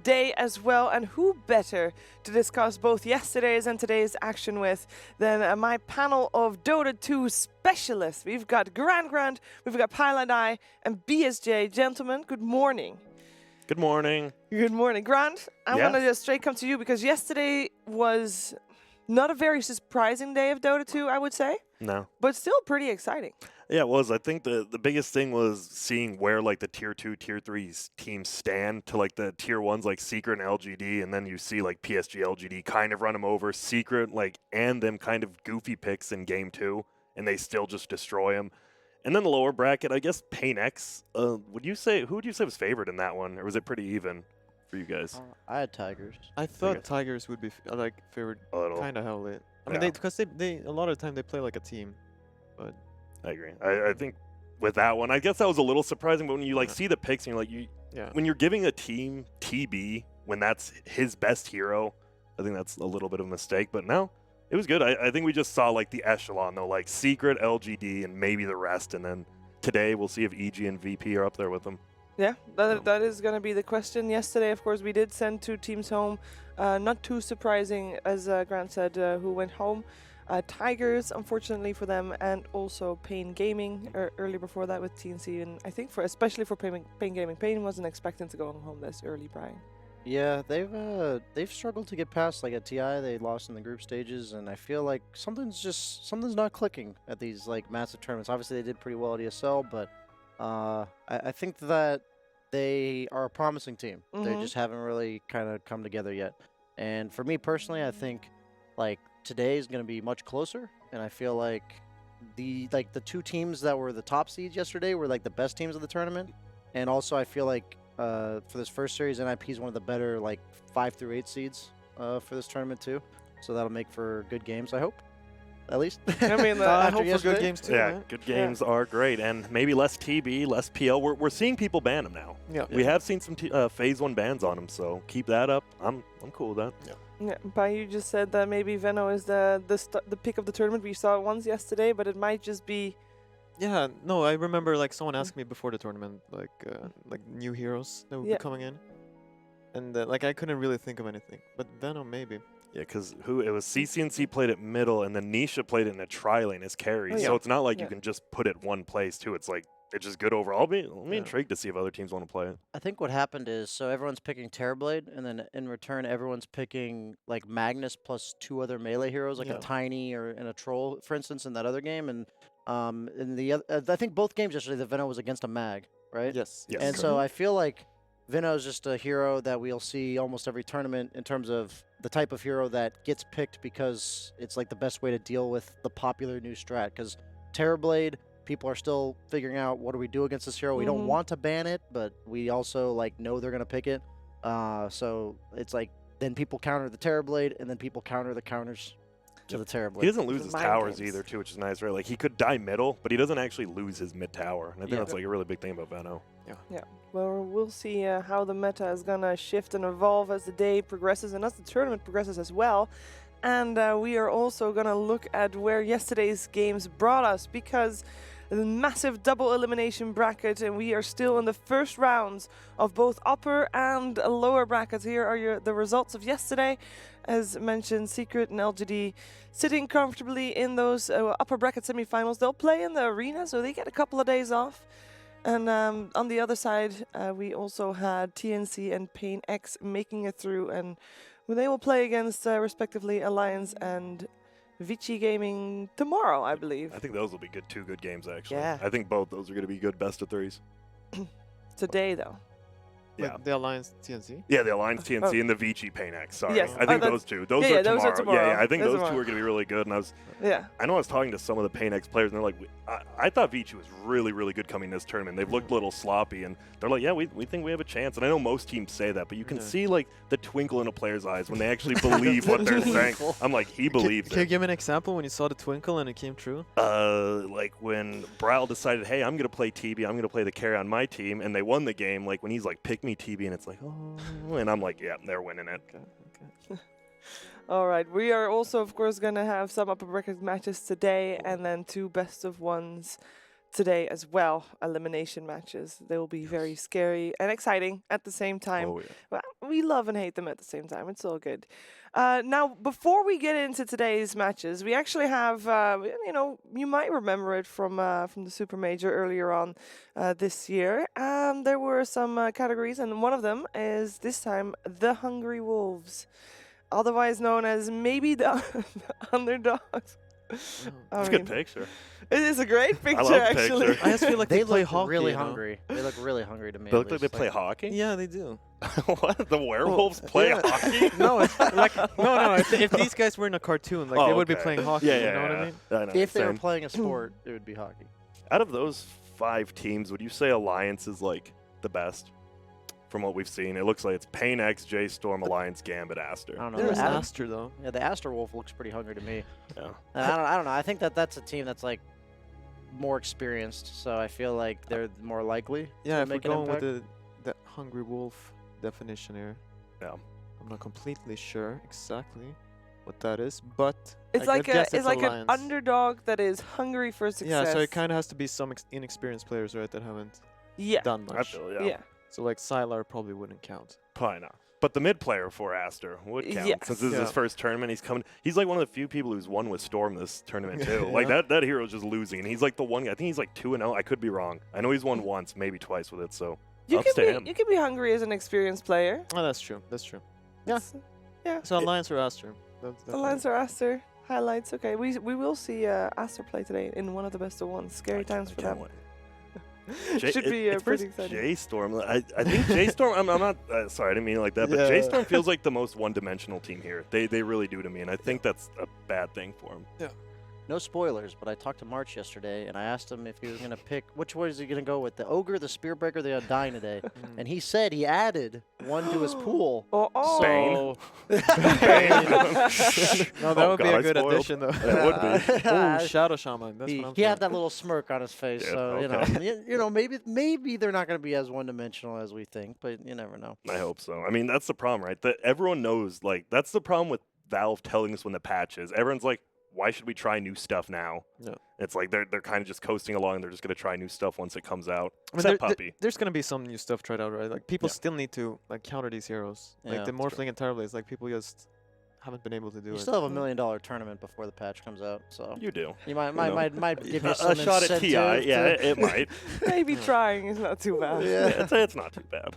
day as well, and who better to discuss both yesterday's and today's action with than my panel of Dota 2 specialists. We've got Grand, we've got Pylon and BSJ. Gentlemen, good morning. Good morning. Good morning. Grant, I want to just straight come to you because yesterday was not a very surprising day of Dota 2, I would say. No. But still pretty exciting. Yeah, it was. I think the biggest thing was seeing where like the tier 2, tier 3 teams stand to like the tier 1s like Secret and LGD, and then you see like PSG, LGD kind of run them over, Secret and them kind of goofy picks in game 2, and they still just destroy them. And then the lower bracket, I guess Pain X. Who would you say was favored in that one, or was it pretty even for you guys? I had Tigers. I thought Tigers would be favored kind of heavily. I mean, because they a lot of the time they play like a team, but I agree. I think with that one, I guess that was a little surprising. But when you see the picks, and when you're giving a team TB when that's his best hero, I think that's a little bit of a mistake. But no, it was good. I think we just saw like the echelon though, like Secret, LGD, and maybe the rest. And then today we'll see if EG and VP are up there with them. Yeah, that is going to be the question. Yesterday, of course, we did send 2 teams home. Not too surprising, as Grant said, who went home. Tigers, unfortunately for them, and also Pain Gaming early before that with TNC. And I think especially for Pain Gaming, Pain wasn't expecting to go home this early, Brian. Yeah, they've struggled to get past like a TI. They lost in the group stages, and I feel like something's not clicking at these like massive tournaments. Obviously, they did pretty well at ESL, but I think that they are a promising team. They just haven't really kind of come together yet. And for me personally, I think like today is going to be much closer, and I feel like the 2 teams that were the top seeds yesterday were like the best teams of the tournament. And also I feel like for this first series, NiP is one of the better like 5 through 8 seeds for this tournament too. So that'll make for good games, I hope. At least. I mean, I hope for good games too. Yeah, good games are great, and maybe less TB, less PL. We're seeing people ban them now. Yeah, we have seen some phase 1 bans on them, so keep that up. I'm cool with that. Yeah, Bayu just said that maybe Veno is the pick of the tournament. We saw it once yesterday, but it might just be. Yeah, no, I remember like someone asked me before the tournament, like new heroes that would be coming in, and like I couldn't really think of anything, but Veno maybe. Yeah, because it was CCNC played it middle, and then Nisha played it in a tri-lane as carry. So it's not like you can just put it one place, too. It's like, it's just good overall. I'll be intrigued to see if other teams want to play it. I think what happened is, so everyone's picking Terrorblade, and then in return, everyone's picking like Magnus plus 2 other melee heroes, like a Tiny and a Troll, for instance, in that other game. And in the I think both games yesterday, the Veno was against a Mag, right? Yes. And so I feel like Veno is just a hero that we'll see almost every tournament in terms of the type of hero that gets picked because it's like the best way to deal with the popular new strat. Because Terrorblade, people are still figuring out what do we do against this hero. We don't want to ban it, but we also like know they're gonna pick it. So it's like then people counter the Terrorblade, and then people counter the counters to the Terrorblade. He doesn't lose his towers either, too, which is nice, right? Like he could die middle, but he doesn't actually lose his mid tower. And I think that's like a really big thing about Veno. Yeah. Well, we'll see how the meta is gonna shift and evolve as the day progresses and as the tournament progresses as well. And we are also gonna look at where yesterday's games brought us, because the massive double elimination bracket, and we are still in the first rounds of both upper and lower brackets. Here are the results of yesterday. As mentioned, Secret and LGD sitting comfortably in those upper bracket semifinals. They'll play in the arena, so they get a couple of days off. And on the other side, we also had TNC and Pain X making it through, and they will play against, respectively, Alliance and Vici Gaming tomorrow, I believe. I think those will be two good games, actually. Yeah. I think both those are going to be good best of 3s. Today, though. Yeah. The Alliance TNC? Yeah, the Alliance TNC and the Vici Pain X. Sorry. Yes. I think those two. Those are those are tomorrow. Yeah, I think Those those are 2 are going to be really good. And I know I was talking to some of the Pain X players, and they're like, I thought Vici was really, really good coming this tournament. They've looked a little sloppy, and they're like, yeah, we think we have a chance. And I know most teams say that, but you can see like the twinkle in a player's eyes when they actually believe what they're saying. I'm like, he believes it. Can you give me an example when you saw the twinkle and it came true? Like when Brawl decided, hey, I'm going to play TB, I'm going to play the carry on my team, and they won the game, like when he's like, pick me TB, and it's like, oh, and I'm like, yeah, they're winning it. Okay. All right. We are also, of course, going to have some upper bracket matches today, and then 2 best of 1s today as well. Elimination matches. They will be very scary and exciting at the same time. Oh, yeah. Well, we love and hate them at the same time. It's all good. Now, before we get into today's matches, we actually have, you might remember it from the Super Major earlier on this year. There were some categories, and one of them is this time the Hungry Wolves, otherwise known as maybe the underdogs. It's a good picture. It is a great picture, love actually. picture. I just feel like they play look hockey. really you know? hungry. They look really hungry to me. They at look like they least. play hockey? Yeah, they do. What? The werewolves play yeah. hockey? No, it's like no. If these guys were in a cartoon, like they would be okay. playing hockey. Yeah, you know what I mean? I know. If they were Same. playing a sport, it would be hockey. Out of those 5 teams, would you say Alliance is like the best? From what we've seen, it looks like it's Pain X, J Storm, Alliance, Gambit, Aster. I don't know. There's the Aster though. Yeah, the Aster Wolf looks pretty hungry to me. Yeah. And I don't know. I think that's a team that's like more experienced, so I feel like they're more likely Yeah, to if we're make an going impact. with the Hungry Wolf definition here, Yeah. I'm not completely sure exactly what that is, but It's I like guess it's like an Alliance. underdog that is hungry for success. Yeah, so it kind of has to be some inexperienced players, right, that haven't yeah. done I much. feel, Yeah. yeah. So like Sylar probably wouldn't count. Probably not. But the mid player for Aster would count Yes. since this is his Yeah. first tournament. He's coming. He's like one of the few people who's won with Storm this tournament too. Like Yeah. that hero's just losing, and he's like the one. I think he's like 2-0. I could be wrong. I know he's won once, maybe twice with it. So You ups can to be him. you can be hungry as an experienced player. Oh, that's true. That's true. Yeah. It's- yeah. So Alliance or Aster? That's Alliance or Aster highlights. Okay, we will see Aster play today in one of the best of ones. Scary times for Can't them. wait. Should be it's pretty first exciting. J Storm. I think J Storm. I'm not sorry. I didn't mean it like that. But Yeah. J Storm feels like the most one-dimensional team here. They really do to me, and I think that's a bad thing for him. No spoilers, but I talked to March yesterday, and I asked him if he was going to pick which way is he going to go with, the Ogre, the Spearbreaker, the Undying today. And he said he added one to his pool. Oh, Bane. No, that Oh, would be God, a I good spoiled. addition, though. It would be. Oh, Shadow Shaman. That's He, what I'm he had thinking. that little smirk on his face, Yeah, so okay. you know, maybe they're not going to be as one-dimensional as we think, but you never know. I hope so. I mean, that's the problem, right? That everyone knows. Like, that's the problem with Valve telling us when the patch is. Everyone's like, why should we try new stuff now? Yeah. It's like they're kind of just coasting along. They're just going to try new stuff once it comes out. I mean, Except Puppy. there's gonna be some new stuff tried out, right? Like people Yeah. still need to like counter these heroes. Yeah, Like the that's Morphling and Terrorblades, like people just haven't been able to do You it. still have $1 million tournament before the patch comes out, so You do. you might know. give you some A shot at TI. incentive Yeah, to- it might. maybe trying is not too bad. Yeah, it's not too bad.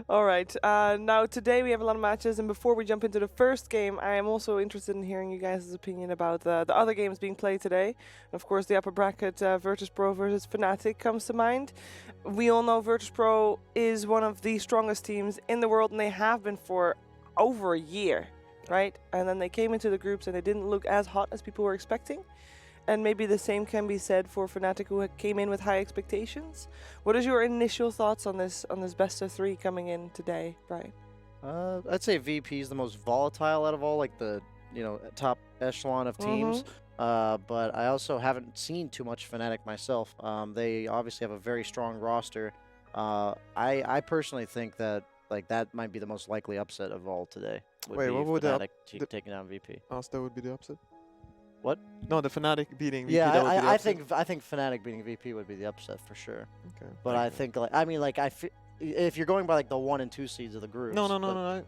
All right. Now today we have a lot of matches, and before we jump into the first game, I am also interested in hearing you guys' opinion about the other games being played today. And of course, the upper bracket Virtus Pro versus Fnatic comes to mind. We all know Virtus Pro is one of the strongest teams in the world, and they have been for over a year, right? And then they came into the groups, and they didn't look as hot as people were expecting. And maybe the same can be said for Fnatic, who came in with high expectations. What is your initial thoughts on this best of 3 coming in today, Brian? I'd say VP is the most volatile out of all, like the top echelon of teams. But I also haven't seen too much Fnatic myself. They obviously have a very strong roster. I personally think that that might be the most likely upset of all today. Wait, be what would the Fnatic taking down VP? That would be the upset. What? No, the Fnatic beating VP. Yeah, that would be the I upset. think Fnatic beating VP would be the upset for sure. Okay. But I think if you're going by like the 1 and 2 seeds of the groups. No. but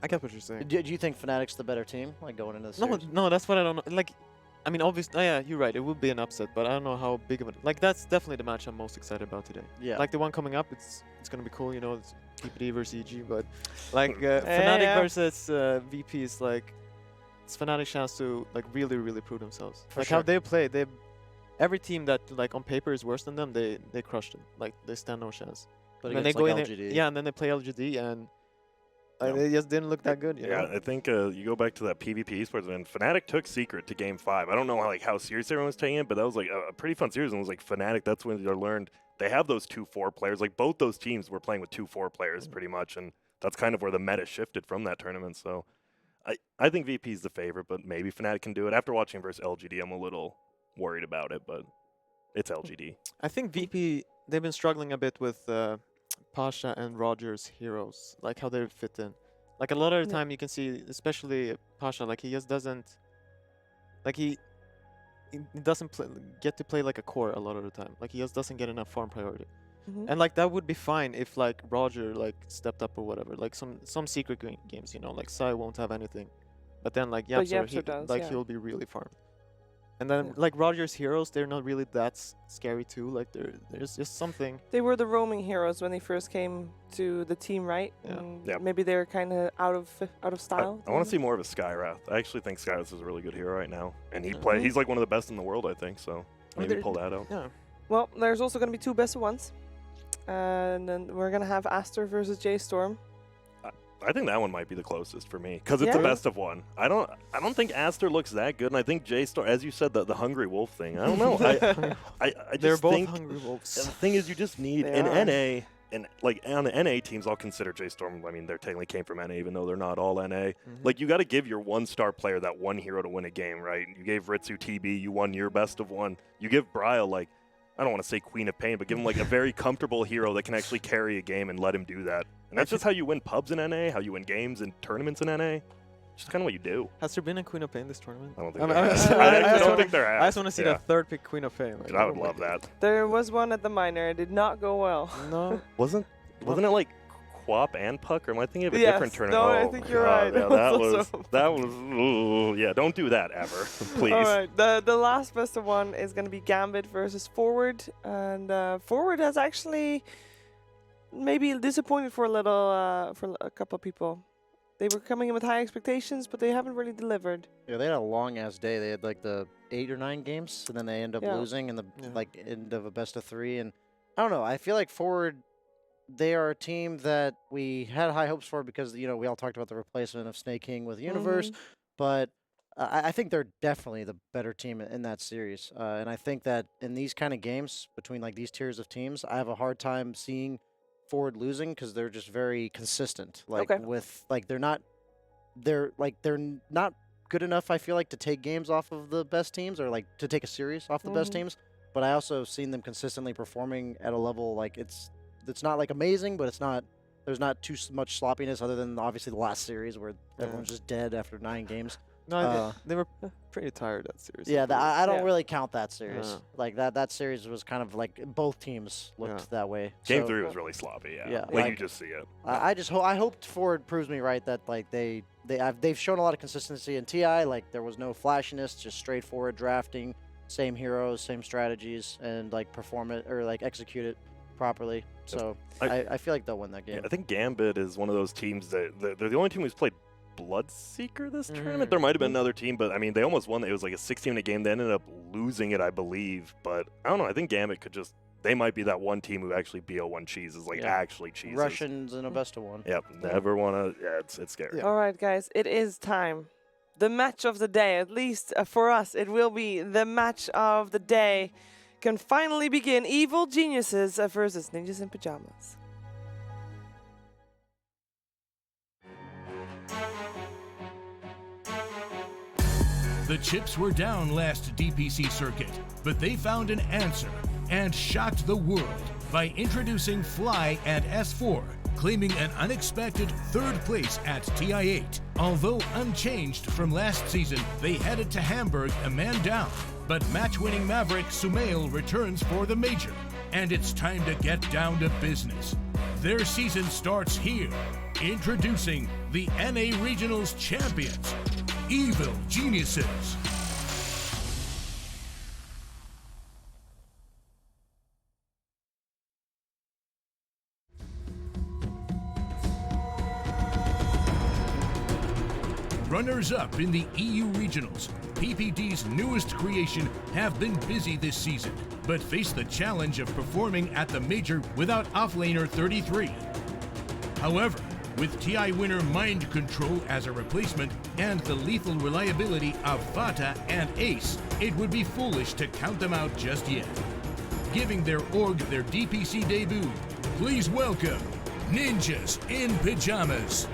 I get what you're saying. Do you think Fnatic's the better team, like going into the No, series? no, that's what I don't know. Like, I mean, obviously, yeah, you're right. It would be an upset, but I don't know how big of it. Like, that's definitely the match I'm most excited about today. Yeah. Like the one coming up, it's gonna be cool. You know, it's PPD versus EG, but like Yeah. Fnatic versus VP is like it's Fnatic's chance to like really prove themselves. For Like sure. how they play, every team that like on paper is worse than them, they crushed them. Like they stand no chance. But And then they against go like in LGD. there, yeah, and then they play LGD and. Like, Yeah. they just didn't look that good. You Yeah, know? I think you go back to that PvP esports, and Fnatic took Secret to Game 5. I don't know how serious everyone was taking it, but that was like a pretty fun series. And it was like Fnatic, that's when they learned they have those 2-4 players. Like both those teams were playing with 2-4 players pretty much, and that's kind of where the meta shifted from that tournament. So I think VP is the favorite, but maybe Fnatic can do it. After watching versus LGD, I'm a little worried about it, but it's LGD. I think VP, they've been struggling a bit with Pasha and Rogers heroes, like how they fit in. Like a lot of the Yeah. time you can see, especially Pasha, like he just doesn't, like he doesn't get to play like a core a lot of the time. Like he just doesn't get enough farm priority. Mhm. And like that would be fine if like Roger like stepped up or whatever. Like some secret games, like Sai won't have anything, but then like But Yapster, Yapster does, like yeah. he'll be really farmed. And then Yeah. like Roger's heroes, they're not really that scary too. Like there's just something. They were the roaming heroes when they first came to the team, right? Yeah. And Yep. maybe they're kind of out of style. I want to see more of a Skyrath. I actually think Skyrath is a really good hero right now, and Mhm. he's like one of the best in the world, I think. So I mean, maybe they're- pull that out. Yeah. Well, there's also going to be 2 best of ones. And then we're going to have Aster versus J Storm. I think that one might be the closest for me because it's Yeah? the best of one. I don't think Aster looks that good, and I think J-Star, as you said, the hungry wolf thing. I don't know. I They're just both think hungry wolves. the thing is you just need They an are. NA, and like on the NA teams, I'll consider J-Storm. I mean, they technically came from NA, even though they're not all NA. Mhm. Like you got to give your 1-star player that one hero to win a game, right? You gave Ritsu TB, you won your best of one. You give Bryle like, I don't want to say Queen of Pain, but give him like a very comfortable hero that can actually carry a game and let him do that. And that's just how you win pubs in NA, how you win games and tournaments in NA. Just kind of what you do. Has there been a Queen of Pain this tournament? I don't think I mean, there I- has. I- I I actually just don't wanna- think there has. I just want to see Yeah. the third pick Queen of Pain. Like, Dude, I would oh my love God. that. There was one at the minor. It did not go well. No. Wasn't it like Quap and Puck, or am I thinking of a Yes. different tournament? No, I Oh think my you're God, right. Yeah, That that was was also- ooh, yeah. Don't do that ever, please. All right. The last best of one is going to be Gambit versus Forward. And Forward has actually maybe disappointed for a couple of people. They were coming in with high expectations, but they haven't really delivered. Yeah, they had a long ass day. They had like the 8 or 9 games, and then they end up Yeah. losing in the Yeah. like end of a best of 3. And I don't know. I feel like Forward, they are a team that we had high hopes for because we all talked about the replacement of Snake King with Universe, but I think they're definitely the better team in that series. And I think that in these kind of games between like these tiers of teams, I have a hard time seeing Forward losing because they're just very consistent. Like Okay. with like they're not good enough. I feel like to take games off of the best teams or like to take a series off the best Mhm. teams. But I also seen them consistently performing at a level like it's not like amazing, but there's not too much sloppiness other than obviously the last series where Yeah. everyone's just dead after 9 games. No, Uh, they were pretty tired that series. Yeah, I don't Yeah. really count that series. Yeah. Like that series was kind of like both teams looked Yeah. that way. Game So 3 was really sloppy. Yeah, Yeah, like you like- just see it. I hoped Ford proves me right that like they've shown a lot of consistency in TI. Like there was no flashiness, just straightforward drafting, same heroes, same strategies, and like perform it or like execute it properly. So I feel like they'll win that game. Yeah, I think Gambit is one of those teams that they're the only team who's played Bloodseeker this tournament. Mhm. There might have been another team, but I mean, they almost won. It was like a 16-minute game. They ended up losing it, I believe. But I don't know. I think Gambit could just. They might be that one team who actually BO1 cheeses, like Yeah. actually cheeses. Russians in a best of 1. Yep. Never want to. Yeah, it's scary. All right, guys, it is time. The match of the day, at least for us, it will be the match of the day. Can finally begin. Evil Geniuses versus Ninjas in Pajamas. The chips were down last DPC circuit, but they found an answer and shocked the world by introducing Fly at S4, claiming an unexpected 3rd place at TI8. Although unchanged from last season, they headed to Hamburg a man down. But match-winning Maverick Sumail returns for the major, and it's time to get down to business. Their season starts here. Introducing the NA Regionals champions, Evil Geniuses. Runners-up in the EU Regionals, PPD's newest creation have been busy this season, but face the challenge of performing at the major without offlaner 33. However, with TI winner Mind Control as a replacement and the lethal reliability of Vata and Ace, it would be foolish to count them out just yet. Giving their org their DPC debut, please welcome Ninjas in Pajamas.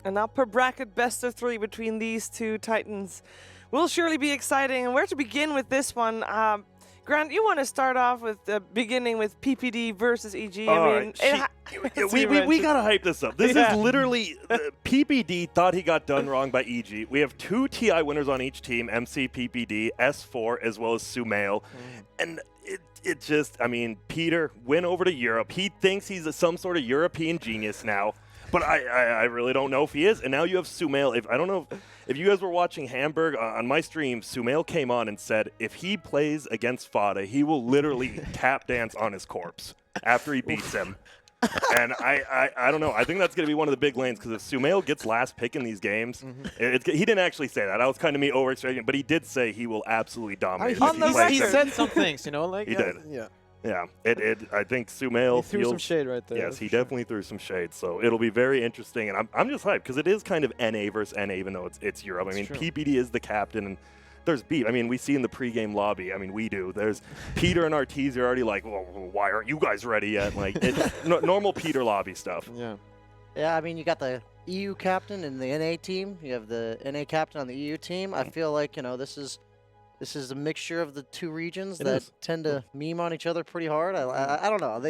An upper bracket best of 3 between these two titans will surely be exciting. And where to begin with this one? Grant, you want to start off with beginning with PPD versus EG. I mean, Alright, We gotta hype this up. This Yeah. is literally PPD thought he got done wrong by EG. We have 2 TI winners on each team: MC, PPD, S4, as well as Sumail. And it just, I mean, Peter went over to Europe. He thinks he's some sort of European genius now, but I really don't know if he is. And now you have Sumail. I don't know if you guys were watching Hamburg on my stream. Sumail came on and said if he plays against Fada, he will literally tap dance on his corpse after he beats him. And I don't know. I think that's going to be one of the big lanes because if Sumail gets last pick in these games, he didn't actually say that. That was kind of me overextending, but he did say he will absolutely dominate. On the he record. said some things, you know, like He did. Yeah. Yeah, I think Sumail He threw some shade right there. Yes, for he sure. definitely threw some shade. So it'll be very interesting, and I'm just hyped because it is kind of NA versus NA, even though it's Europe. I mean, true. PPD is the captain, and there's beef. I mean, we see in the pregame lobby. I mean, we do. There's Peter and Arteezy are already like, well, why aren't you guys ready yet? Like, it's normal Peter lobby stuff. Yeah. Yeah, I mean, you got the EU captain in the NA team. You have the NA captain on the EU team. I feel like, you know, this is a mixture of the 2 regions It that is. tend to meme on each other pretty hard. I don't know.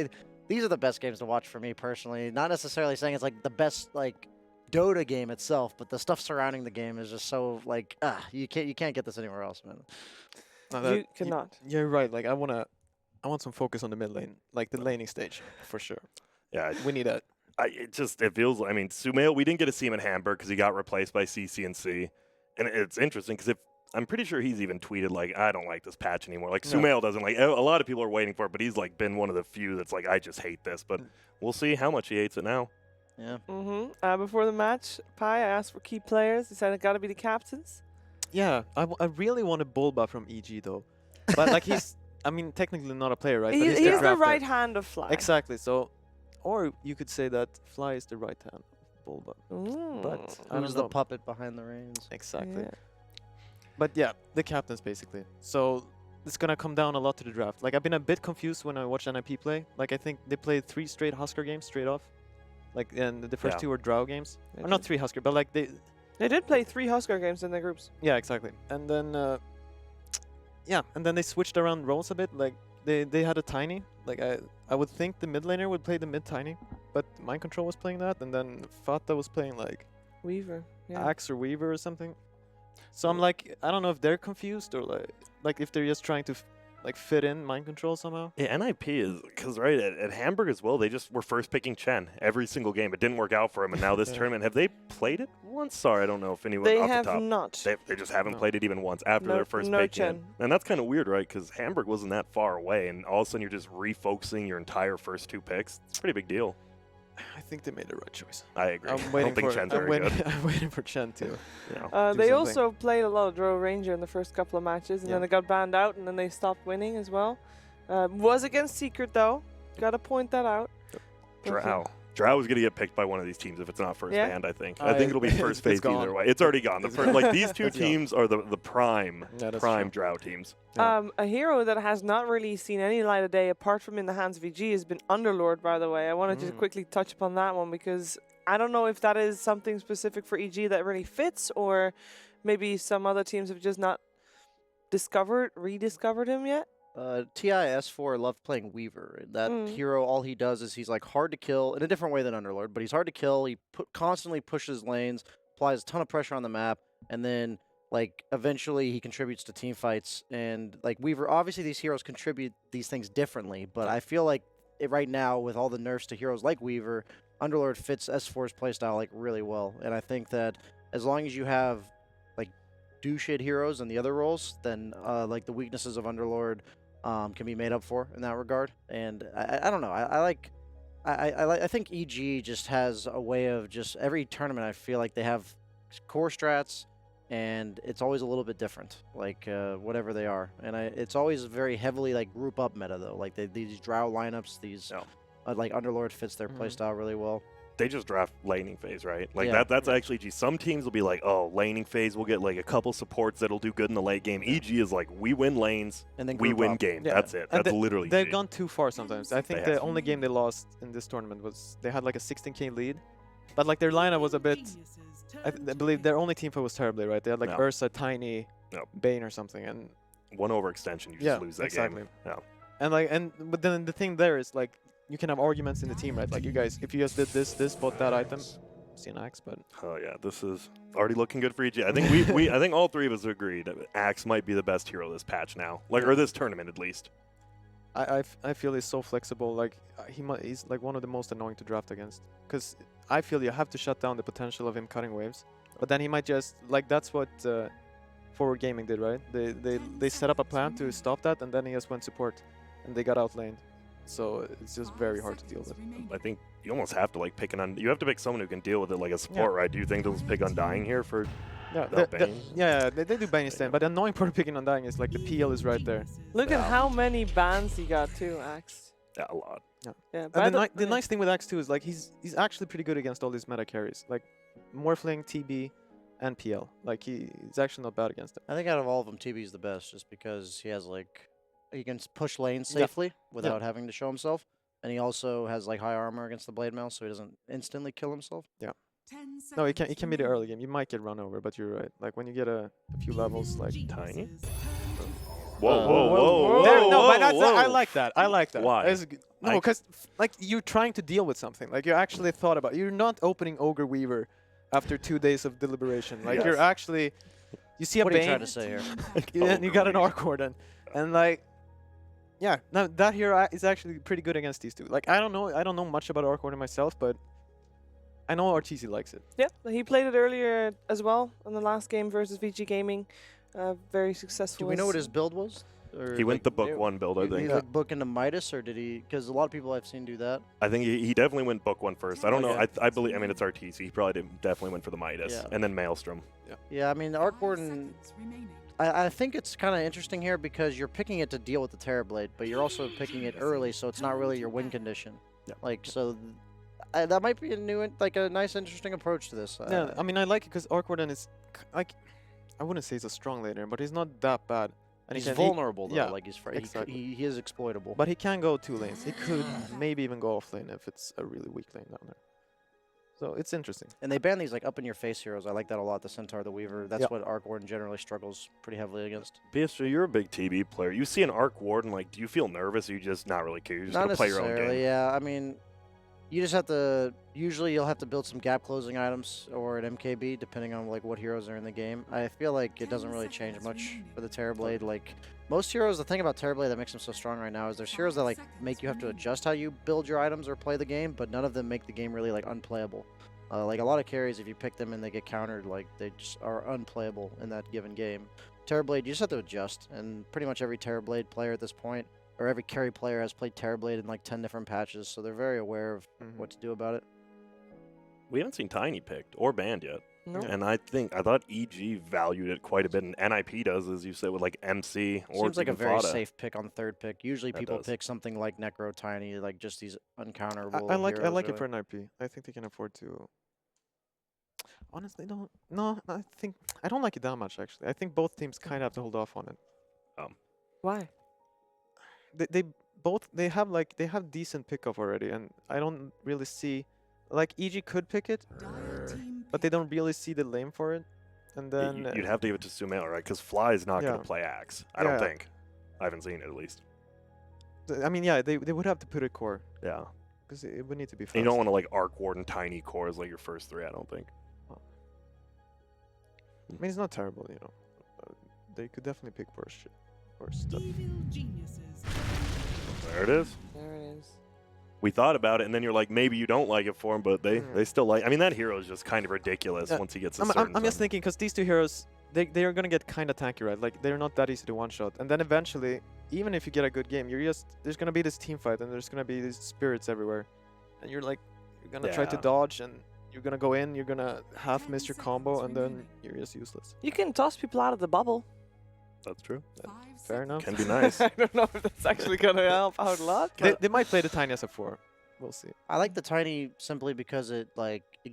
These are the best games to watch for me personally. Not necessarily saying it's like the best like Dota game itself, but the stuff surrounding the game is just so like you can't get this anywhere else, man. No, You cannot. You're right. Like I want some focus on the mid lane, like the laning stage, for sure. Yeah, We need that. it feels. I mean, Sumail, we didn't get to see him in Hamburg because he got replaced by CCNC, and it's interesting because I'm pretty sure he's even tweeted like, I don't like this patch anymore. Like No. Sumail doesn't like. A lot of people are waiting for it, but he's like been one of the few that's like, I just hate this. But we'll see how much he hates it now. Yeah. Before the match, Pi, I asked for key players. He said it got to be the captains. Yeah, I really wanted Bulba from EG though, but like I mean, technically not a player, right? But He's the the drafted. right hand of Fly. Exactly. So, or you could say that Fly is the right hand of Bulba. Ooh. But I Who's don't the know. puppet behind the reins? Exactly. Yeah. But yeah, the captains basically. So it's gonna come down a lot to the draft. Like I've been a bit confused when I watched NiP play. Like I think they played 3 straight Husker games straight off. Like and the first Yeah. 2 were Drow games. They Or not did. 3 Husker, but like They did play 3 Husker games in their groups. yeah, exactly. And then yeah, and then they switched around roles a bit. Like they had a tiny. Like I would think the mid laner would play the mid tiny, but Mind Control was playing that, and then Fata was playing like Weaver. Yeah. Axe or Weaver or something. So I'm like, I don't know if they're confused or like if they're just trying to like fit in Mind Control somehow. Yeah, NIP is because right at Hamburg as well. They just were first picking Chen every single game. It didn't work out for him, and now this Yeah. tournament, have they played it once? Sorry, I don't know if anyone They off have the top. not. They just haven't No. played it even once after No- their first no pick Chen. in. And that's kind of weird, right? Because Hamburg wasn't that far away, and all of a sudden you're just refocusing your entire first 2 picks. It's a pretty big deal. I think they made the right choice. I agree. I'm I waiting don't think for Chen's I'm very waiting, good. I'm waiting for Chen too. Yeah. do They something. also played a lot of Drow Ranger in the first couple of matches, and Yeah. then they got banned out, and then they stopped winning as well. Was against Secret though. Got to point that out. Drow. Drow is going to get picked by one of these teams if it's not first Yeah? band, I think. I think it'll be first it's phase either gone. way. It's already gone. The It's first, gone. like these 2 It's gone. teams are the prime Yeah, that's prime true. Drow teams. Yeah. A hero that has not really seen any light of day apart from in the hands of EG has been Underlord, by the way. I wanted to Mm. quickly touch upon that one because I don't know if that is something specific for EG that really fits, or maybe some other teams have just not rediscovered him yet. TIS4 loved playing Weaver. That hero, all he does is he's like hard to kill in a different way than Underlord, but he's hard to kill. He constantly pushes lanes, applies a ton of pressure on the map, and then like eventually he contributes to team fights. And like Weaver, obviously these heroes contribute these things differently, but I feel like right now with all the nerfs to heroes like Weaver, Underlord fits S4's playstyle like really well. And I think that as long as you have like do shit heroes in the other roles, then like the weaknesses of Underlord can be made up for in that regard. And I don't know. I think EG just has a way of just every tournament. I feel like they have core strats, and it's always a little bit different, like whatever they are. And it's always very heavily like group up meta though. Like these Drow lineups, these like Underlord fits their playstyle really well. They just draft laning phase, right? Like Yeah. that's actually, geez, some teams will be like, oh, laning phase, we'll get like a couple supports that'll do good in the late game. EG is like, we win lanes, And then we group win up. game. Yeah. That's it. And That's literally They've EG. gone too far sometimes. I think They the have. only game they lost in this tournament was they had like a 16k lead, but like their lineup was a bit. I believe their only team fight was terribly, right? They had like No. Ursa, Tiny, No. Bane or something, and One overextension, you just Yeah, lose that exactly. game. Yeah. but then the thing there is like you can have arguments in the team, right? Like you guys, if you just did this, bought that item, see an axe, but Oh yeah, this is already looking good for EG. I think I think all three of us agreed that Axe might be the best hero this patch now, like or this tournament at least. I feel he's so flexible. Like he's like one of the most annoying to draft against, because I feel you have to shut down the potential of him cutting waves, but then he might just like that's what Forward Gaming did, right? They set up a plan to stop that, and then he just went support, and they got outlaned. So it's just very hard to deal with. I think you almost have to like pick you have to pick someone who can deal with it like a support, right? Do you think they'll just pick Undying here for Yeah, Bane? they do Bane instead, but the annoying part of picking Undying is like the PL is right there. Look at how many bans he got too, Axe. Yeah, a lot. Yeah, And the nice thing with Axe too is like he's actually pretty good against all these meta carries, like Morphling, TB, and PL. Like he's actually not bad against them. I think out of all of them, TB is the best, just because he has like he can push lanes safely without having to show himself, and he also has like high armor against the blade mail, so he doesn't instantly kill himself. Yeah. No, it can be the early game. You might get run over, but you're right. Like when you get a few levels, like Tiny. Whoa, No, but I like that. I like that. Why? No, because like you're trying to deal with something. Like you actually thought about. You're not opening Ogre Weaver after 2 days of deliberation. Like you're actually. You see a What are you Bane. trying to say here? And you got an Arc Warden, and like. Yeah, now that hero is actually pretty good against these two. Like I don't know much about Arc Warden myself, but I know RTC likes it. Yeah, he played it earlier as well in the last game versus VG Gaming. Very successful. Do we know what his build was? Or He went the like, book 1 build, I Did he think. like book into Midas, or did he? Because a lot of people I've seen do that. I think he definitely went book 1 first. I don't know. Okay. I believe. I mean, it's RTC. He probably definitely went for the Midas, Yeah. and then Maelstrom. Yeah, I mean, the Arc Warden. I think it's kind of interesting here because you're picking it to deal with the Terrorblade, but you're also picking it early, so it's not really your win condition. Yeah. Like so, that might be a new, like a nice, interesting approach to this. Yeah, I mean I like it because Arc Warden is like, I wouldn't say he's a strong laner, but he's not that bad. And he's he can, vulnerable though. yeah, Like he's exactly. he is exploitable. but he can go 2 lanes. He could maybe even go off lane if it's a really weak lane down there. So it's interesting. And they ban these like up in your face heroes. I like that a lot. The Centaur, the Weaver. That's Yeah. what Arc Warden generally struggles pretty heavily against. BSJ, you're a big TB player. You see an Arc Warden, like, do you feel nervous, or you just not really care? You're just Not gonna play your own necessarily. game. Yeah, I mean, you just have to. Usually, you'll have to build some gap closing items or an MKB, depending on like what heroes are in the game. I feel like it doesn't really change much for the Terrorblade. Like most heroes, the thing about Terrorblade that makes him so strong right now is there's heroes that like make you have to adjust how you build your items or play the game, but none of them make the game really like unplayable. Like a lot of carries, if you pick them and they get countered, like they just are unplayable in that given game. Terrorblade, you just have to adjust, and pretty much every Terrorblade player at this point, or every carry player has played Terrorblade in like 10 different patches, so they're very aware of what to do about it. We haven't seen Tiny picked or banned yet. No. And I thought EG valued it quite a bit, and NiP does, as you said, with like MC or Seems like a even very Fada. safe pick on third pick. Usually That people does. pick something like Necro Tiny, like just these uncounterable I like heroes, it for really. an IP. I think they can afford to. Honestly, no. I don't like it that much actually. I think both teams kind of have to hold off on it. Why? They have decent pickup already, and I don't really see like EG could pick it, but they don't really see the lane for it. And then You'd have to give it to Sumail, right? Because Fly is not going Yeah. to play Axe. I don't Yeah. think. I haven't seen it, at least. I mean, yeah, they would have to put it core Yeah. because it would need to be fast. And you don't want to, like, Arc Warden Tiny Core as, like, your first 3, I don't think. I mean, it's not terrible, you know. They could definitely pick worse stuff. There it is. There it is. We thought about it, and then you're like, maybe you don't like it for him, but they Yeah. still like. I mean, that hero is just kind of ridiculous Yeah. once he gets a I'm certain. just thing. thinking because these two heroes, they are gonna get kind of tanky, right? Like they're not that easy to one shot, and then eventually, even if you get a good game, there's gonna be this team fight, and there's gonna be these spirits everywhere, and you're gonna try to Yeah. dodge, and you're gonna go in, you're gonna half miss your combo, and then you're just useless. You can toss people out of the bubble. That's true. Fair enough. Can be nice. I don't know if that's actually gonna help out a lot. They might play the tiny as a 4. We'll see. I like the Tiny simply because it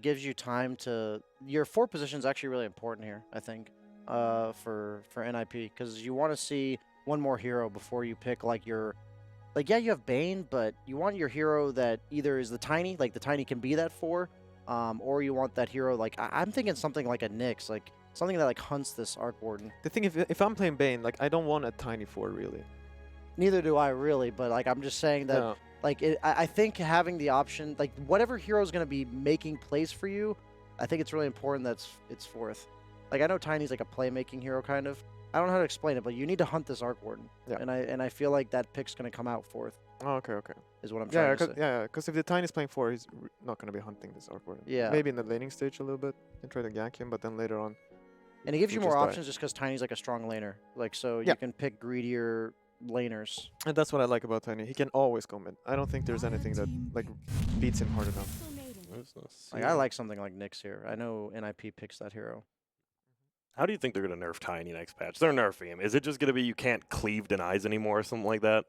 gives you time to. Your 4 position is actually really important here, I think, for NiP, because you want to see one more hero before you pick your. Like, yeah, you have Bane, but you want your hero that either is the Tiny, like the Tiny can be that 4, or you want that hero like I'm thinking something like a Nyx, like something that like hunts this Arc Warden. The thing, if I'm playing Bane, like I don't want a tiny 4 really. Neither do I really, but like I'm just saying that No. Like, I think having the option, like, whatever hero is going to be making plays for you, I think it's really important that it's fourth. Like, I know Tiny's like a playmaking hero, kind of. I don't know how to explain it, but you need to hunt this Arc Warden. Yeah. And I feel like that pick's going to come out fourth, Oh, okay, okay. is what I'm Yeah, trying to say. because if the Tiny's playing 4, he's not going to be hunting this awkward. Yeah. Maybe in the laning stage a little bit and try to gank him, but then later on. And it gives you We'll more just die. options just because Tiny's like a strong laner. Like, so Yeah. you can pick greedier laners. And that's what I like about Tiny. He can always go mid. I don't think there's anything that like beats him hard enough. Like, I like something like Nyx here. I know NiP picks that hero. How do you think they're going to nerf Tiny next patch? They're nerfing him. Is it just going to be you can't cleave denies anymore or something like that?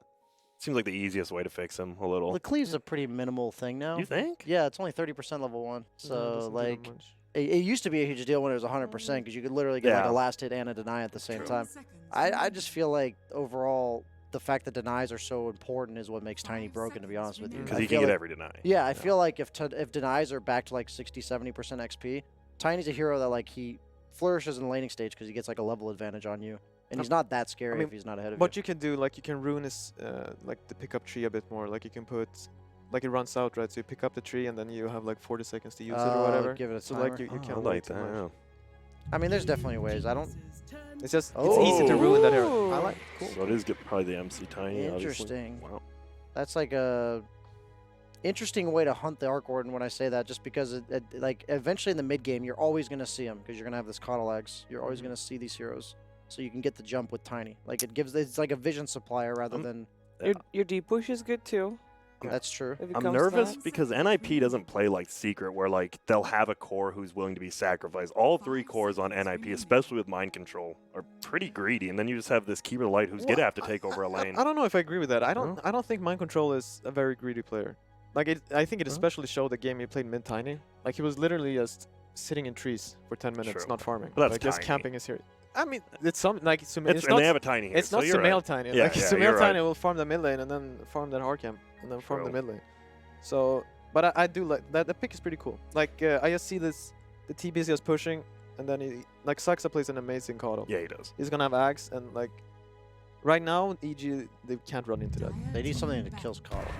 Seems like the easiest way to fix him a little. The cleave's a pretty minimal thing now. You think? Yeah, it's only 30% level 1. No, it So, doesn't do that like, much. it used to be a huge deal when it was 100% because you could literally get like Yeah. a last hit and a deny at the same time. I just feel like overall the fact that denies are so important is what makes Tiny broken, to be honest with you. Because I he feel can get like- every deny. Yeah, I feel like if denies are back to like 60-70% XP, Tiny's a hero that like he flourishes in the laning stage because he gets like a level advantage on you, and he's not that scary mean, if he's not ahead of What you. you can do, like you can ruin his like the pickup tree a bit more. Like you can put, like it runs out, right? So you pick up the tree and then you have like 40 seconds to use it or whatever. Give it a So timer. like you I can't like too that. much. Yeah. I mean, there's definitely ways. I don't. It's just it's easy to ruin that hero. I Oh. like cool. So it is probably the MC Tiny. Obviously. Interesting. Wow. That's like a interesting way to hunt the Arc Warden when I say that, just because like eventually in the mid game you're always gonna see them because you're gonna have this Coddle Eggs. You're always gonna see these heroes, so you can get the jump with Tiny. Like it's like a vision supplier rather than. Your deep push is good too. That's true. If it I'm comes to nervous that. because NiP doesn't play like Secret, where like they'll have a core who's willing to be sacrificed. All 3 cores on NiP, especially with mind control, are pretty greedy, and then you just have this Keeper of the Light who's gonna have to take over a lane. I don't know if I agree with that. I don't. No? I don't think Mind Control is a very greedy player. Like I think it especially showed the game he played mid Tiny. Like he was literally just sitting in trees for 10 minutes, True. not farming. But that's like just Tiny. camping his hero. I mean, it's some like it's and not. they have a Tiny here. It's so not you're Sumail right. Tiny. Yeah, Like yeah, Sumail you're Tiny right. will farm the mid lane and then farm that hard camp and then farm the True. mid lane. So, but I do like that. The pick is pretty cool. Like I just see this, the TB's just pushing, and then he like Saxa plays an amazing Coddle. Yeah, he does. He's gonna have Axe and like, right now EG they can't run into that. They need something that kills Coddle.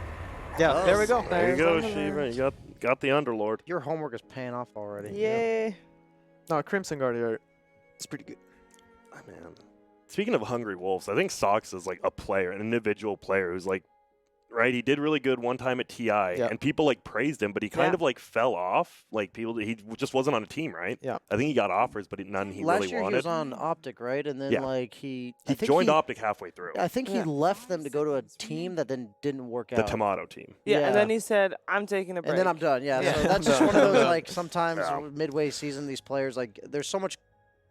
Yeah, there we go. There you There's go, Underlord. Shiva. You got the Underlord. Your homework is paying off already. Yay. No, Crimson Guard here, it's pretty good. Ah, man. Speaking of Hungry Wolves, I think Sox is like a player, an individual player who's like, right, he did really good one time at TI, and people like praised him, but he kind Yeah. of like fell off. Like he just wasn't on a team, right? Yeah. I think he got offers, but none he Last really year wanted. he was on Optic, right? And then Yeah. like he he joined Optic halfway through. I think he Yeah. left them to go to a team that then didn't work The out. Tomato team. Yeah, Yeah. and then he said, "I'm taking a break." And then I'm done. Yeah, Yeah. so that's just I'm one of those done. like sometimes Yeah. midway season these players like there's so much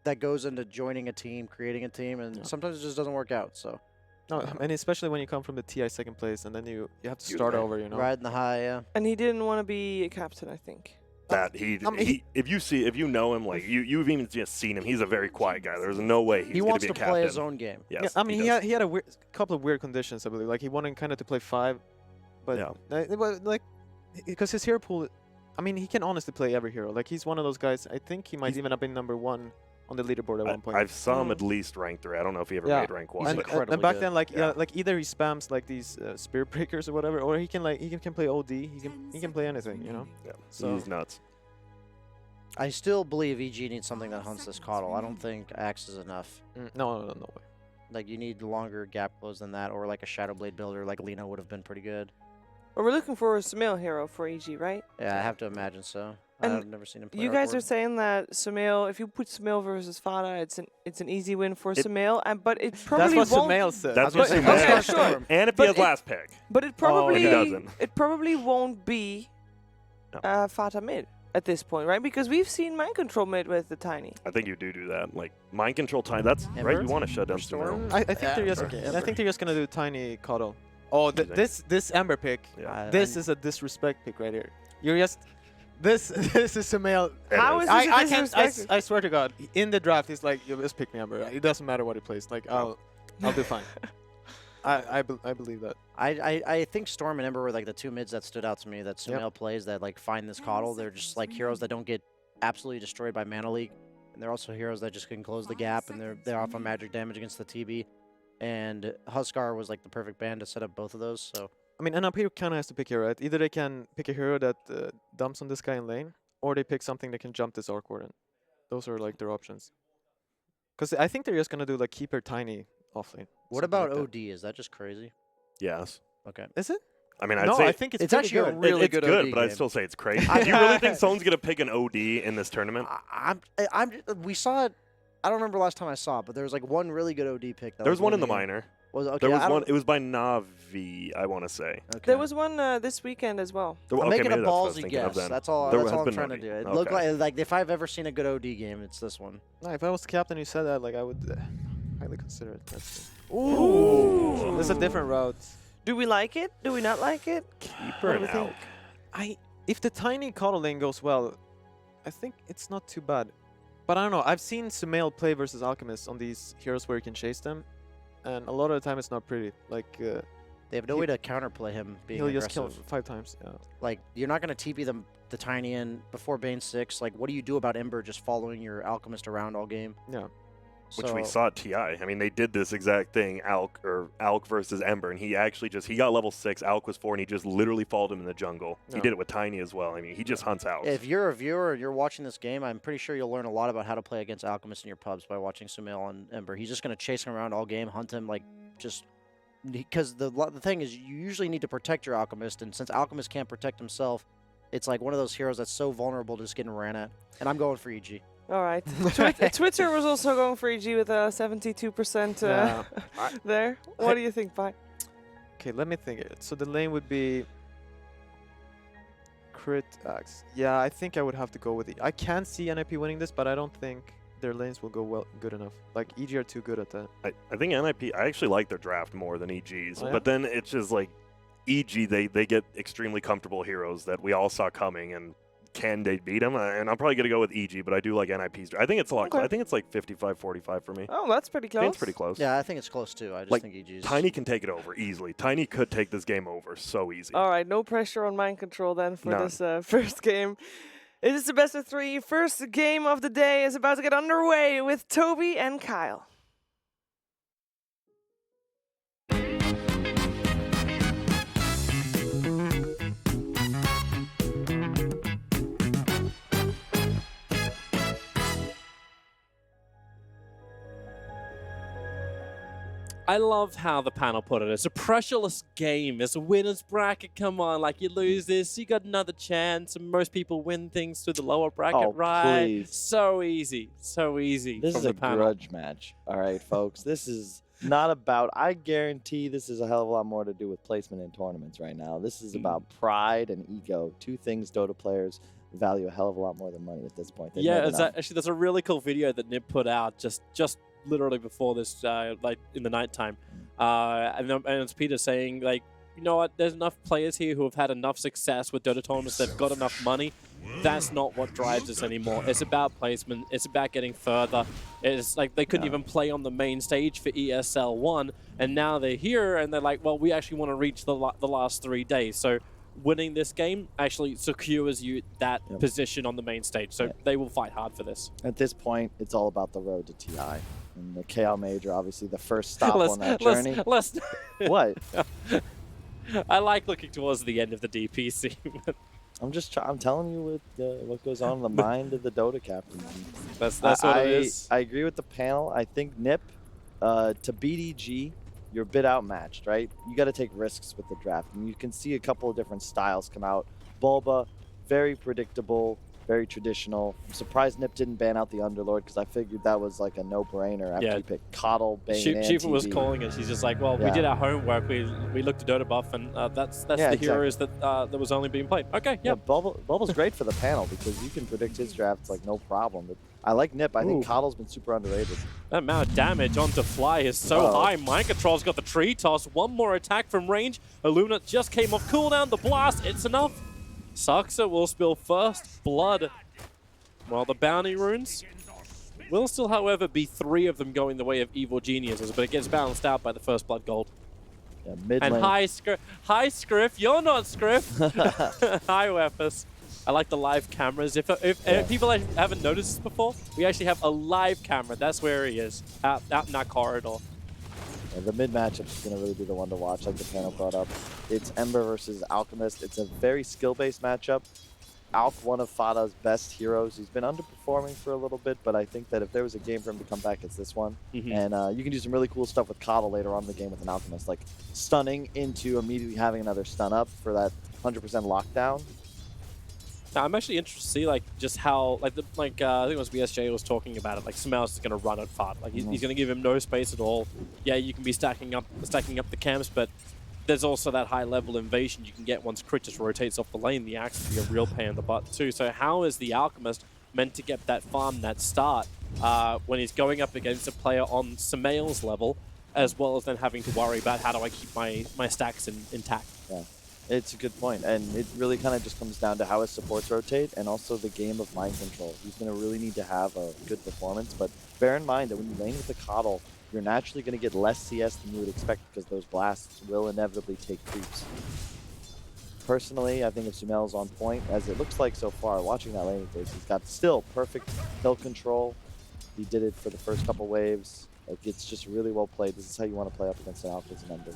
that goes into joining a team, creating a team, and Yeah. sometimes it just doesn't work out. So No, and especially when you come from the TI second place and then you have to You start there. over, you know. riding the high, yeah. And he didn't want to be a captain, I think. That he, I mean, if you know him, like you've even just seen him, he's a very quiet guy. There's no way he's He gonna wants be a to captain. play his own game. Yes, Yeah, I mean, he does. had a couple of weird conditions, I believe. Like he wanted kind of to play 5, but like because his hero pool, I mean, he can honestly play every hero. Like he's one of those guys. I think he might He's- even have been #1 on the leaderboard at one point. I've saw him Mm. at least rank 3. I don't know if he ever Yeah. made rank 1. He's and, but- incredible. and back good. then, like Yeah. like either he spams like these spear breakers or whatever, or he can play OD. He can play anything, you know. yeah, So- he's nuts. I still believe EG needs something that hunts this Coddle. I don't think Axe is enough. No way. Like you need longer gap close than that, or like a Shadow Blade builder like Lina would have been pretty good. But we're looking for a Sumail hero for EG, right? Yeah, I have to imagine so. And I've never seen him play. You guys are Arcor. saying that Sumail, if you put Sumail versus Fada, it's an easy win for It- Sumail, but it That's probably what won't. Sumail said. That's but- what okay, Sumail sure. said. And if But he has it- last pick, But it Oh, probably he doesn't. It probably won't be No. Fata mid at this point, right? Because we've seen mind control mid with the Tiny. I think you do that. Like mind control time. That's right. Ember? You want to shut down Or Storm? Sumail. I think Yeah, they're just. okay, I Ember. think they're just gonna do tiny Coddle. Oh, You think? this Ember pick. Yeah. This is a disrespect pick right here. You're just. This this is Sumail. How is this I a can't. disrespect? I swear to God, in the draft, he's like, "You just pick me Ember. It doesn't matter what he plays. Like, I'll do fine." I believe that. I think Storm and Ember were like the two mids that stood out to me that Yep. Sumail plays that like find this Coddle. They're just like heroes that don't get absolutely destroyed by Mana Leak. And they're also heroes that just can close the gap and they're off on magic damage against the TB. And Huskar was like the perfect band to set up both of those. So I mean, NiP kind of has to pick here, right? Either they can pick a hero that dumps on this guy in lane, or they pick something that can jump this Arc Warden. Those are like their options. Because I think they're just gonna do like keep her tiny off lane. What something about like that. OD? Is that just crazy? Yes. Okay. Is it? I mean, I'd No, say I think it's It's pretty actually a good. really it's good good, OD but I'd game. still say it's crazy. Do you really think someone's gonna pick an OD in this tournament? We saw it. I don't remember last time I saw it, but there was like one really good OD pick. That There was one in the game. minor. Was okay. There was I don't- one. It was by Navi, I want to say. Okay. There was one this weekend as well. I'm Okay, making a maybe that's what I was ballsy thinking of guess. then. That's all. There That's has all I'm been trying one to do. OD. It looked Okay. like if I've ever seen a good OD game, it's this one. No, if I was the captain who said that, like I would highly consider it. That's Ooh. There's a different route. Do we like it? Do we not like it? Keeper What and do we think? Alk. If the tiny Coddle lane goes well, I think it's not too bad. But I don't know. I've seen Sumail play versus Alchemist on these heroes where you can chase them, and a lot of the time it's not pretty. Like They have no way to counterplay him being he'll aggressive. just kill 5 times. Yeah. Like you're not gonna TP the tiny in before Bane 6. Like what do you do about Ember just following your Alchemist around all game? Yeah. Which we So- saw at TI. I mean, they did this exact thing, Alk versus Ember, and he actually he got level 6, Alk was 4, and he just literally followed him in the jungle. He Yeah. did it with Tiny as well. I mean, he just hunts out. If you're a viewer and you're watching this game, I'm pretty sure you'll learn a lot about how to play against Alchemist in your pubs by watching Sumail and Ember. He's just going to chase him around all game, hunt him, like, just... Because the thing is, you usually need to protect your Alchemist, and since Alchemist can't protect himself, it's like one of those heroes that's so vulnerable to just getting ran at. And I'm going for EG. All right. Twitter was also going for EG with a 72% Yeah. there. What do you think, Pi? Okay, let me think. So the lane would be crit axe. Yeah, I think I would have to go with it. I can see NiP winning this, but I don't think their lanes will go good enough. Like EG are too good at that. I think NiP, I actually like their draft more than EG's, Oh, yeah? but then it's just like EG, they get extremely comfortable heroes that we all saw coming, and can they beat them? And I'm probably going to go with EG, but I do like NiP's. I think it's a lot. Okay. I think it's like 55-45 for me. Oh, that's pretty I close. think it's pretty close. Yeah, I think it's close, too. I just Like, think EG's... Tiny can take it over easily. Tiny could take this game over so easy. All right, no pressure on mind control then for None. this first game. It is the best of 3. First game of the day is about to get underway with Toby and Kyle. I love how the panel put it. It's a pressureless game. It's a winner's bracket. Come on, like you lose this, you got another chance. And most people win things through the lower bracket, Oh, right? please. So easy, so easy. This from is the a panel. grudge match. All right, folks. This is not about, I guarantee this is a hell of a lot more to do with placement in tournaments right now. This is about pride and ego. 2 things Dota players value a hell of a lot more than money at this point. They've Yeah, never it's known. actually there's a really cool video that NiP put out just literally before this, like in the nighttime, and it's Peter saying like, you know what? There's enough players here who have had enough success with Dota tournaments. They've got enough money. That's not what drives us anymore. It's about placement. It's about getting further. It's like they couldn't even play on the main stage for ESL 1, and now they're here and they're like, well, we actually want to reach the last 3 days. So winning this game actually secures you that position on the main stage. So they will fight hard for this. At this point, it's all about the road to TI. And the KLMajor, obviously, the first stop on that journey. Let's What? I like looking towards the end of the DPC. I'm telling you what goes on in the mind of the Dota captain. that's what it is. I agree with the panel. I think NiP, to beat EG, you're a bit outmatched, right? You got to take risks with the draft. And you can see a couple of different styles come out. Bulba, very predictable, very traditional. I'm surprised NiP didn't ban out the Underlord because I figured that was like a no-brainer after Yeah. he picked Coddle, Bane, and Shiva was TB. calling it. She's just like, well, we Yeah. did our homework. We looked at Dota Buff, and that's Yeah, the heroes that was only being played. Okay, Yeah, yep. Bulba's great for the panel because you can predict his drafts like no problem. But I like NiP. I think Coddle's been super underrated. That amount of damage onto Fly is so high. Mind Control's got the tree toss. One more attack from range. Illumina just came off cooldown. The blast, it's enough. Saxa will spill first blood. While the bounty runes will still, however, be 3 of them going the way of evil geniuses, but it gets balanced out by the first blood gold. Yeah, mid And lane. hi, Scriff, you're not Scriff. Hi, Weapus. I like the live cameras. If people haven't noticed this before, we actually have a live camera. That's where he is, out in that corridor. The mid matchup is going to really be the one to watch, like the panel brought up. It's Ember versus Alchemist. It's a very skill-based matchup. Alk, one of Fada's best heroes. He's been underperforming for a little bit, but I think that if there was a game for him to come back, it's this one. And you can do some really cool stuff with Coddle later on in the game with an Alchemist, like stunning into immediately having another stun up for that 100% lockdown. Now, I'm actually interested to see like just how I think it was BSJ was talking about it. Like Smells is going to run at Fad. Like he's going to give him no space at all. Yeah, you can be stacking up the camps, but there's also that high level invasion you can get once Crit just rotates off the lane. The axe can be a real pain in the butt too. So how is the Alchemist meant to get that farm, that start, when he's going up against a player on Samael's level, as well as then having to worry about how do I keep my stacks intact? Yeah. It's a good point, and it really kind of just comes down to how his supports rotate and also the game of mind control. He's going to really need to have a good performance, but bear in mind that when you lane with the Coddle, you're naturally going to get less CS than you would expect because those blasts will inevitably take creeps. Personally, I think if Sumel's on point, as it looks like so far, watching that laning phase, he's got still perfect kill control. He did it for the first couple waves. Like, it's just really well played. This is how you want to play up against an Alpha as an Ember.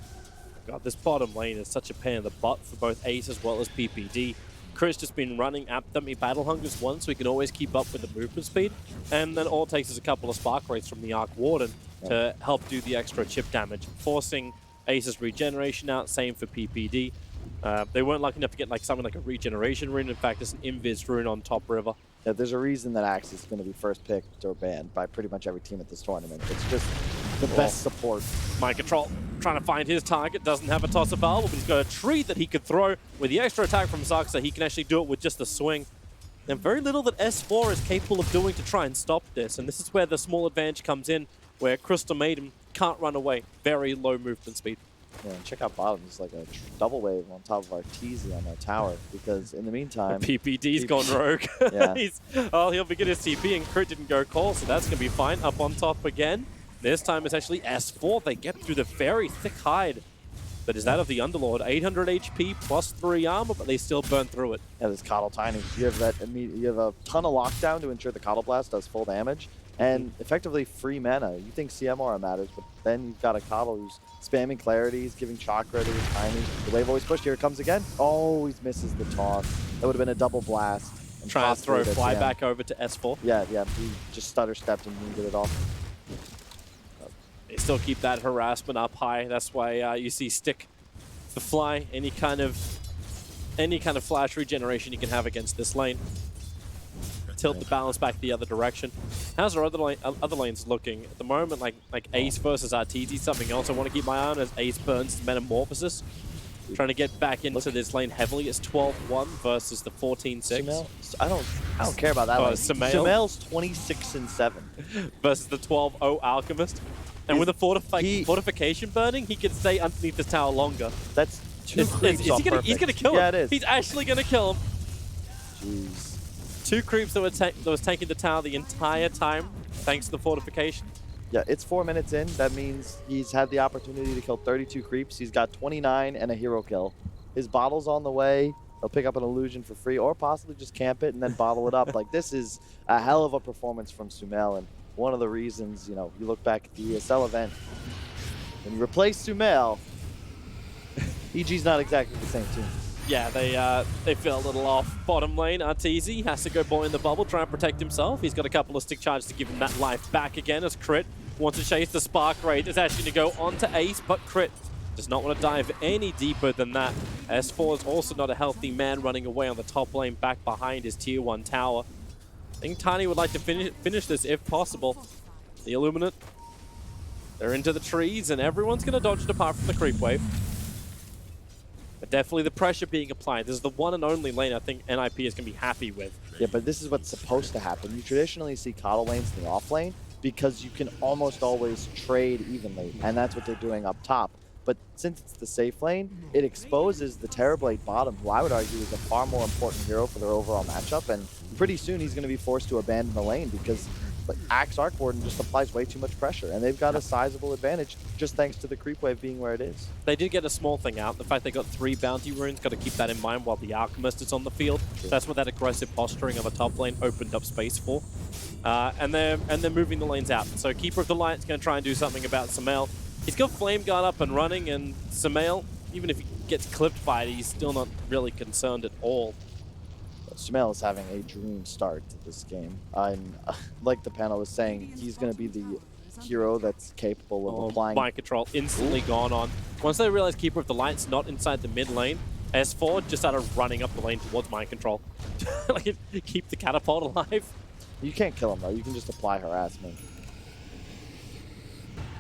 God, this bottom lane is such a pain in the butt for both Ace as well as PPD. Chris just been running at them. He battle hungers once, so he can always keep up with the movement speed. And then all it takes is a couple of spark rates from the Arc Warden to help do the extra chip damage, forcing Ace's regeneration out. Same for PPD. They weren't lucky enough to get like something like a regeneration rune. In fact, it's an invis rune on top river. Yeah, there's a reason that Axe is going to be first picked or banned by pretty much every team at this tournament. It's just the best support. Mind Control trying to find his target, doesn't have a toss available, but he's got a tree that he could throw with the extra attack from Zark, so he can actually do it with just a swing. And very little that S4 is capable of doing to try and stop this, and this is where the small advantage comes in, where Crystal Maiden can't run away. Very low movement speed. Yeah, and check out bottom. It's like a double wave on top of Arteezy on that tower, because in the meantime... PPD's gone rogue. Yeah. He'll begin his TP, and Crit didn't go call, so that's going to be fine. Up on top again. This time it's actually S4. They get through the very thick hide that is that of the Underlord. 800 HP plus 3 armor, but they still burn through it. Yeah, this Coddle Tiny. You have you have a ton of lockdown to ensure the Coddle Blast does full damage, and effectively free mana. You think CMR matters, but then you've got a Coddle who's spamming Clarity, he's giving Chakra to his Tiny. The wave always pushed. Here it comes again. Always misses the toss. That would have been a double blast. Trying to throw fly back over to S4. Yeah, he just stutter stepped and didn't get it off. They still keep that harassment up high. That's why you see Stick the fly, any kind of flash regeneration you can have against this lane. Tilt the balance back the other direction. How's our other lanes looking at the moment? Like Ace versus Arteezy, something else I want to keep my eye on as Ace burns his Metamorphosis. Trying to get back into this lane heavily. It's 12-1 versus the 14-6. I don't care about that. Sumel's 26-7 versus the 12-0 Alchemist. And with the fortification burning, he can stay underneath this tower longer. That's two creeps. He's going to kill him. Yeah, it is. He's actually going to kill him. Jeez. 2 creeps that was taking the tower the entire time, thanks to the fortification. Yeah, it's 4 minutes in. That means he's had the opportunity to kill 32 creeps. He's got 29 and a hero kill. His bottle's on the way. He'll pick up an illusion for free, or possibly just camp it and then bottle it up. Like, this is a hell of a performance from Sumel, and one of the reasons, you know, you look back at the ESL event, when you replace Sumel, EG's not exactly the same team. Yeah, they feel a little off. Bottom lane, Arteezy has to go boy in the bubble, try and protect himself. He's got a couple of stick charges to give him that life back again as Crit wants to chase the Spark Raid. It's actually going to go onto Ace, but Crit does not want to dive any deeper than that. S4 is also not a healthy man running away on the top lane back behind his tier 1 tower. I think Tiny would like to finish this if possible. The Illuminate, they're into the trees, and everyone's going to dodge it apart from the creep wave. But definitely the pressure being applied. This is the one and only lane I think NiP is going to be happy with. Yeah, but this is what's supposed to happen. You traditionally see Coddle lanes in the off lane because you can almost always trade evenly, and that's what they're doing up top. But since it's the safe lane, it exposes the Terrorblade bottom, who I would argue is a far more important hero for their overall matchup, and pretty soon he's going to be forced to abandon the lane because Axe Arc Warden just applies way too much pressure, and they've got a sizable advantage just thanks to the creep wave being where it is. They did get a small thing out. The fact they got 3 bounty runes, got to keep that in mind while the Alchemist is on the field. Sure. That's what that aggressive posturing on the top lane opened up space for. And they're moving the lanes out. So Keeper of the Light's going to try and do something about Sumel. He's got Flame Guard up and running, and Sumail, even if he gets clipped by it, he's still not really concerned at all. Sumail is having a dream start to this game. I'm like the panel was saying, he's going to be the hero that's capable of applying. Mind control instantly gone on. Once they realize Keeper of the Light's not inside the mid lane, S4 just started running up the lane towards mind control. Like, keep the catapult alive. You can't kill him though. You can just apply harassment.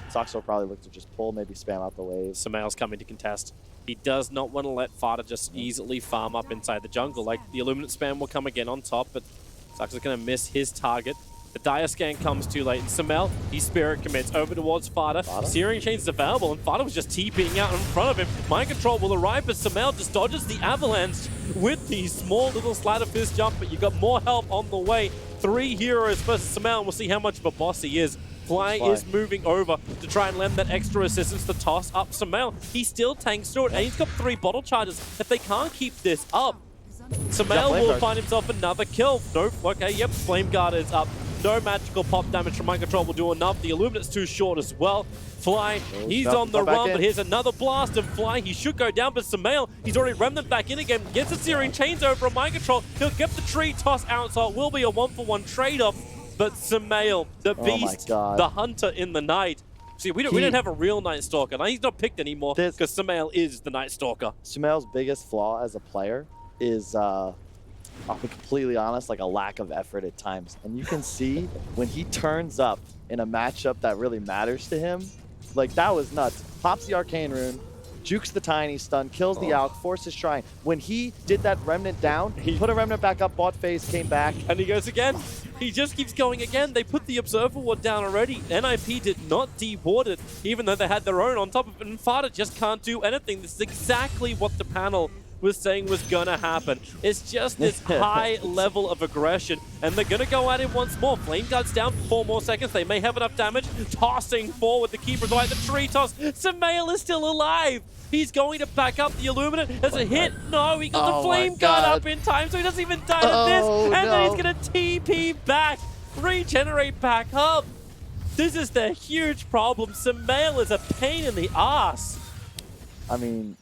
Soxo probably look to just pull, maybe spam out the waves. Sumail's coming to contest. He does not want to let Fada just easily farm up inside the jungle. Like, the Illuminate spam will come again on top, but Soxo's going to miss his target. The Dire Scan comes too late, and Sumail, he Spirit commits over towards Fada. Searing Chains is available, and Fada was just TPing out in front of him. Mind Control will arrive, but Sumail just dodges the Avalanche with the small little sleight of fist jump, but you got more help on the way. 3 heroes versus Sumail, and we'll see how much of a boss he is. Fly is moving over to try and lend that extra assistance to toss up Sumail. He still tanks through it, and he's got 3 bottle charges. If they can't keep this up, Sumail will find himself another kill. Nope, okay, yep, Flame Guard is up. No magical pop damage from Mind Control will do enough. The Illuminate's too short as well. Fly, he's on the run, but here's another blast, and Fly, he should go down, but Sumail, he's already Remnant back in again, gets the Searing Chains over on Mind Control. He'll get the tree toss out, so it will be a 1-for-1 trade-off. But Sumail, the beast, the hunter in the night. See, we don't have a real Night Stalker. Now, he's not picked anymore because Sumail is the Night Stalker. Sumail's biggest flaw as a player is, I'll be completely honest, like a lack of effort at times. And you can see when he turns up in a matchup that really matters to him, like that was nuts. Pops the Arcane Rune, jukes the Tiny Stun, kills the Alk, forces Shrine. When he did that Remnant down, he put a Remnant back up, bought phase, came back. And he goes again. He just keeps going again. They put the Observer Ward down already. NiP did not deward it, even though they had their own on top of it. And Fada just can't do anything. This is exactly what the panel was saying was gonna happen. It's just this high level of aggression, and they're gonna go at it once more. Flame Guard's down for 4 more seconds. They may have enough damage. Tossing forward the Keeper of the Light, the tree toss. Sumail is still alive. He's going to back up the Illuminate. There's a hit. No, he got the Flame Guard up in time, so he doesn't even die to this. And then he's gonna TP back, regenerate back up. This is the huge problem. Sumail is a pain in the ass. I mean,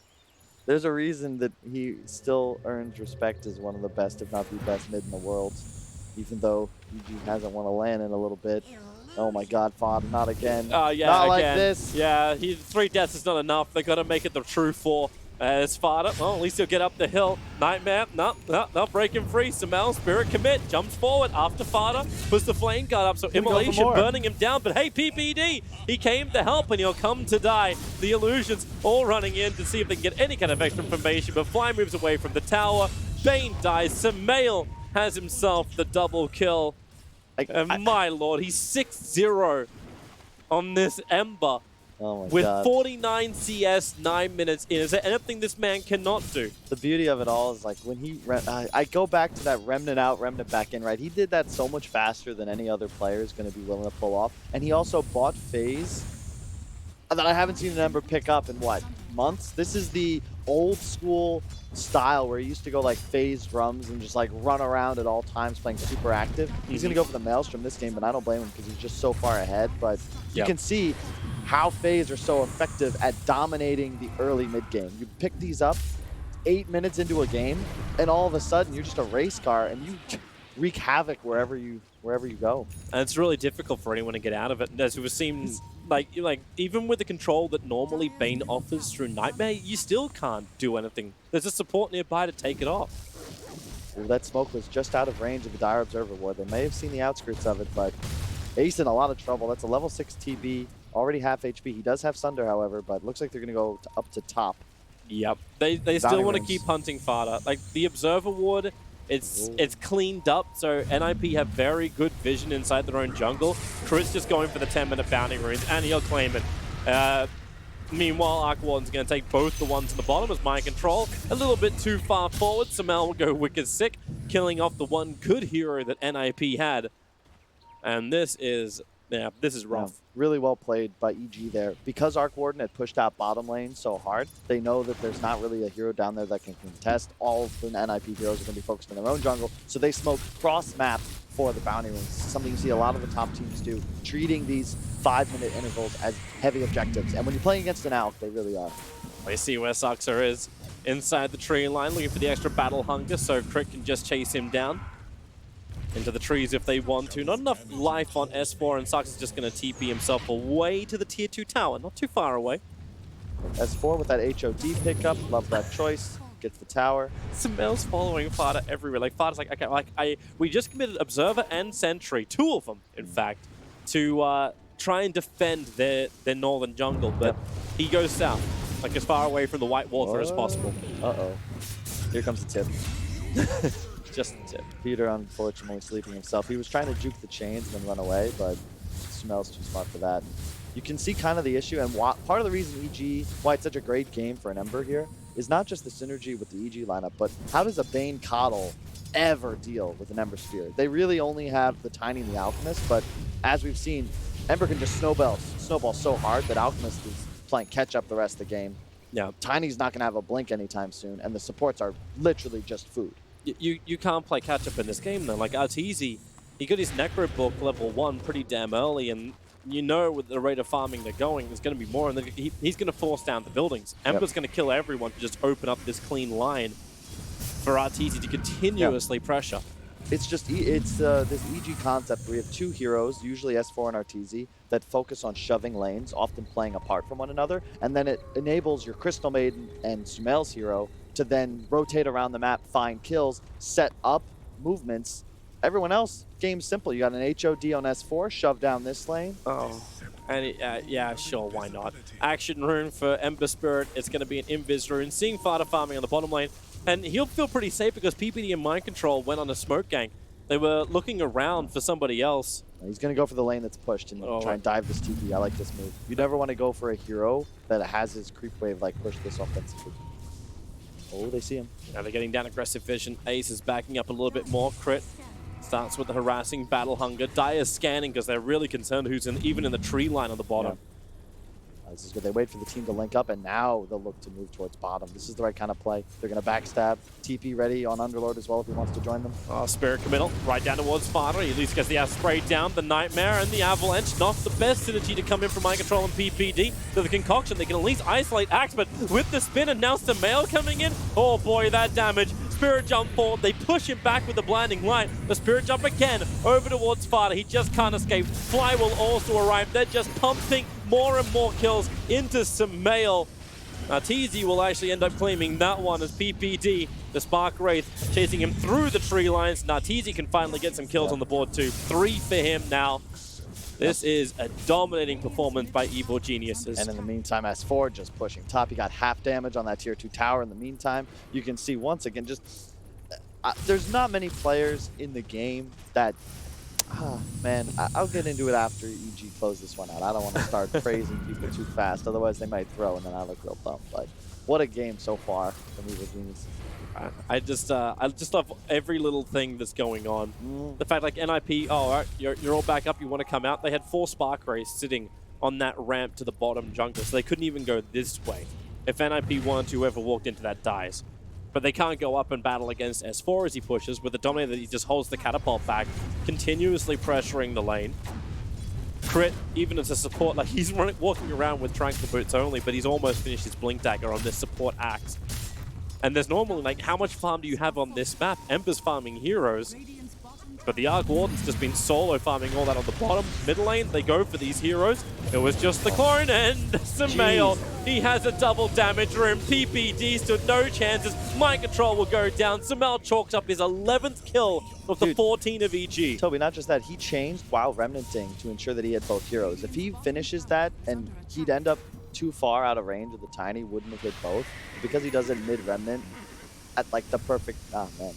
there's a reason that he still earns respect as one of the best, if not the best mid in the world, even though he hasn't won a LAN in a little bit. Oh my god, Fada, not again. Yeah, not again. like this. Yeah, 3 deaths is not enough. They got to make it the true 4. As Fada, well, at least he'll get up the hill. Nightmare, no, break him free. Sumail, Spirit Commit, jumps forward after Fada, puts the Flame Guard up, so Immolation burning him down. But hey, PPD, he came to help and he'll come to die. The Illusions all running in to see if they can get any kind of extra information, but Fly moves away from the tower. Bane dies. Sumail has himself the double kill. And my lord, he's 6-0 on this Ember. Oh my with god. 49 CS, 9 minutes in. Is there anything this man cannot do? The beauty of it all is like when he, I go back to that Remnant out, Remnant back in, right? He did that so much faster than any other player is going to be willing to pull off. And he also bought phase that I haven't seen an Ember pick up in what, months? This is the old school style where he used to go like phase drums and just like run around at all times playing super active. He's going to go for the Maelstrom this game, but I don't blame him because he's just so far ahead. But you can see how phase are so effective at dominating the early mid game. You pick these up 8 minutes into a game, and all of a sudden you're just a race car and you wreak havoc wherever you go. And it's really difficult for anyone to get out of it. And as we've seen, like even with the control that normally Bane offers through Nightmare, you still can't do anything. There's a support nearby to take it off. Well, that smoke was just out of range of the Dire Observer Ward. They may have seen the outskirts of it, but Ace in a lot of trouble. That's a level 6 TB. Already half HP. He does have Sunder, however, but looks like they're going to go up to top. Yep. They still want to keep hunting Fada. Like, the Observer Ward, it's cleaned up, so NiP have very good vision inside their own jungle. Chris just going for the 10-minute bounty runes, and he'll claim it. Meanwhile, Arc Warden's going to take both the ones to the bottom as Mind Control. A little bit too far forward. Sumail will go Wicked Sick, killing off the one good hero that NiP had. And this is rough. Yeah, really well played by EG there. Because Arc Warden had pushed out bottom lane so hard, they know that there's not really a hero down there that can contest. All of the NiP heroes are going to be focused on their own jungle, so they smoke cross-map for the bounty rings. Something you see a lot of the top teams do, treating these 5-minute intervals as heavy objectives. And when you're playing against an ALC, they really are. I see where Soxer is inside the tree line, looking for the extra battle hunger, so Crit can just chase him down into the trees if they want to. Not enough life on S4, and Sox is just going to TP himself away to the tier 2 tower, not too far away. S4 with that HOD pickup, love that choice. Gets the tower. Sumail's following Fada everywhere. Like Fada's like, okay, we just committed Observer and Sentry, 2 of them, in fact, to try and defend their northern jungle, but he goes south, like as far away from the White Water as possible. Uh-oh. Here comes the tip. Just a tip. Peter, unfortunately, sleeping himself. He was trying to juke the chains and then run away, but Sumail's too smart for that. You can see kind of the issue, and part of the reason EG, why it's such a great game for an Ember here, is not just the synergy with the EG lineup, but how does a Bane Coddle ever deal with an Ember Spear? They really only have the Tiny and the Alchemist, but as we've seen, Ember can just snowball so hard that Alchemist is playing catch-up the rest of the game. Yeah. Tiny's not going to have a blink anytime soon, and the supports are literally just food. You can't play catch-up in this game, though. Like, Arteezy, he got his Necro book level 1 pretty damn early, and you know with the rate of farming they're going, there's going to be more, and he's going to force down the buildings. Ember's going to kill everyone to just open up this clean line for Arteezy to continuously pressure. It's just, it's this EG concept where we have 2 heroes, usually S4 and Arteezy, that focus on shoving lanes, often playing apart from one another, and then it enables your Crystal Maiden and Sumail's hero to then rotate around the map, find kills, set up movements. Everyone else, game's simple. You got an HOD on S4, shove down this lane. Oh, and yeah, sure, why not? Action rune for Ember Spirit. It's going to be an Invis rune. Seeing Fada farming on the bottom lane, and he'll feel pretty safe because PPD and Mind Control went on a smoke gang. They were looking around for somebody else. He's going to go for the lane that's pushed and try and dive this TP. I like this move. You never want to go for a hero that has his creep wave like push this offensively. Oh, they see him. Now they're getting down aggressive vision. Ace is backing up a little bit more. Crit starts with the harassing battle hunger. Dire's scanning because they're really concerned who's even in the tree line on the bottom. This is good. They wait for the team to link up, and now they'll look to move towards bottom. This is the right kind of play. They're going to backstab. TP ready on Underlord as well if he wants to join them. Spirit committal right down towards Fada. He at least gets the ass sprayed down. The Nightmare and the Avalanche. Not the best synergy to come in from Mind Control and PPD. So the Concoction, they can at least isolate Axe, but with the spin and now Sumail coming in, oh boy, that damage. Spirit jump forward. They push him back with the blinding light. The Spirit jump again over towards Fada. He just can't escape. Fly will also arrive. They're just pumping more and more kills into Sumail. Arteezy will actually end up claiming that one as PPD. The Spark Wraith chasing him through the tree lines. And Arteezy can finally get some kills on the board too. 3 for him now. This is a dominating performance by Evil Geniuses. And in the meantime, S4 just pushing top. He got half damage on that tier 2 tower. In the meantime, you can see once again, just there's not many players in the game that, man, I'll get into it after EG close this one out. I don't want to start praising people too fast, otherwise they might throw and then I look real dumb. But what a game so far from Evil Geniuses. I just love every little thing that's going on. The fact, like, NiP, oh, all right, you're all back up, you want to come out. They had 4 Spark Rays sitting on that ramp to the bottom jungle, so they couldn't even go this way. If NiP wanted to, whoever walked into that dies. But they can't go up and battle against S4 as he pushes. With the Dominator, that he just holds the catapult back, continuously pressuring the lane. Crit, even as a support, like he's walking around with Tranquil Boots only, but he's almost finished his Blink Dagger on this support axe. And there's normally, like, how much farm do you have on this map? Ember's farming heroes, but the Arc Warden's just been solo farming all that on the bottom. Mid lane, they go for these heroes. It was just the clone and Sumail. He has a double damage room. PPD stood no chances. Mind Control will go down. Sumail chalks up his 11th kill of the 14 of EG. Toby, not just that, he changed while remnanting to ensure that he had both heroes. If he finishes that and he'd end up too far out of range of the Tiny, wouldn't have hit both. Because he does it mid-remnant at like the perfect, man.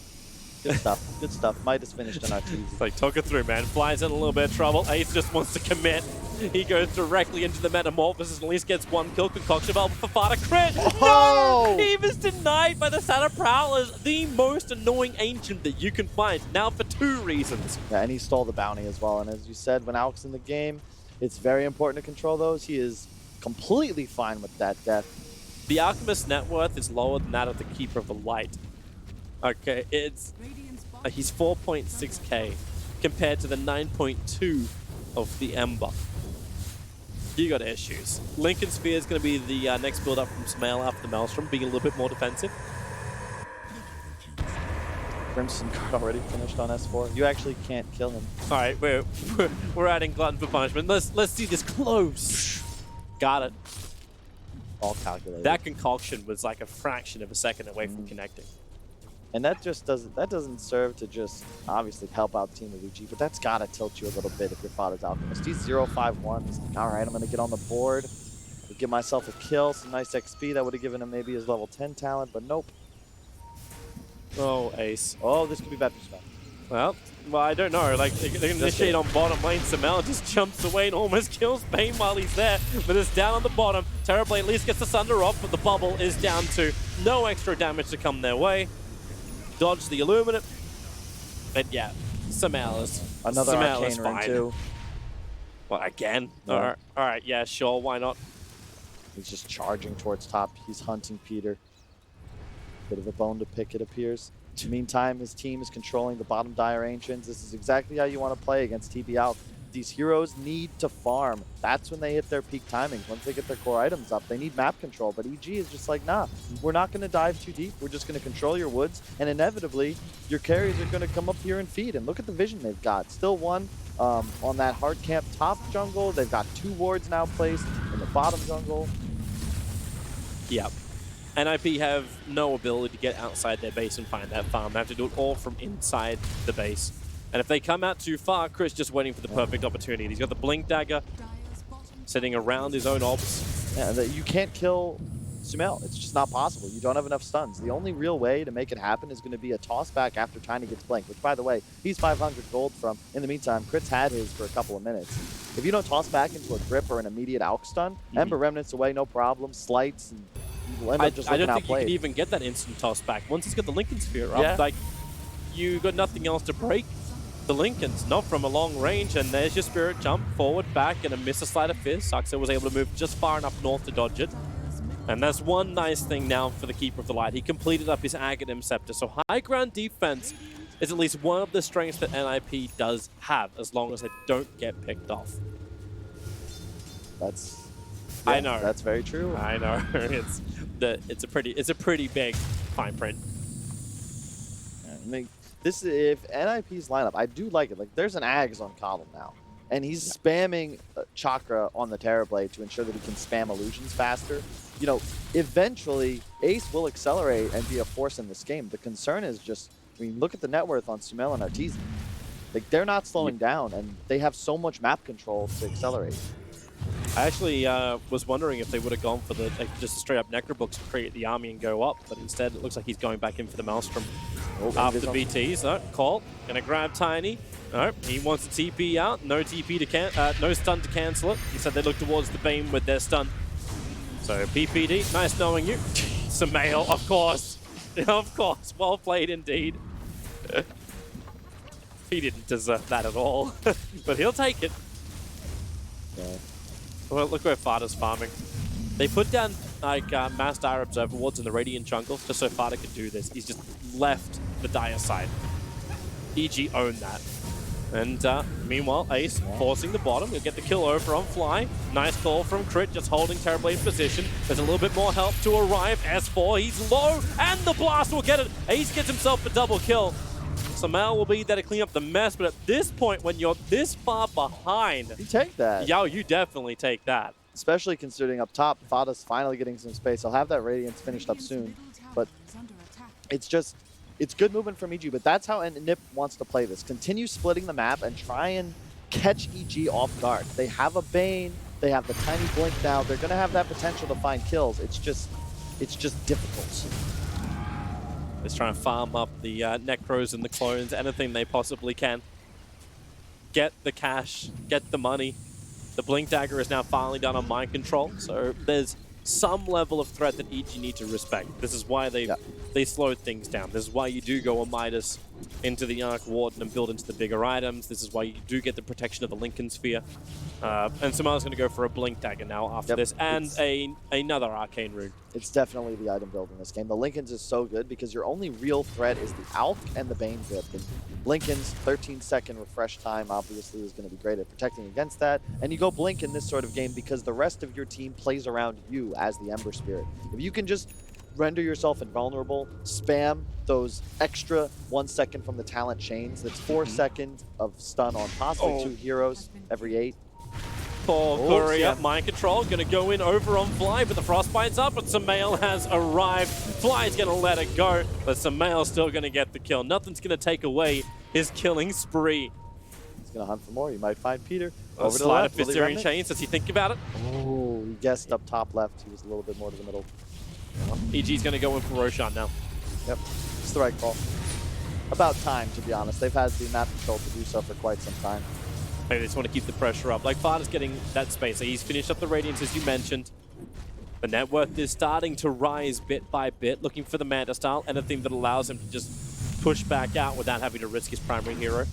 Good stuff, good stuff. Midas finished on Arteezy. Like, talk it through, man. Flies in a little bit of trouble. Ace just wants to commit. He goes directly into the Metamorphosis and at least gets 1 kill. Concoction Valve for Fada. Crit! Oh! No! He was denied by the Satyr Prowlers, the most annoying ancient that you can find. Now for 2 reasons. Yeah, and he stole the bounty as well. And as you said, when Alex in the game, it's very important to control those. He is completely fine with that death. The Alchemist's net worth is lower than that of the Keeper of the Light. Okay, it's... he's 4.6k. compared to the 9.2 of the Ember. You got issues. Lincoln Sphere is going to be the next build-up from Smail after the Maelstrom, being a little bit more defensive. Crimson card already finished on S4. You actually can't kill him. All right, we're adding Glutton for punishment. Let's see this close. Got it. All calculated. That concoction was like a fraction of a second away from connecting. And that just doesn't serve to just obviously help out Team Luigi, but that's gotta tilt you a little bit if your father's Alchemist. He's 0-5-1. He's like, all right, I'm gonna get on the board, give myself a kill, some nice XP. That would have given him maybe his level 10 talent, but nope. Oh, Ace. Oh, this could be bad for Smail. Well, I don't know. Like, they can initiate on bottom lane. Samel just jumps away and almost kills Bane while he's there. But it's down on the bottom. Terrorblade at least gets the Sunder off, but the bubble is down to no extra damage to come their way. Dodge the Illuminate. And yeah, Samel is Another Samel is Arcane Ring fine. too. Well, again? Yeah. All right, yeah, sure, why not? He's just charging towards top. He's hunting Peter. Bit of a bone to pick, it appears. Meantime, his team is controlling the bottom Dire Ancients. This is exactly how you want to play against TP Alc. These heroes need to farm. That's when they hit their peak timing. Once they get their core items up, they need map control. But EG is just like, nah, we're not going to dive too deep. We're just going to control your woods. And inevitably, your carries are going to come up here and feed. And look at the vision they've got. Still one on that hard camp top jungle. They've got 2 wards now placed in the bottom jungle. Yep. NiP have no ability to get outside their base and find that farm. They have to do it all from inside the base. And if they come out too far, Chris just waiting for the perfect opportunity. He's got the Blink Dagger sitting around his own orbs. Yeah, you can't kill Sumail. It's just not possible. You don't have enough stuns. The only real way to make it happen is going to be a toss back after Tiny gets blanked, which, by the way, he's 500 gold from. In the meantime, Crit's had his for a couple of minutes. If you don't toss back into a grip or an immediate Alc stun, Ember Remnants away, no problem, slights, and you'll end up just I looking don't think you outplayed. can even get that instant toss back. Once he's got the Lincoln Sphere up, Yeah. like, you got nothing else to break the Lincolns, not from a long range, and there's your Spirit jump, forward, back, and a miss a Sleight of Fist. Saxo was able to move just far enough north to dodge it. And that's one nice thing now for the Keeper of the Light. He completed up his Aghanim Scepter, so high ground defense is at least one of the strengths that NiP does have, as long as they don't get picked off. That's... I know. That's very true. I know. It's a pretty big fine print. I mean, this if NiP's lineup, I do like it. Like, there's an Ags on Coddle now, and he's spamming Chakra on the Terrorblade to ensure that he can spam illusions faster. You know, eventually Ace will accelerate and be a force in this game. The concern is just, I mean, look at the net worth on Sumail and Arteezy. Like, they're not slowing down, and they have so much map control to accelerate. I actually was wondering if they would have gone for the just a straight up Necrobooks to create the army and go up, but instead it looks like he's going back in for the Maelstrom after BTs. No, Call gonna grab Tiny. No, he wants the TP out. No TP to no stun to cancel it. He said they look towards the Bane with their stun. So PPD, nice knowing you. Sumail, of course, of course. Well played indeed. He didn't deserve that at all, but he'll take it. Yeah. Well, look where Fada's farming. They put down like mass Dire Observer wards in the Radiant jungle just so Fada could do this. He's just left the Dire side. EG owned that. And meanwhile, Ace forcing the bottom. He'll get the kill over on Fly. Nice call from Crit, just holding Terrorblade position. There's a little bit more help to arrive. S4, he's low, and the blast will get it. Ace gets himself a double kill. Samal will be there to clean up the mess, but at this point, when you're this far behind, You take that. yo, you definitely take that. Especially considering up top, Fada's finally getting some space. He'll have that Radiance finished up soon. But it's just, it's good movement from EG, but that's how NiP wants to play this. Continue splitting the map and try and catch EG off guard. They have a Bane, they have the tiny blink now. They're going to have that potential to find kills. It's just difficult. Just trying to farm up the Necros and the clones, anything they possibly can. Get the cash, get the money. The Blink Dagger is now finally done on mind control, so there's some level of threat that EG need to respect. This is why they slowed things down. This is why you do go on Midas into the Arc Warden and build into the bigger items. This is why you do get the protection of the Lincoln Sphere. And Samel's going to go for a Blink Dagger now after this, and another Arcane Rune. It's definitely the item build in this game. The Lincoln's is so good because your only real threat is the Alf and the Bane Grip. And Lincoln's 13-second refresh time obviously is going to be great at protecting against that. And you go Blink in this sort of game because the rest of your team plays around you as the Ember Spirit. If you can just render yourself invulnerable, spam those extra 1 second from the talent chains, that's 4 seconds of stun on possibly 2 heroes every 8. Courier, Mind Control, going to go in over on Fly, but the Frostbite's up, but Samael has arrived. Fly's going to let it go, but Samael's still going to get the kill. Nothing's going to take away his killing spree. He's going to hunt for more. You might find Peter over to the Slide left. of Fistarian Chains, does he think about it? Oh, he guessed up top left. He was a little bit more to the middle. EG's going to go in for Roshan now. Yep, it's the right call. About time, to be honest. They've had the map control to do so for quite some time. They just want to keep the pressure up. Like, Farda's getting that space. He's finished up the Radiance, as you mentioned. The net worth is starting to rise bit by bit, looking for the Manta style, anything that allows him to just push back out without having to risk his primary hero.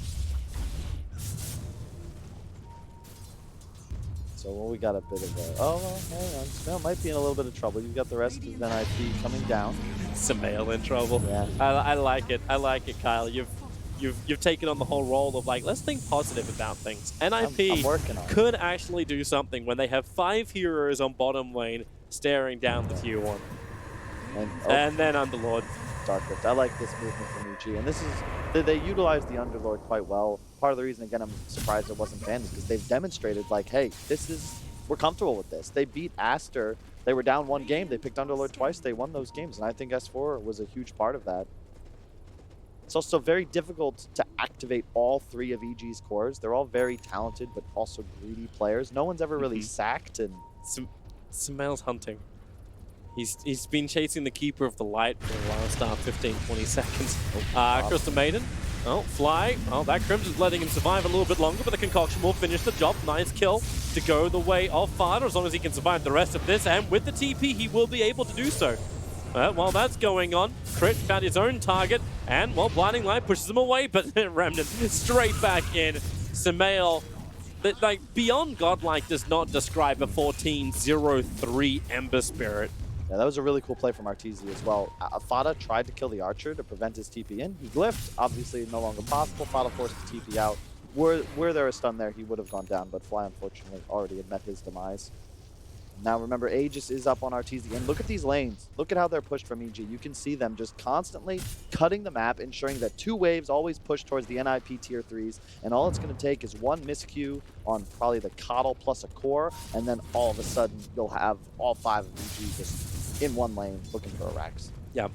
So we got a bit of a... Oh, well, hang on. Samael might be in a little bit of trouble. You've got the rest of NiP coming down. Samael in trouble. Yeah. I like it. I like it, Kyle. You've taken on the whole role of, like, let's think positive about things. NiP I'm working on it. could actually do something when they have 5 heroes on bottom lane staring down the tier 1. And then Underlord. Dark Rift. I like this movement from EG. And this is... They utilize the Underlord quite well. Part of the reason, again, I'm surprised it wasn't banned is because they've demonstrated, like, hey, this is... We're comfortable with this. They beat Aster. They were down 1 game. They picked Underlord twice. They won those games. And I think S4 was a huge part of that. It's also very difficult to activate all 3 of EG's cores. They're all very talented, but also greedy players. No one's ever really sacked. And Samael's hunting. He's been chasing the Keeper of the Light for the last 15, 20 seconds. Crystal Maiden. Oh, Fly. Oh, that Crimson's letting him survive a little bit longer, but the Concoction will finish the job. Nice kill to go the way of Farda, as long as he can survive the rest of this. And with the TP, he will be able to do so. While that's going on, Crit found his own target, and, well, Blinding Light pushes him away, but Remnant straight back in. Samael, like, beyond godlike does not describe a 14-0-3 Ember Spirit. yeah, that was a really cool play from Arteezy as well. Fada tried to kill the Archer to prevent his TP in. He glyphed, obviously no longer possible. Fada forced the TP out. Were there a stun there, he would have gone down, but Fly unfortunately already had met his demise. Now remember, Aegis is up on Arteezy, and look at these lanes. Look at how they're pushed from EG. You can see them just constantly cutting the map, ensuring that 2 waves always push towards the NiP tier 3s, and all it's going to take is 1 miscue on probably the Coddle plus a core, and then all of a sudden you'll have all 5 of EG just in 1 lane looking for a Rax. Yeah.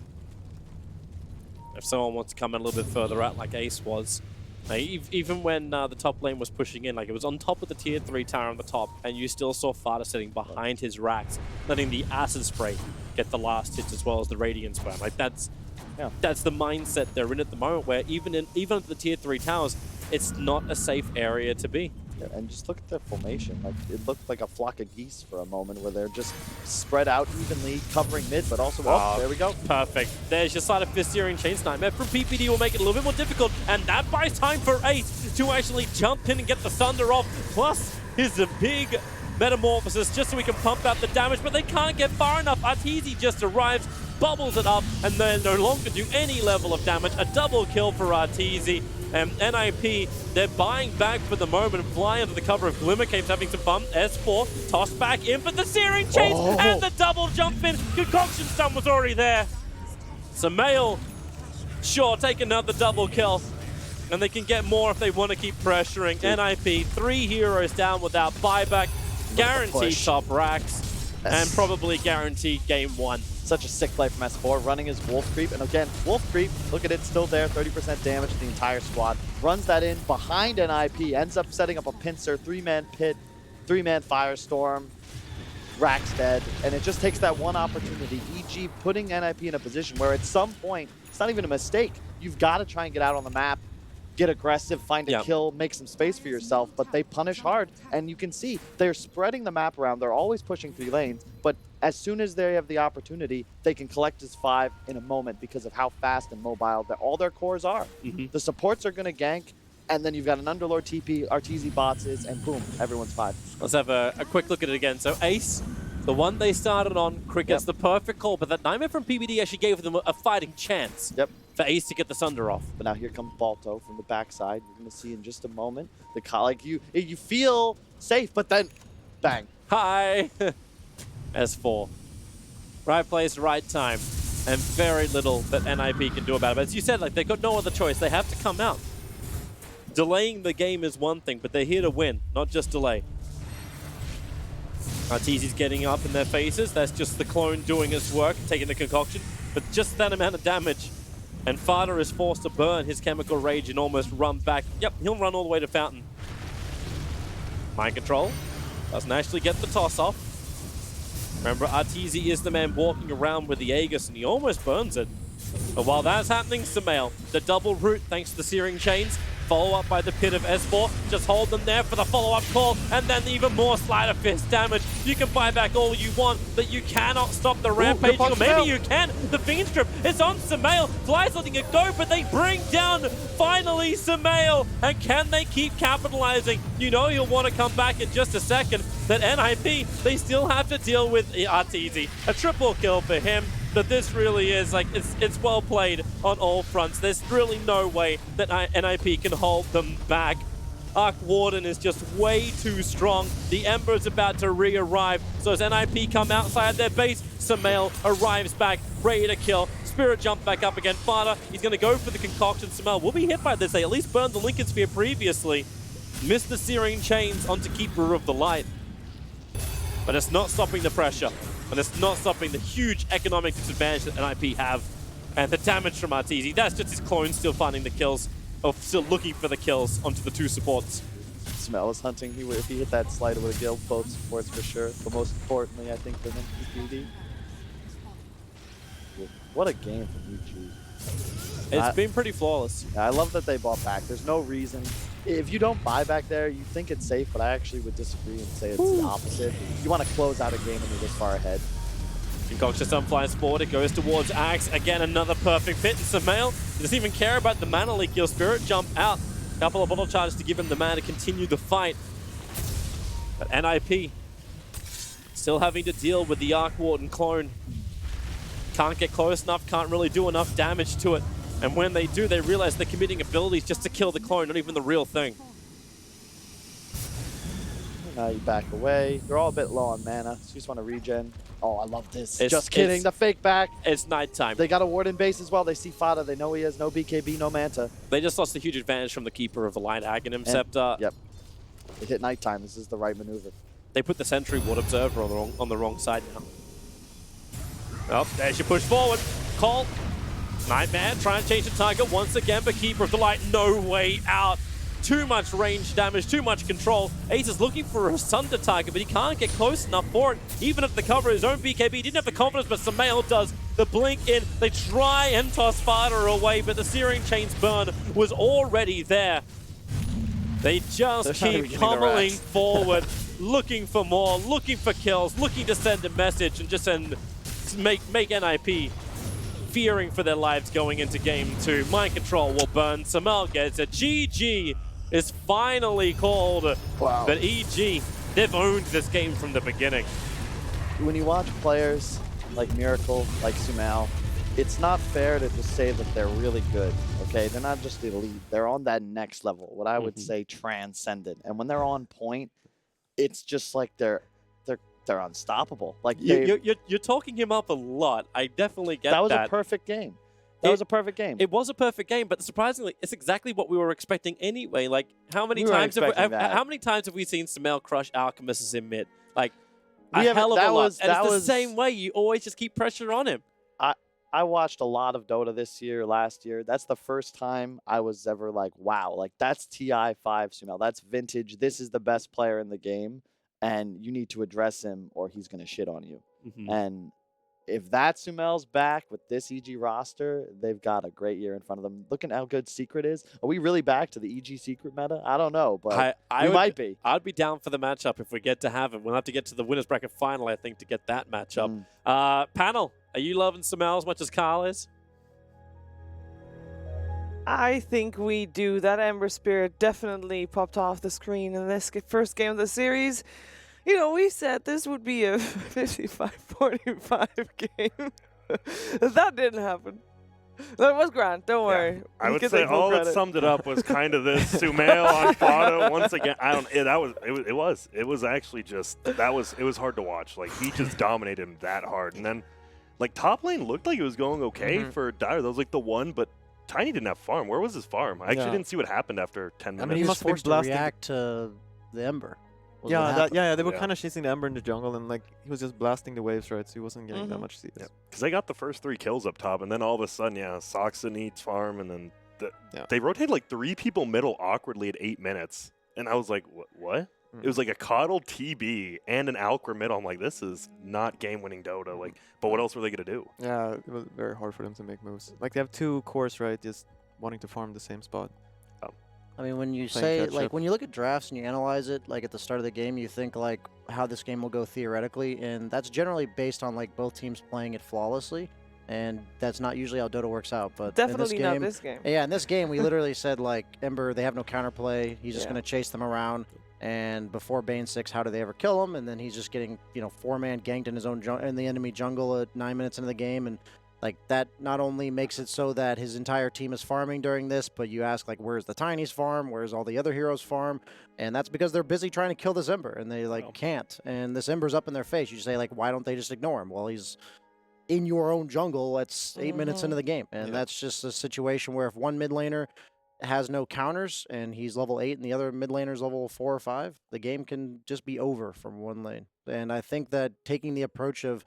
If someone wants to come in a little bit further out like Ace was, even when the top lane was pushing in, like it was on top of the tier 3 tower on the top, and you still saw Farda sitting behind his racks, letting the Acid Spray get the last hits as well as the Radiant Spam. Like that's the mindset they're in at the moment, where even at the tier 3 towers, it's not a safe area to be. Yeah, and just look at their formation. Like it looked like a flock of geese for a moment, where they're just spread out evenly, covering mid, but also there we go. Perfect. There's your side of Fistarian Chains. Nightmare from PPD will make it a little bit more difficult, and that buys time for Ace to actually jump in and get the Thunder off. Plus, here's a big Metamorphosis just so we can pump out the damage, but they can't get far enough. Arteezy just arrives, bubbles it up, and they no longer do any level of damage. A double kill for Arteezy. And NiP, they're buying back for the moment, fly under the cover of Glimmer Caves, having some fun. S4 tossed back in, but the Searing Chains and the double jump in. Concoction stun was already there. Samael, sure, take another double kill. And they can get more if they want to keep pressuring. NiP, 3 heroes down without buyback. Guaranteed top racks. And probably guaranteed game 1. Such a sick play from S4, running his Wolf Creep. And again, Wolf Creep, look at it, still there, 30% damage to the entire squad. Runs that in behind NiP, ends up setting up a pincer, 3-man pit, 3-man firestorm. Rack's dead, and it just takes that one opportunity. EG putting NiP in a position where at some point, it's not even a mistake. You've got to try and get out on the map. get aggressive, find a Yep. kill, make some space for yourself, but they punish hard. And you can see they're spreading the map around. They're always pushing 3 lanes, but as soon as they have the opportunity, they can collect as 5 in a moment because of how fast and mobile that all their cores are. The supports are going to gank, and then you've got an Underlord TP, Arteezy bots is, and boom, everyone's 5. Let's have a quick look at it again. So Ace, the one they started on, Cricket's the perfect call, but that nightmare from PBD actually gave them a fighting chance for Ace to get the Sunder off. But now here comes Balto from the backside. You're going to see in just a moment. Like you feel safe, but then bang. Hi! S4. Right place, right time. And very little that NiP can do about it. But as you said, like, they've got no other choice. They have to come out. Delaying the game is one thing, but they're here to win, not just delay. Arteezy's getting up in their faces. That's just the clone doing its work, taking the concoction. But just that amount of damage. And Fada is forced to burn his chemical rage and almost run back. Yep, he'll run all the way to Fountain. Mind control. Doesn't actually get the toss off. Remember, Arteezy is the man walking around with the Aegis, and he almost burns it. But while that's happening, Sumail, the double root thanks to the Searing Chains, follow up by the Pit of S4. Just hold them there for the follow-up call, and then even more Slider Fist damage. You can buy back all you want, but you cannot stop the rampaging, or maybe you can. The Fiend Strip is on Sumail. Fly's letting it go, but they bring down, finally, Sumail. And can they keep capitalizing? You know he'll want to come back in just a second. That NiP, they still have to deal with Arteezy. A triple kill for him. That this really is, like, it's well played on all fronts. There's really no way that NiP can hold them back. Arc Warden is just way too strong. The Ember is about to re-arrive. So as NiP come outside their base, Sumail arrives back, ready to kill. Spirit jump back up again. Fada, he's going to go for the concoction. Sumail will be hit by this. They at least burned the Lincoln Sphere previously. Missed the Searing Chains onto Keeper of the Light. But it's not stopping the pressure. And it's not stopping the huge economic disadvantage that NiP have. And the damage from Arteezy, that's just his clone still finding the kills, or still looking for the kills onto the 2 supports. Smell is hunting. If he hit that slider, would have killed both supports for sure. But most importantly, I think for him, PBD. What a game from UG. It's been pretty flawless. I love that they bought back. There's no reason. If you don't buy back there, you think it's safe, but I actually would disagree and say it's the opposite. You want to close out a game when you're this far ahead. Concoction Sun flies forward. It goes towards Axe. Again, another perfect pit. And Sumail doesn't even care about the mana leak. Your Spirit jump out. Couple of bottle charges to give him the mana to continue the fight. But NiP still having to deal with the Arc Warden clone. Can't get close enough, can't really do enough damage to it. And when they do, they realize they're committing abilities just to kill the clone, not even the real thing. Now you back away. They're all a bit low on mana, so you just want to regen. Oh, I love this. It's- Just kidding, the fake back. It's nighttime. They got a Warden base as well. They see Fada. They know he has no BKB, no Manta. They just lost a huge advantage from the Keeper of the Light Aghanim Scepter. Yep. It hit nighttime. This is the right maneuver. They put the Sentry Ward Observer on the wrong side now. Oh, there she pushed forward. Call. Nightmare trying to change the target once again, but Keeper of the Light, no way out. Too much range damage, too much control. Ace is looking for a Sunder target, but he can't get close enough for it. Even if the cover his own BKB, he didn't have the confidence, but Sumail does. The blink in, they try and toss Fada away, but the Searing Chains burn was already there. They just keep pummeling forward, looking for more, looking for kills, looking to send a message and just make NiP fearing for their lives going into game 2. Mind control will burn. Sumail gets it. GG is finally called. Wow. But EG, they've owned this game from the beginning. When you watch players like Miracle, like Sumail, it's not fair to just say that they're really good, okay? They're not just elite. They're on that next level, what I would say transcendent. And when they're on point, it's just like they're unstoppable. Like You're talking him up a lot. I definitely get that. That was a perfect game. That was a perfect game. It was a perfect game, but surprisingly, it's exactly what we were expecting anyway. Like, how many times have we seen Sumail crush Alchemists in mid? Like, a hell of a lot. And it's the same way. You always just keep pressure on him. I watched a lot of Dota this year, last year. That's the first time I was ever like, wow, like that's TI5 Sumail. That's vintage. This is the best player in the game. And you need to address him or he's going to shit on you. And if that Sumel's back with this EG roster, they've got a great year in front of them. Looking how good Secret is. Are we really back to the EG Secret meta? I don't know, but we might be. I'd be down for the matchup if we get to have it. We'll have to get to the winners bracket final, I think, to get that matchup. Panel, are you loving Sumel as much as Carl is? I think we do. That Ember Spirit definitely popped off the screen in this first game of the series. You know, we said this would be a 55-45 game. That didn't happen. That was grand. Don't worry. I We would can say take full all that credit. summed it up was kind of this Sumail on Fado once again. It was actually just it was hard to watch. Like he just dominated him that hard, and then like top lane looked like it was going okay for Dire. That was like the one, but Tiny didn't have farm. Where was his farm? I actually didn't see what happened after 10 minutes. I mean, he was must be forced to blasting- react to the Ember. was what Yeah, happened. they were Yeah. kind of chasing the Ember in the jungle, and like he was just blasting the waves, right? So he wasn't getting that Mhm. much CS. Because they got the first 3 kills up top, and then all of a sudden, Soxa needs farm, and then they rotated like 3 people middle awkwardly at 8 minutes. And I was like, what? It was like a coddled TB and an Alcra middle. I'm like, this is not game-winning Dota. Like, but what else were they going to do? Yeah, it was very hard for them to make moves. Like they have 2 cores, right? Just wanting to farm the same spot. I mean, when you Playing say, catch like, up. when you look at drafts and you analyze it, like, at the start of the game, you think, like, how this game will go theoretically, and that's generally based on, like, both teams playing it flawlessly, and that's not usually how Dota works out, but Definitely in this not game, this game. yeah, in this game, we literally said, like, Ember, they have no counterplay, he's just Yeah. going to chase them around, and before Bane 6, how do they ever kill him? And then he's just getting, 4-man ganked in his own in the enemy jungle at 9 minutes into the game, and like that not only makes it so that his entire team is farming during this, but you ask like, where's the Tiny's farm? Where's all the other heroes farm? And that's because they're busy trying to kill this Ember, and they like can't. And this Ember's up in their face. You say like, why don't they just ignore him? Well, he's in your own jungle. That's 8 minutes into the game, and that's just a situation where if one mid laner has no counters and he's level 8 and the other mid laner's level 4 or 5, the game can just be over from one lane. And I think that taking the approach of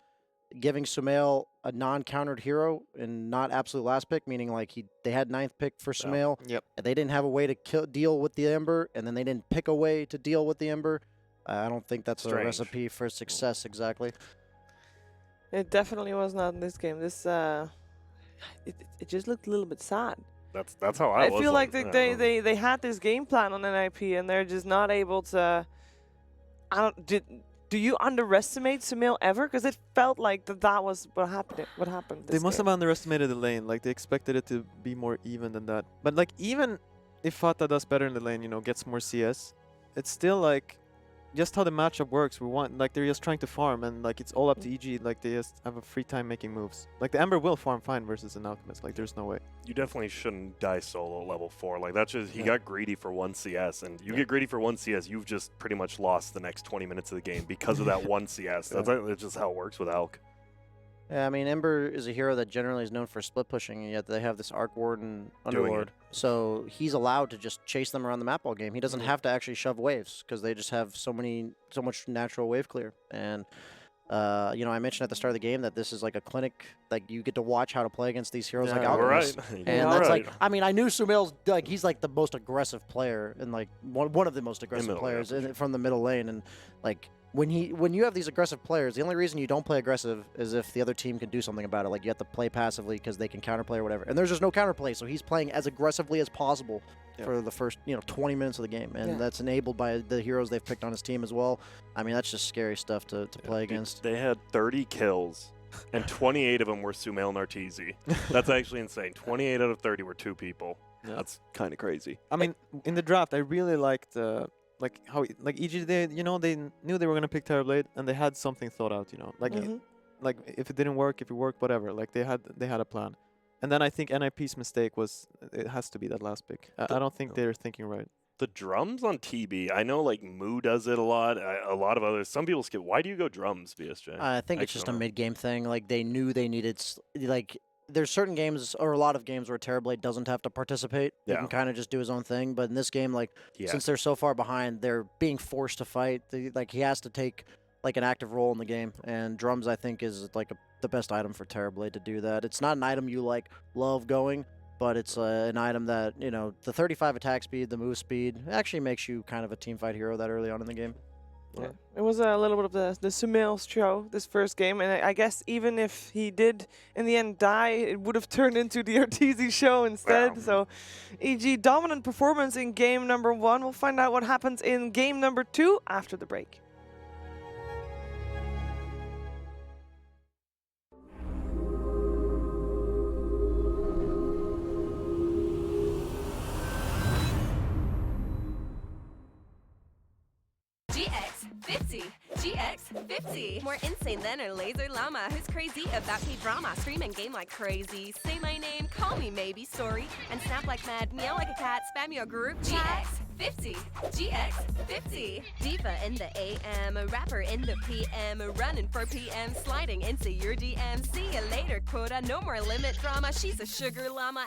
giving Sumail a non-countered hero and not absolute last pick, meaning like they had 9th pick for Sumail, Yep. and they didn't have a way to deal with the Ember, and then they didn't pick a way to deal with the Ember. I don't think that's a Strange. recipe for success exactly. It definitely was not in this game. This it just looked a little bit sad. That's how I was. feel like yeah. they had this game plan on NiP and they're just not able to. Do you underestimate Sumail ever? Because it felt like that was what happened. What happened? They must have underestimated the lane. Like they expected it to be more even than that. But like even if Fata does better in the lane, gets more CS, it's still like just how the matchup works. They're just trying to farm, and like it's all up to EG. Like they just have a free time making moves. Like the Ember will farm fine versus an Alchemist. Like there's no way. You definitely shouldn't die solo level 4. Like that's just he got greedy for 1 CS, and you get greedy for 1 CS, you've just pretty much lost the next 20 minutes of the game because of that 1 CS. That's just how it works with Alk. Yeah, I mean, Ember is a hero that generally is known for split pushing, and yet they have this Arc Warden Doing Underlord. it. So he's allowed to just chase them around the map all game. He doesn't have to actually shove waves because they just have so much natural wave clear. And, I mentioned at the start of the game that this is like a clinic. Like, you get to watch how to play against these heroes like All Alchemist. right. And All that's right. like, I mean, I knew Sumail's like he's like the most aggressive player and like one of the most aggressive middle, yeah, players for sure. from the middle lane. And like when you have these aggressive players, the only reason you don't play aggressive is if the other team can do something about it. Like you have to play passively because they can counterplay or whatever. And there's just no counterplay, so he's playing as aggressively as possible for the first 20 minutes of the game, and that's enabled by the heroes they've picked on his team as well. I mean, that's just scary stuff to play against. They had 30 kills, and 28 of them were Sumail and Arteezy. That's actually insane. 28 out of 30 were 2 people. Yeah. That's kind of crazy. I mean, in the draft, I really liked how EG they knew they were gonna pick Terrorblade, and they had something thought out. Like if it didn't work, if it worked, whatever. Like they had a plan. And then I think NiP's mistake was it has to be that last pick. I don't think they're thinking right. The drums on TB, I know like Moo does it a lot. A lot of others. Some people skip. Why do you go drums, BSJ? I think it's just a mid-game thing. Like they knew they needed like. There's certain games or a lot of games where Terrorblade doesn't have to participate. He Yeah. can kind of just do his own thing. But in this game, like since they're so far behind, they're being forced to fight. Like he has to take like an active role in the game. And drums, I think, is like the best item for Terrorblade to do that. It's not an item you like love going, but it's an item that the 35 attack speed, the move speed, actually makes you kind of a teamfight hero that early on in the game. Yeah. It was a little bit of the Sumail's show, this first game, and I guess even if he did in the end die, it would have turned into the Arteezy show instead. So, EG dominant performance in game number 1. We'll find out what happens in game number 2 after the break. GX50. More insane than a laser llama who's crazy about K-drama. Stream and game like crazy. Say my name, call me maybe, story. And snap like mad, meow like a cat, spam your group chat. GX50. GX50. Diva in the AM, a rapper in the PM. Running for PM, sliding into your DM. See you later, quota. No more limit drama. She's a sugar llama.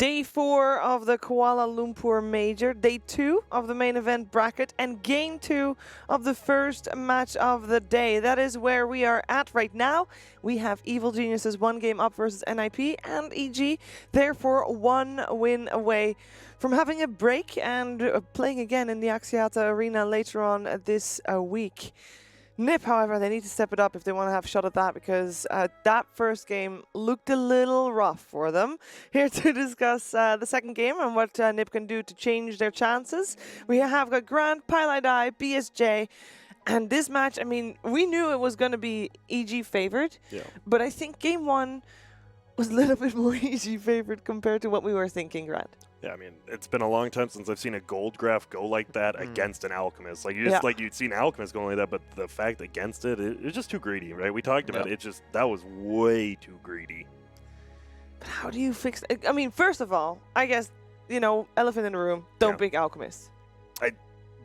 Day 4 of the Kuala Lumpur Major, Day 2 of the main event bracket, and Game 2 of the first match of the day. That is where we are at right now. We have Evil Geniuses 1 game up versus NiP, and EG therefore 1 win away from having a break and playing again in the Axiata Arena later on this week. NiP, however, they need to step it up if they want to have a shot at that, because that first game looked a little rough for them. Here to discuss the second game and what NiP can do to change their chances, we have got Grant, Pilidai, BSJ, and this match, I mean, we knew it was going to be EG favored, but I think game 1 was a little bit more EG favored compared to what we were thinking, Grant. Yeah, I mean, it's been a long time since I've seen a gold graph go like that against an Alchemist. Like, you just like you'd seen Alchemist going like that, but the fact against it's just too greedy, right? We talked about it. That was way too greedy. But how do you fix it? I mean, first of all, I guess, elephant in the room, don't pick Alchemist.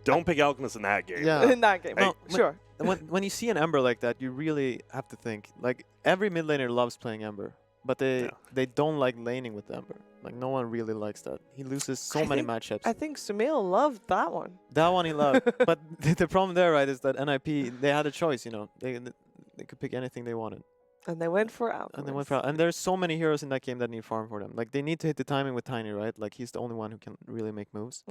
Don't pick Alchemist in that game. Yeah. In that game, Well, sure. when you see an Ember like that, you really have to think. Like, every mid laner loves playing Ember, but they don't like laning with Ember. Like, no one really likes that. He loses so many matchups. I think Sumil loved that one. That one he loved. But the problem there, right, is that NiP, they had a choice, They could pick anything they wanted. And they went for Alchemist. And there's so many heroes in that game that need farm for them. Like, they need to hit the timing with Tiny, right? Like, he's the only one who can really make moves.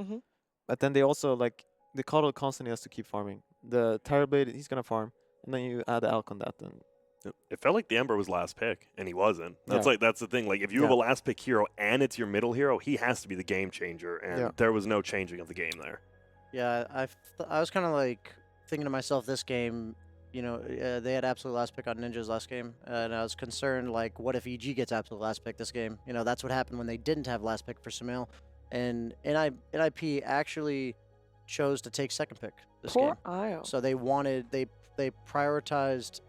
But then they also, like, the Cuddle constantly has to keep farming. The Terrorblade, he's going to farm. And then you add the Alch on that, then... It felt like the Ember was last pick, and he wasn't. That's the thing. Like, if you have a last pick hero and it's your middle hero, he has to be the game changer, and there was no changing of the game there. Yeah, I was kind of like thinking to myself, this game, they had absolute last pick on Ninja's last game, and I was concerned, like, what if EG gets absolute last pick this game? That's what happened when they didn't have last pick for Sumail, and NiP actually chose to take second pick this game. Io. So they prioritized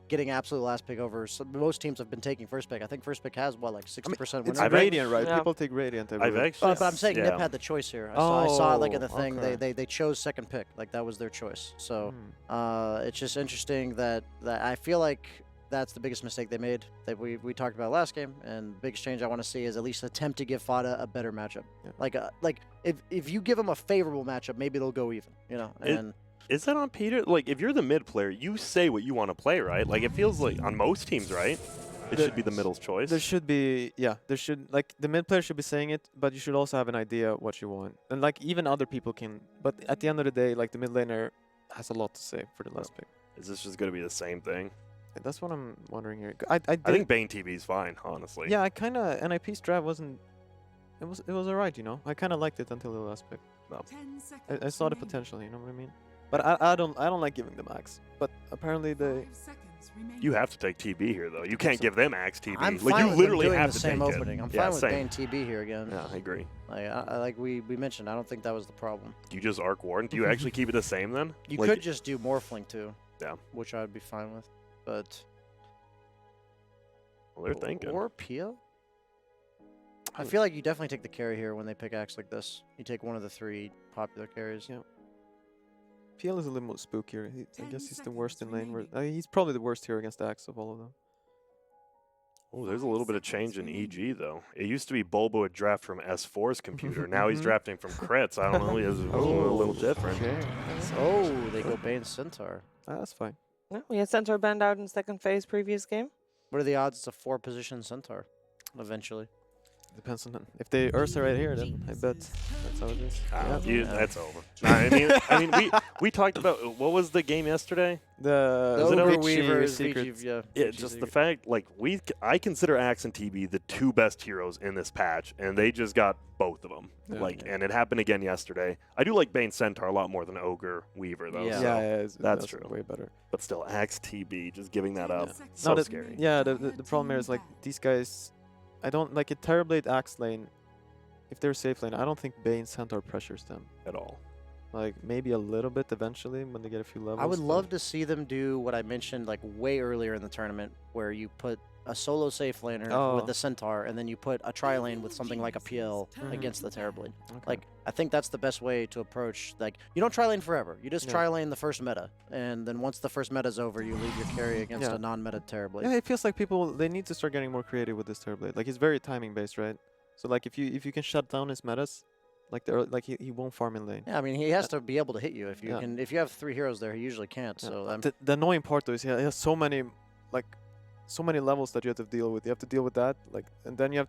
getting absolute last pick over. So most teams have been taking first pick. I think first pick has, what, like 60% win It's rate? Radiant, right? Yeah. People take Radiant. I've actually... But I'm saying NiP had the choice here. I saw it like in the thing. Okay. They chose second pick. Like, that was their choice. So it's just interesting that I feel like that's the biggest mistake they made that we talked about last game. And the biggest change I want to see is at least attempt to give Fada a better matchup. Yeah. Like if you give them a favorable matchup, maybe they'll go even. And is that on Peter? Like, if you're the mid player, you say what you want to play, right? Like, it feels like on most teams, right? It should be the middle's choice. There should be, like, the mid player should be saying it, but you should also have an idea of what you want. And, like, even other people can, but at the end of the day, like, the mid laner has a lot to say for the last pick. Is this just going to be the same thing? And that's what I'm wondering here. I think Bane TV is fine, honestly. Yeah, I kind of, NiP's draft wasn't, it was alright, I kind of liked it until the last pick. No. I saw the potential, you know what I mean? But I don't like giving them Axe. But apparently you have to take TB here, though. You can't give them Axe TB. I'm like, fine you with literally them doing have the to same take opening. it. I'm fine with same. Bane TB here again. Yeah, I agree. Like we mentioned, I don't think that was the problem. Do you just Arc Warden? Do you actually keep it the same then? You like, could just do Morphling too. Yeah. Which I would be fine with, but. Well, they're thinking. Or Pia. I feel like you definitely take the carry here when they pick Axe like this. You take one of the 3 popular carries. Yeah. PL is a little more spookier. I guess he's the worst in lane. He's probably the worst hero against Axe of all of them. Oh, there's a little bit of change in EG, though. It used to be Bulbo would draft from S4's computer. Now he's drafting from crits. I don't know. It's a little different. Okay. Oh, they go Bane Centaur. That's fine. No, we had Centaur banned out in second phase previous game. What are the odds it's a 4-position Centaur eventually? Depends on if they Ursa right here, then I bet that's how it is. That's over. I mean, we talked about what was the game yesterday? The Ogre Vichy Weaver's secrets. Yeah, just the fact, like, I consider Axe and TB the 2 best heroes in this patch, and they just got both of them. And it happened again yesterday. I do like Bane Centaur a lot more than Ogre Weaver, though. Yeah, so that's true. Way better. But still, Axe TB, just giving that up, scary. Yeah, the problem here is, like, these guys, I don't like a Terrorblade Axe lane. If they're safe lane, I don't think Bane Centaur pressures them at all. Like, maybe a little bit eventually when they get a few levels. I would love to see them do what I mentioned like way earlier in the tournament, where you put a solo safe laner with the Centaur, and then you put a tri-lane with something like a PL against the Terrorblade. Okay. Like, I think that's the best way to approach, like, you don't tri-lane forever. You just tri-lane the first meta, and then once the first meta's over, you leave your carry against a non-meta Terrorblade. Yeah, it feels like they need to start getting more creative with this Terrorblade. Like, it's very timing based, right? So like if you can shut down his metas, like he won't farm in lane. Yeah, I mean, he has to be able to hit you. If you Yeah. can, if you have 3 heroes there, he usually can't. Yeah. So The annoying part though is he has so many levels that you have to deal with. You have to deal with that, like, and then you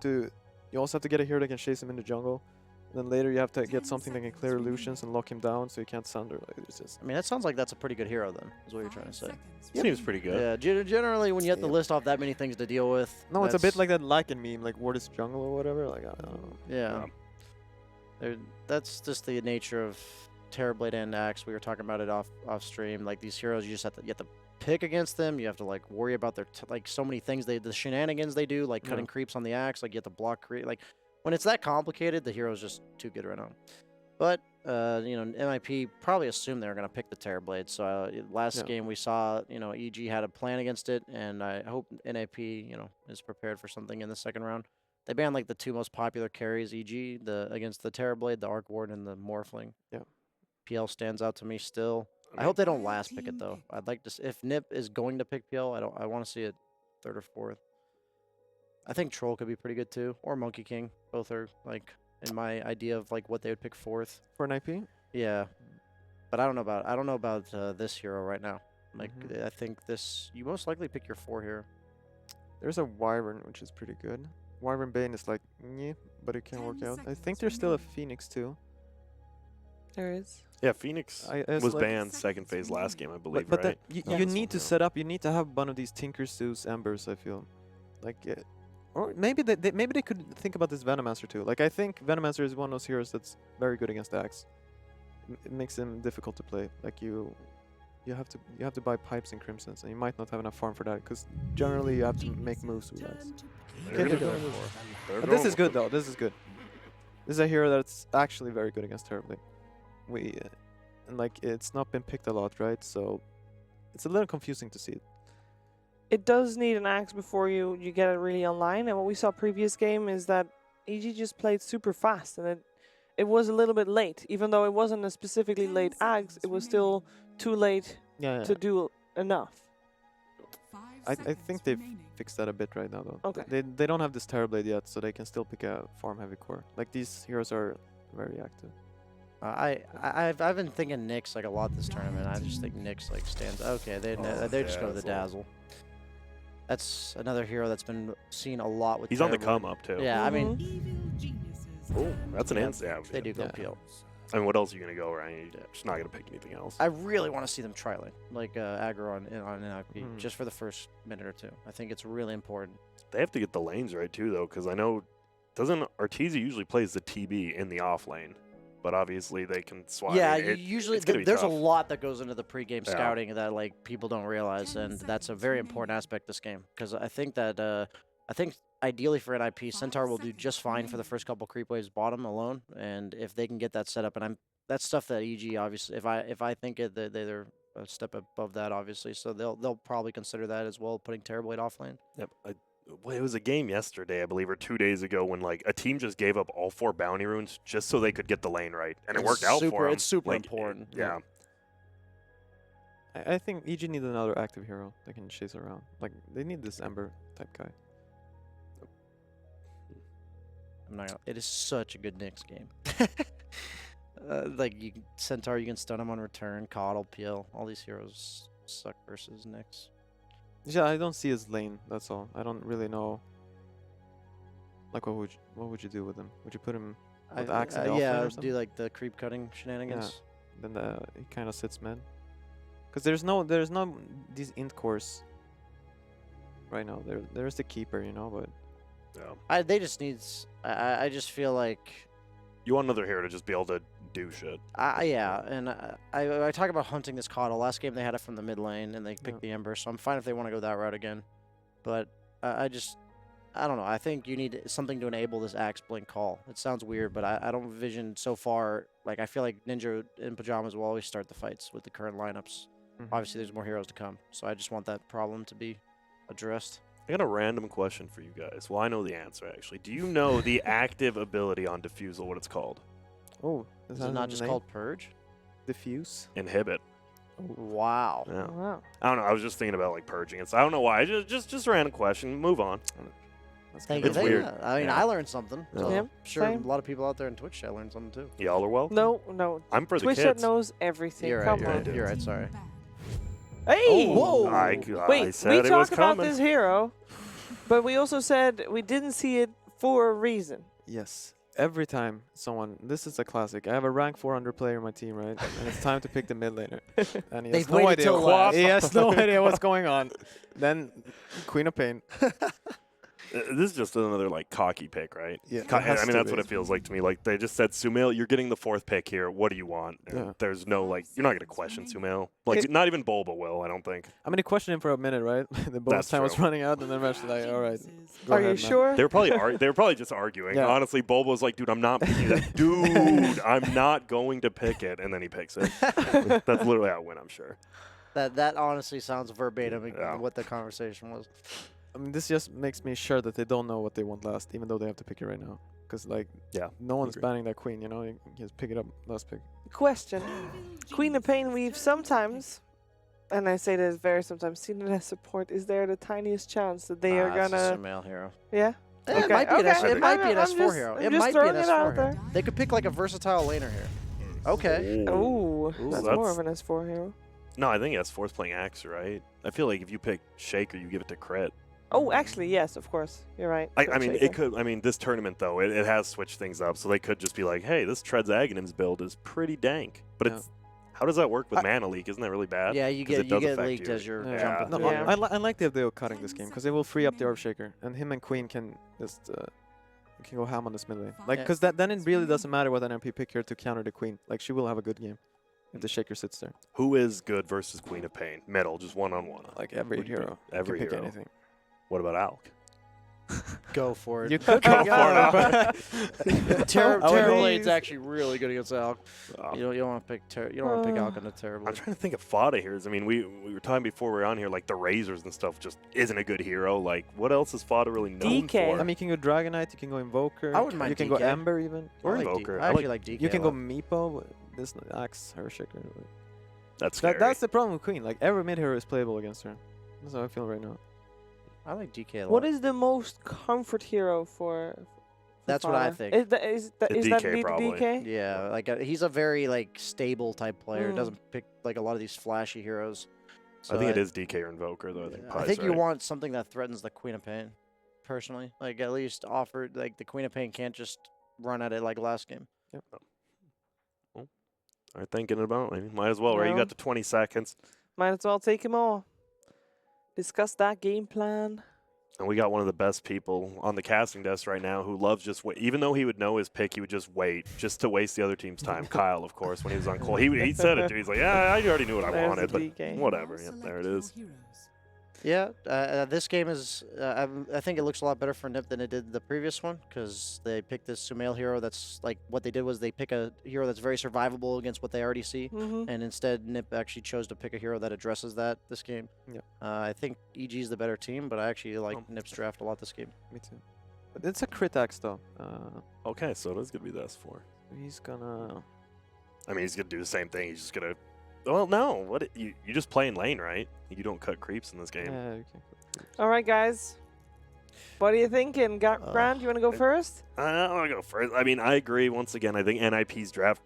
also have to get a hero that can chase him in the jungle. And then later you have to get something that can clear illusions and lock him down so he can't sunder. Like, it's just I mean, that sounds like that's a pretty good hero then, is what you're trying to say. Seems pretty good. Yeah, generally when you have to Yeah. list off that many things to deal with. no, it's a bit that's- like that Lycan meme, like ward is jungle or whatever. Like I don't know. Yeah. That's just the nature of Terrorblade and Axe. We were talking about it off stream. Like these heroes, you have to pick against them. You have to like worry about their like so many things. The shenanigans they do, like cutting creeps on the Axe. Like you have to block creep. Like when it's that complicated, the hero's just too good right now. But you know, NiP probably assumed they were gonna pick the Terrorblade. So last game we saw, you know, EG had a plan against it, and I hope NiP, you know, is prepared for something in the second round. They banned like the 2 most popular carries, EG against the Terrorblade, the Arc Ward, and the Morphling. Yeah. PL stands out to me still. I hope they don't last pick it though. I'd like to. If NiP is going to pick PL, I want to see it 3rd or 4th. I think Troll could be pretty good too, or Monkey King. Both are like in my idea of like what they would pick 4th. For an IP, Yeah, but I don't know about this hero right now. Like I think you most likely pick your 4 here. there's a Wyvern which is pretty good. Wyvern Bane is like, yeah, but it can work out. I think there's still a Phoenix too. There is. Yeah, Phoenix It's was like- banned second phase last game, I believe, But right? you Yeah. need to set up. You need to have one of these Tinker Zeus Embers. I feel, like, or maybe they could think about this Venomancer too. Like I think Venomancer is one of those heroes that's very good against Axe. It makes him difficult to play. Like you have to buy pipes and crimsons, and you might not have enough farm for that because generally you have to make moves with Axe. They're Okay, gonna they're go- they're But this going is good with though. This is good. This is a hero that's actually very good against Terrorblade. And like it's not been picked a lot, right? So it's a little confusing to see it. It does need an axe before you get it really online. And what we saw previous game is that EG just played super fast, and it was a little bit late. Even though it wasn't a specifically late axe, it was still too late Yeah. to do enough. I think they've fixed that a bit right now though. Okay. They don't have this Terrorblade yet, so they can still pick a farm heavy core. Like these heroes are very active. I've been thinking Nyx like a lot this tournament. I just think Nyx like stands. Okay, they just go to the Dazzle. That's another hero that's been seen a lot with. He's on the Terrorblade. come up too. Yeah, I mean, Oh, that's an Yeah, ins. Yeah, they do go Yeah. PL. I mean, what else are you gonna go, right? You're just not gonna pick anything else. I really want to see them try lane, like aggro on NiP, Hmm. just for the first minute or 2. I think it's really important. They have to get the lanes right too, though, because I know doesn't Arteezy usually plays the TB in the off lane, but obviously they can swap. Yeah, it, usually it's gonna be there's a tough. lot that goes into the pregame Yeah. scouting that like people don't realize, and that's a very important aspect of this game because I think that ideally for NiP, Centaur will do just fine for the first couple creep waves bottom alone, and if they can get that set up, and that's stuff that EG obviously, if I think they're a step above that obviously, so they'll probably consider that as well, putting Terrorblade off lane. Yep. Well, it was a game yesterday, I believe, or 2 days ago, when like a team just gave up all 4 bounty runes just so they could get the lane right, and it It's worked out super- for them. it's super Like, important. Yeah. I think EG needs another active hero that can chase around. Like they need this Ember type guy. I'm not gonna, it is such a good Nyx game. Like Centaur, you can stun him on return, Coddle, PL, all these heroes suck versus Nyx. Yeah, I don't see his lane. That's all. I don't really know. Like, what would you do with him? Would you put him with Axe in the yeah, offlane or do something? like the creep cutting shenanigans. Then he kind of sits mid. Because there's no these int cores right now. There's the keeper, you know, but Yeah. They just needs. I just feel like. You want another hero to just be able to do shit. Yeah, and I talk about hunting this Coddle. Last game they had it from the mid lane and they picked the Ember, so I'm fine if they want to go that route again. But I don't know. I think you need something to enable this Axe Blink call. It sounds weird, but I don't envision so far. Like I feel like Ninja in pajamas will always start the fights with the current lineups. Obviously, there's more heroes to come, so I just want that problem to be addressed. I got a random question for you guys. Well, I know the answer actually. Do you know the active ability on Diffusal? What it's called? Oh, Is it not just called Purge? Diffuse? Inhibit. Wow. Yeah. Wow. I don't know. I was just thinking about like purging it. So I don't know why. Just a random question. Move on. That's Thank kinda you. It's Thank you. weird. I mean, Yeah. I learned something. So Yeah, I'm sure same. a lot of people out there on Twitch, I learned something too. Y'all are welcome. No. I'm for the Twitch kids. knows everything. You're right. Come You're on. right. You're right. Sorry. Hey! Whoa. I Wait, said we it was talked about coming. this hero, but we also said we didn't see it for a reason. Yes. Every time someone, this is a classic. I have a rank 400 player in my team, right? And it's time to pick the mid laner. And he has They've no waited idea. till last. He has no idea what's going on. Then Queen of Pain. This is just another like cocky pick, right? Yeah, Co- it has I mean, to that's be. what it feels like to me. Like they just said, Sumail, you're getting the 4th pick here. What do you want? And Yeah. there's no like, you're not gonna question Sumail. Like not even Bulba will, I don't think. I mean, he questioned him for a minute, right? The bonus That's time was true. running out, and then eventually like, all right, go Are ahead, you man. sure? They were probably just arguing. Yeah. Honestly, Bulba was like, dude, I'm not picking that. Dude, I'm not going to pick it, and then he picks it. That's literally how it went, I'm sure. That honestly sounds verbatim Yeah. what the conversation was. I mean, this just makes me sure that they don't know what they want last, even though they have to pick it right now. Because like, Yeah, no one's agree. banning that queen. You know, you just pick it up last pick. Question. Queen of Pain, we've sometimes, and I say this very sometimes, seen it as support. Is there the tiniest chance that they are It's a gonna... Sumail hero. Yeah? It might be an S. okay. It might be an I'm S4 just- hero. I'm It just might be an throwing it S4 out hero. there. They could pick like a versatile laner here. Okay. Ooh, Ooh, that's more of an S4 hero. No, I think S4's playing Axe, right? I feel like if you pick Shaker, you give it to Crit. Oh, actually, yes, of course. You're right. I mean, Shaker. it could. I mean, this tournament though, it has switched things up, so they could just be like, "Hey, this Treads Aghanim's build is pretty dank." But Yeah. it's how does that work with mana leak? Isn't that really bad? Yeah, you 'Cause it get does affect leaked you. as you're Yeah. jumping No, through. Yeah. I like the idea of cutting this game because it will free up the Orb Shaker, and him and Queen can just can go ham on this mid lane. Like, Yeah. because then it really doesn't matter what NMP pick here to counter the Queen. Like, she will have a good game if the Shaker sits there. Who is good versus Queen of Pain? Metal, just one-on-one. Like every Who do you pick? hero, Every can pick hero. anything. What about Alk? Go for it. You could Go go for but Terrablade's actually really good against Alk. Oh. You don't want to pick you don't want to pick Alk on the I'm Terrorblade. trying to think of Fada here. I mean, we were talking before we were on here, like the Razors and stuff just isn't a good hero. Like, what else is Fada really known DK. for? I mean, you can go Dragonite, you can go Invoker. I wouldn't mind You can go DK. Ember even. Or I like Invoker. I actually like DK. You can a go lot. Meepo. This Axe, her Shaker. that's scary. That's the problem with Queen. Like every mid hero is playable against her. That's how I feel right now. I like DK a lot. What is the most comfort hero for That's what I Fada? think. Is that, is that, The is that DK the probably. DK? Yeah, like he's a very like stable type player. Mm. Doesn't pick like a lot of these flashy heroes. I think it is DK or Invoker, though. I think, I Pi's think you right. want something that threatens the Queen of Pain. Personally, like at least offer like the Queen of Pain can't just run at it like last game. Are thinking about it. Might as well, right? You No. got the 20 seconds. Might as well take him all. Discuss that game plan. And we got one of the best people on the casting desk right now who loves just wait. Even though he would know his pick, he would just wait just to waste the other team's time. Kyle, of course, when he was on call. He said it, too. He's like, yeah, I already knew what I There's wanted, the but DK. whatever. Yep, there it is. Yeah, this game is. I think it looks a lot better for NiP than it did the previous one because they picked this Sumail hero. That's like what they did was they pick a hero that's very survivable against what they already see, Mm-hmm. and instead NiP actually chose to pick a hero that addresses that this game. Yep. I think EG is the better team, but I actually like Oh. NiP's draft a lot this game. Me too. But it's a crit axe though. Okay, so it is going to be the S4. He's gonna. I mean, he's going to do the same thing. He's just going to. Well, no. What you just play in lane, right? You don't cut creeps in this game. Yeah, you can. All right, guys. What are you thinking? Grant, you want to go first? I want to go first. I mean, I agree. Once again, I think NiP's draft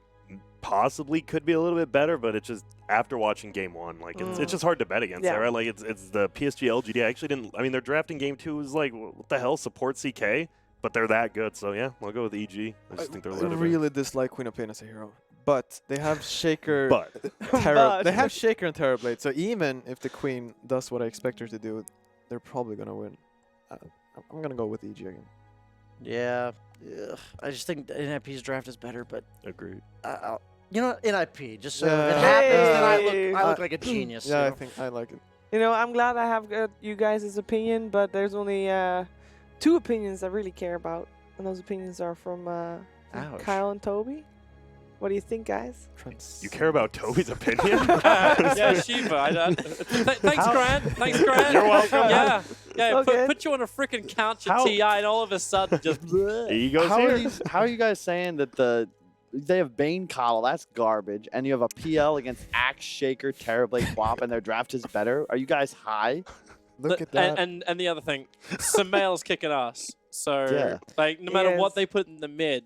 possibly could be a little bit better, but it's just after watching game one, like it's just hard to bet against Yeah. that, right? Like it's the PSG LGD. I actually didn't. I mean, their drafting game two was like, what the hell? Support CK, but they're that good. So yeah, I'll go with EG. I just think they're a I little bit. really dislike Queen of Pain as a hero, but they have Shaker. But But- They have Shaker and Terrorblade, so even if the Queen does what I expect her to do, they're probably gonna win. I'm gonna go with EG again. Yeah, I just think NIP's draft is better, but agreed. you know, NIP. Just so Yeah. if it happens, then I Hey. look like a genius. Yeah, you I know? think I like it. You know, I'm glad I have got you guys' opinion, but there's only two opinions I really care about, and those opinions are from Ouch. Kyle and Toby. What do you think, guys? You care about Toby's opinion? Yeah, Shiva. Thanks, How- Grant. Thanks, Grant. You're welcome. Yeah, yeah. Okay. Put you on a freaking couch at How- TI, and all of a sudden, just Egos How here. how are you guys saying that they have Bane Coddle, that's garbage, and you have a PL against Axe Shaker, Terrorblade, Quap, and their draft is better? Are you guys high? Look at that. And the other thing, Sumail's kicking ass. So, Yeah. like, no matter what Yes. they put in the mid,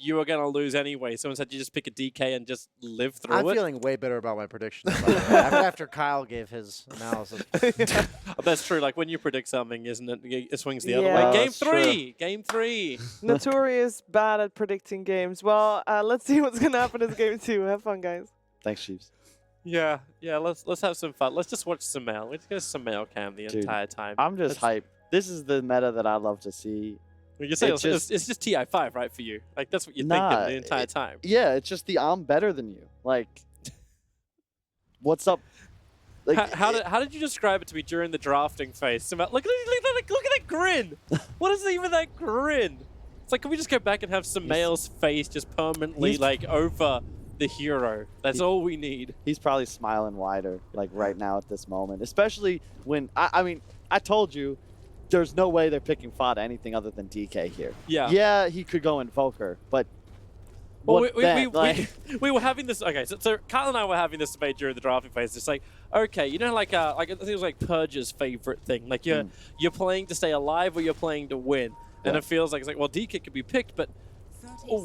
you are going to lose anyway. Someone said you just pick a DK and just live through I'm it. feeling way better about my predictions after Kyle gave his analysis. That's true. Like, when you predict something, isn't it? It swings the other Yeah. way. Game That's true. 3. Game 3. Notorious bad at predicting games. Well, let's see what's gonna happen in game 2. Have fun, guys. Thanks, Chiefs. Yeah. Let's have some fun. Let's just watch Sumail. Let's go Sumail cam the Dude, entire time. I'm just hyped. This is the meta that I love to see. You say it's it's just TI5, right, for you? Like, that's what you're Nah, thinking the entire time. Yeah, it's just the I'm better than you. Like, what's up? Like, How did you describe it to me during the drafting phase? Sumail, look at that grin. What is even that grin? It's like, can we just go back and have Sumail's face just permanently he's- like over the hero? That's all we need. he's probably smiling wider, like right now at this moment. Especially when I mean, I told you, there's no way they're picking Fada anything other than DK here. Yeah. Yeah, he could go Invoker, but Well, what then? Like, we were having this. Okay, so Kyle and I were having this debate during the drafting phase. It's like, okay, you know, like I think it was like Purge's favorite thing. Like you're playing to stay alive or you're playing to win, and Yeah. it feels like it's like, well, DK could be picked, but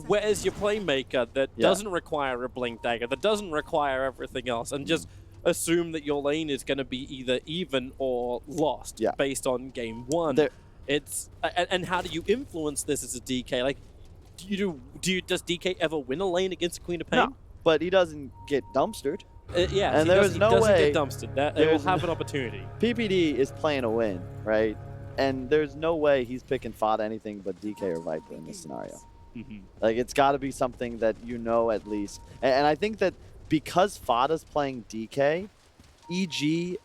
where's your playmaker that Yeah. doesn't require a blink dagger, that doesn't require everything else, and just assume that your lane is going to be either even or lost Yeah. based on game 1. There- It's and how do you influence this as a DK? Like, does DK ever win a lane against Queen of Pain? no, but he doesn't get dumpstered. Yeah, And he there's doesn't, no he doesn't way- get dumpstered. That they will there's have no- an opportunity. PPD is playing a win, right? And there's no way he's picking Fada anything but DK or Viper in this scenario. Like, it's got to be something that you know at least. And I think that because Fada's playing DK, EG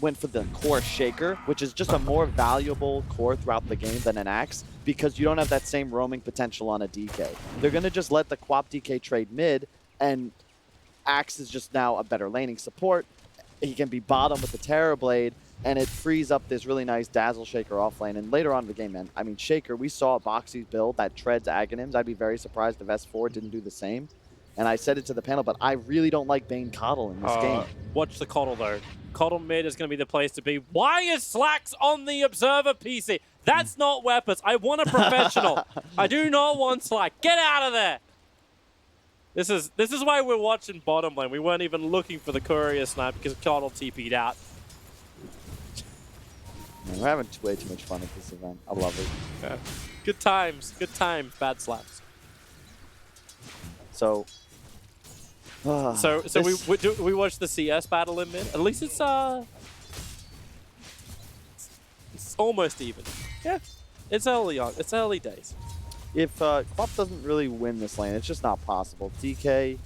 went for the core Shaker, which is just a more valuable core throughout the game than an Axe, because you don't have that same roaming potential on a DK. They're going to just let the Quap DK trade mid, and Axe is just now a better laning support. He can be bottom with the Terror Blade, and it frees up this really nice Dazzle Shaker off lane. And later on in the game, man, I mean, Shaker, we saw Boxy's build that treads Aghanims. I'd be very surprised if S4 didn't do the same. And I said it to the panel, but I really don't like Bane Coddle in this game. Watch the Coddle, though. Coddle mid is going to be the place to be. Why is Slacks on the Observer PC? That's not weapons. I want a professional. I do not want Slack. Get out of there. This is why we're watching bottom lane. We weren't even looking for the courier snipe because Coddle TP'd out. Man, we're having way too much fun at this event. I love it. Yeah. Good times. Good times. Bad slaps. So, So we watched the CS battle in mid. At least it's almost even. Yeah, it's early on. It's early days. if Quap doesn't really win this lane, it's just not possible. DK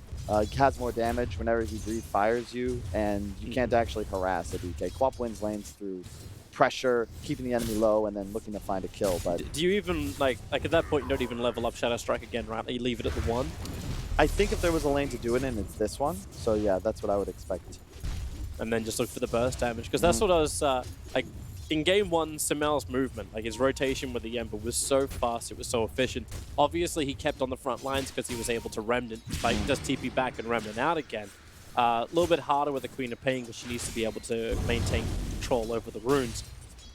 has more damage whenever he breathe fires you, and you can't actually harass a DK. Quap wins lanes through pressure, keeping the enemy low, and then looking to find a kill. But Do you even like at that point you don't even level up Shadow Strike again, right? You leave it at the 1. I think if there was a lane to do it in, it's this one. So yeah, that's what I would expect. And then just look for the burst damage, because that's what I was like in game 1. Sumail's movement, like his rotation with the Ember, was so fast, it was so efficient. Obviously, he kept on the front lines because he was able to remnant, like just TP back and remnant out again. A little bit harder with the Queen of Pain because she needs to be able to maintain control over the runes.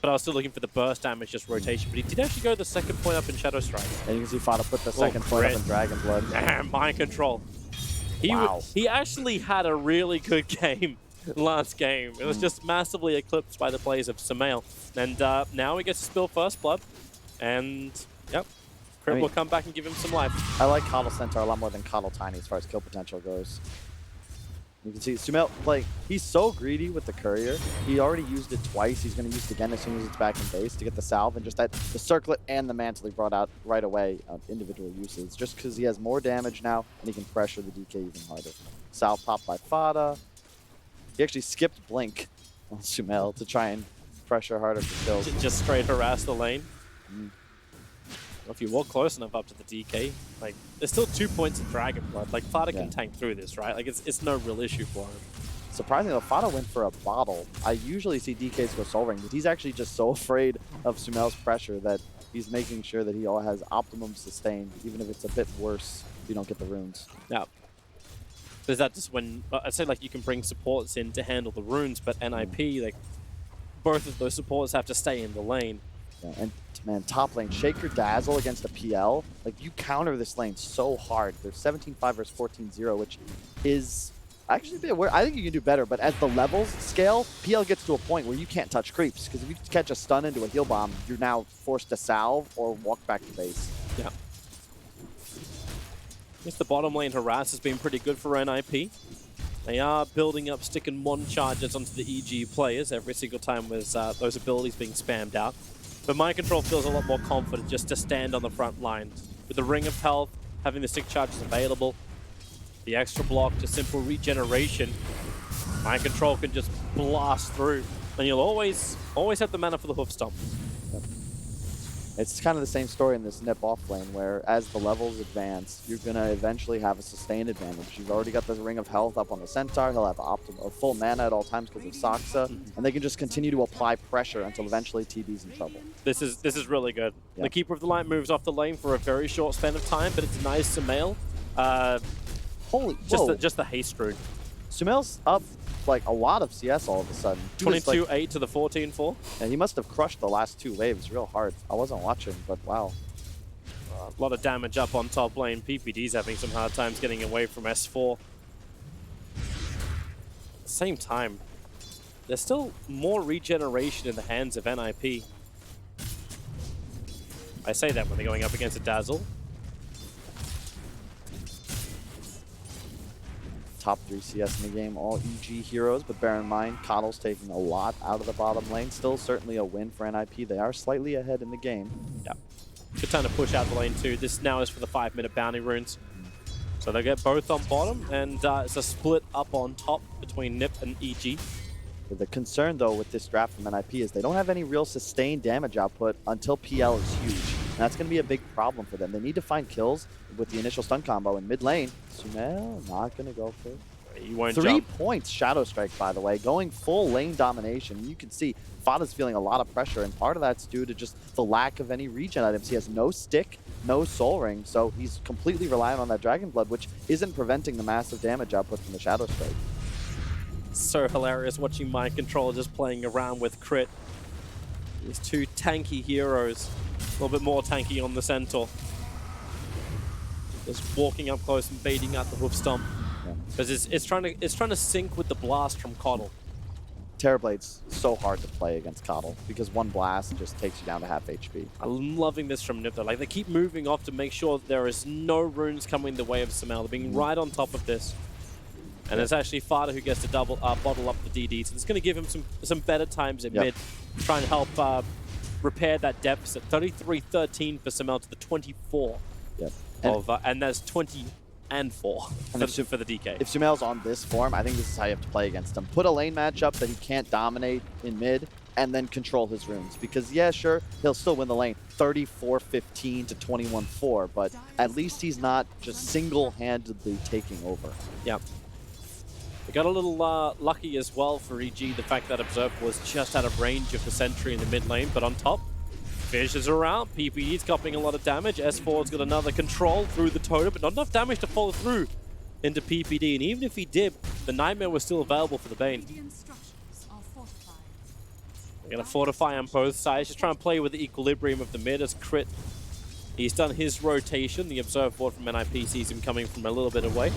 But I was still looking for the burst damage, just rotation. But he did actually go the second point up in Shadow Strike. And you can see Fada put the second point up in crit. Dragon Blood. Damn, mind control. Wow. He actually had a really good game last game. It was just massively eclipsed by the plays of Sumail. And now he gets to spill first blood. And, yep, Crit will come back and give him some life. I like Coddle Centaur a lot more than Coddle Tiny as far as kill potential goes. You can see Sumail, like, he's so greedy with the courier. He already used it twice. He's going to use it again as soon as it's back in base to get the salve, and just that the circlet and the mantle he brought out right away of individual uses, just because he has more damage now and he can pressure the DK even harder. Salve popped by Fada. He actually skipped Blink on Sumail to try and pressure harder for kills. Just straight harass the lane. If you walk close enough up to the DK, like, there's still 2 points of Dragon Blood. Like, Fada can tank through this, right? Like, it's no real issue for him. Surprisingly, though, Fada went for a bottle. I usually see DKs go Soul Ring, but he's actually just so afraid of Sumail's pressure that he's making sure that he all has optimum sustain, even if it's a bit worse if you don't get the runes. Yeah. Is that just when I'd say like you can bring supports in to handle the runes, but NiP, like, both of those supports have to stay in the lane. Yeah, and man, top lane, Shaker Dazzle against a PL, like you counter this lane so hard. There's 17-5 versus 14-0, which is actually a bit weird. I think you can do better, but as the levels scale, PL gets to a point where you can't touch creeps, because if you catch a stun into a heal bomb, you're now forced to salve or walk back to base. Yeah. I guess the bottom lane harass has been pretty good for NiP. They are building up stick and one charges onto the EG players every single time with those abilities being spammed out. But Mind Control feels a lot more confident just to stand on the front line. With the Ring of Health, having the stick charges available, the extra block to simple regeneration, Mind Control can just blast through. And you'll always have the mana for the hoof stomp. It's kind of the same story in this NiP off lane, where as the levels advance, you're going to eventually have a sustained advantage. You've already got this Ring of Health up on the Centaur. He'll have full mana at all times because of Saksa, and they can just continue to apply pressure until eventually TB's in trouble. This is really good. Yeah. The Keeper of the Light moves off the lane for a very short span of time, but it denies Sumail. Holy, just the haste rune. Sumail's up like a lot of CS all of a sudden. 22-8 to the 14-4. And he must have crushed the last 2 waves real hard. I wasn't watching, but wow. A lot of damage up on top lane. PPD's having some hard times getting away from S4. At the same time, there's still more regeneration in the hands of NiP. I say that when they're going up against a Dazzle. Top 3 CS in the game, all EG heroes, but bear in mind, Coddle's taking a lot out of the bottom lane. Still certainly a win for NiP. They are slightly ahead in the game. Yeah. Good time to push out the lane too. This now is for the 5-minute bounty runes. So they get both on bottom, and it's a split up on top between NiP and EG. The concern, though, with this draft from NiP is they don't have any real sustained damage output until PL is huge. And that's going to be a big problem for them. They need to find kills with the initial stun combo in mid lane. Sumail not going to go for it. He won't 3 jump. points Shadow Strike, by the way, going full lane domination. You can see Fada's feeling a lot of pressure, and part of that's due to just the lack of any regen items. He has no stick, no soul ring, so he's completely reliant on that Dragon Blood, which isn't preventing the massive damage output from the Shadow Strike. So hilarious watching Mind Control just playing around with crit. These 2 tanky heroes. A little bit more tanky on the Centaur. Just walking up close and baiting out the hoof stomp. Because it's trying to sync with the blast from Coddle. Terrorblade's so hard to play against Coddle because one blast just takes you down to half HP. I'm loving this from NiP though. Like, they keep moving off to make sure there is no runes coming the way of Sumail. They're being right on top of this. And it's actually Fada who gets to bottle up the DD. So it's going to give him some better times at mid. Try and help repair that deficit. 33-13 for Sumail to the 24. Yep. And that's 20 and 4 for the DK. If Sumail's on this form, I think this is how you have to play against him. Put a lane matchup that he can't dominate in mid, and then control his runes. Because, yeah, sure, he'll still win the lane 34-15 to 21-4, but at least he's not just single-handedly taking over. Yep. They got a little lucky as well for EG, the fact that Observer was just out of range of the sentry in the mid lane, but on top, Fishes around, PPD's copying a lot of damage, S4's got another control through the totem, but not enough damage to follow through into PPD, and even if he did, the Nightmare was still available for the Bane. They're going to fortify on both sides, just try and play with the equilibrium of the mid as Crit. He's done his rotation, the Observer board from NiP sees him coming from a little bit away.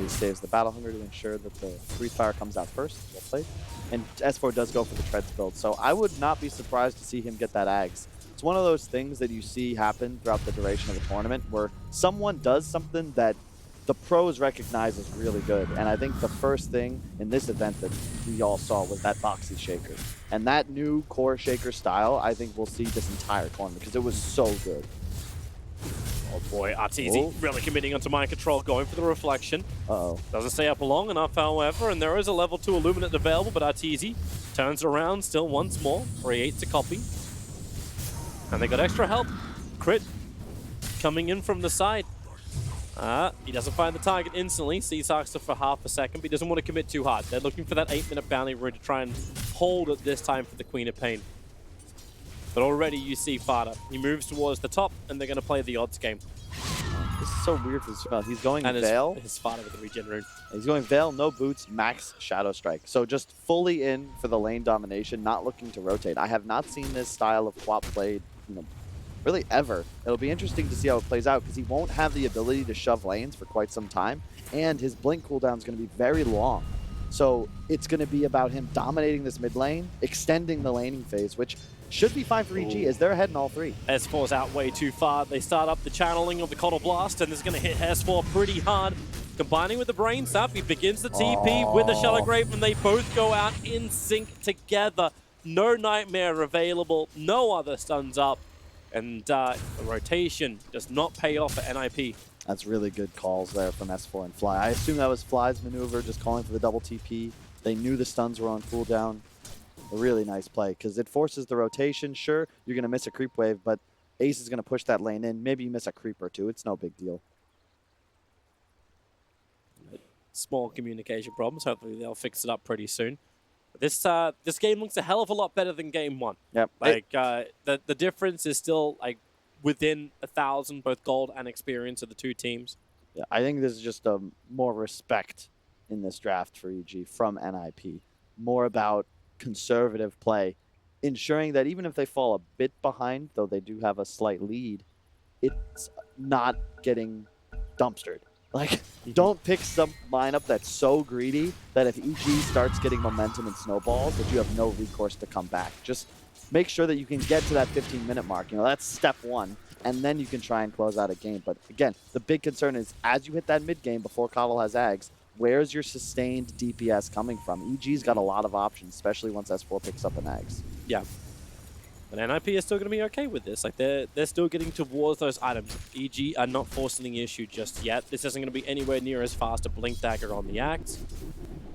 He saves the Battle Hunger to ensure that the Breathe Fire comes out first. Well played. And S4 does go for the Treads build, so I would not be surprised to see him get that Ags. It's one of those things that you see happen throughout the duration of the tournament where someone does something that the pros recognize as really good. And I think the first thing in this event that we all saw was that Boxy Shaker. And that new core Shaker style, I think we'll see this entire tournament because it was so good. Oh boy, Arteezy really committing onto Mind Control, going for the reflection. Uh-oh. Doesn't stay up long enough, however, and there is a level 2 Illuminate available, but Arteezy turns around still once more, creates a copy. And they got extra help. Crit coming in from the side. He doesn't find the target instantly, sees Saksa for half a second, but he doesn't want to commit too hard. They're looking for that 8-minute bounty rune to try and hold it this time for the Queen of Pain. But already you see Fada. He moves towards the top, and they're going to play the odds game. This is so weird for Sumail. He's going And Veil. his father with the regen rune. He's going Veil, no boots, max Shadow Strike. So just fully in for the lane domination, not looking to rotate. I have not seen this style of Quap played, really ever. It'll be interesting to see how it plays out because he won't have the ability to shove lanes for quite some time, and his blink cooldown is going to be very long. So it's going to be about him dominating this mid lane, extending the laning phase, which should be fine for EG as they're ahead in all three. S4's out way too far. They start up the channeling of the Coddle Blast, and this is going to hit S4 pretty hard. Combining with the Brain Sap, he begins the TP with the Shallow Grave, and they both go out in sync together. No Nightmare available, no other stuns up, and the rotation does not pay off for NiP. That's really good calls there from S4 and Fly. I assume that was Fly's maneuver, just calling for the double TP. They knew the stuns were on cooldown. A really nice play, because it forces the rotation. Sure, you're going to miss a creep wave, but Ace is going to push that lane in. Maybe you miss a creep or two. It's no big deal. Small communication problems. Hopefully they'll fix it up pretty soon. This game looks a hell of a lot better than game one. Yep. Like the difference is still like within 1,000, both gold and experience of the two teams. Yeah, I think this is just more respect in this draft for EG from NiP. More about conservative play, ensuring that even if they fall a bit behind, though they do have a slight lead, it's not getting dumpstered. Like, don't pick some lineup that's so greedy that if EG starts getting momentum and snowballs, that you have no recourse to come back. Just make sure that you can get to that 15-minute mark. That's step one, and then you can try and close out a game. But again, the big concern is as you hit that mid game before Coddle has Ags, where's your sustained DPS coming from? EG's got a lot of options, especially once S4 picks up an Ags. Yeah. And NiP is still going to be okay with this. Like they're still getting towards those items. EG are not forcing the issue just yet. This isn't going to be anywhere near as fast a Blink Dagger on the Axe.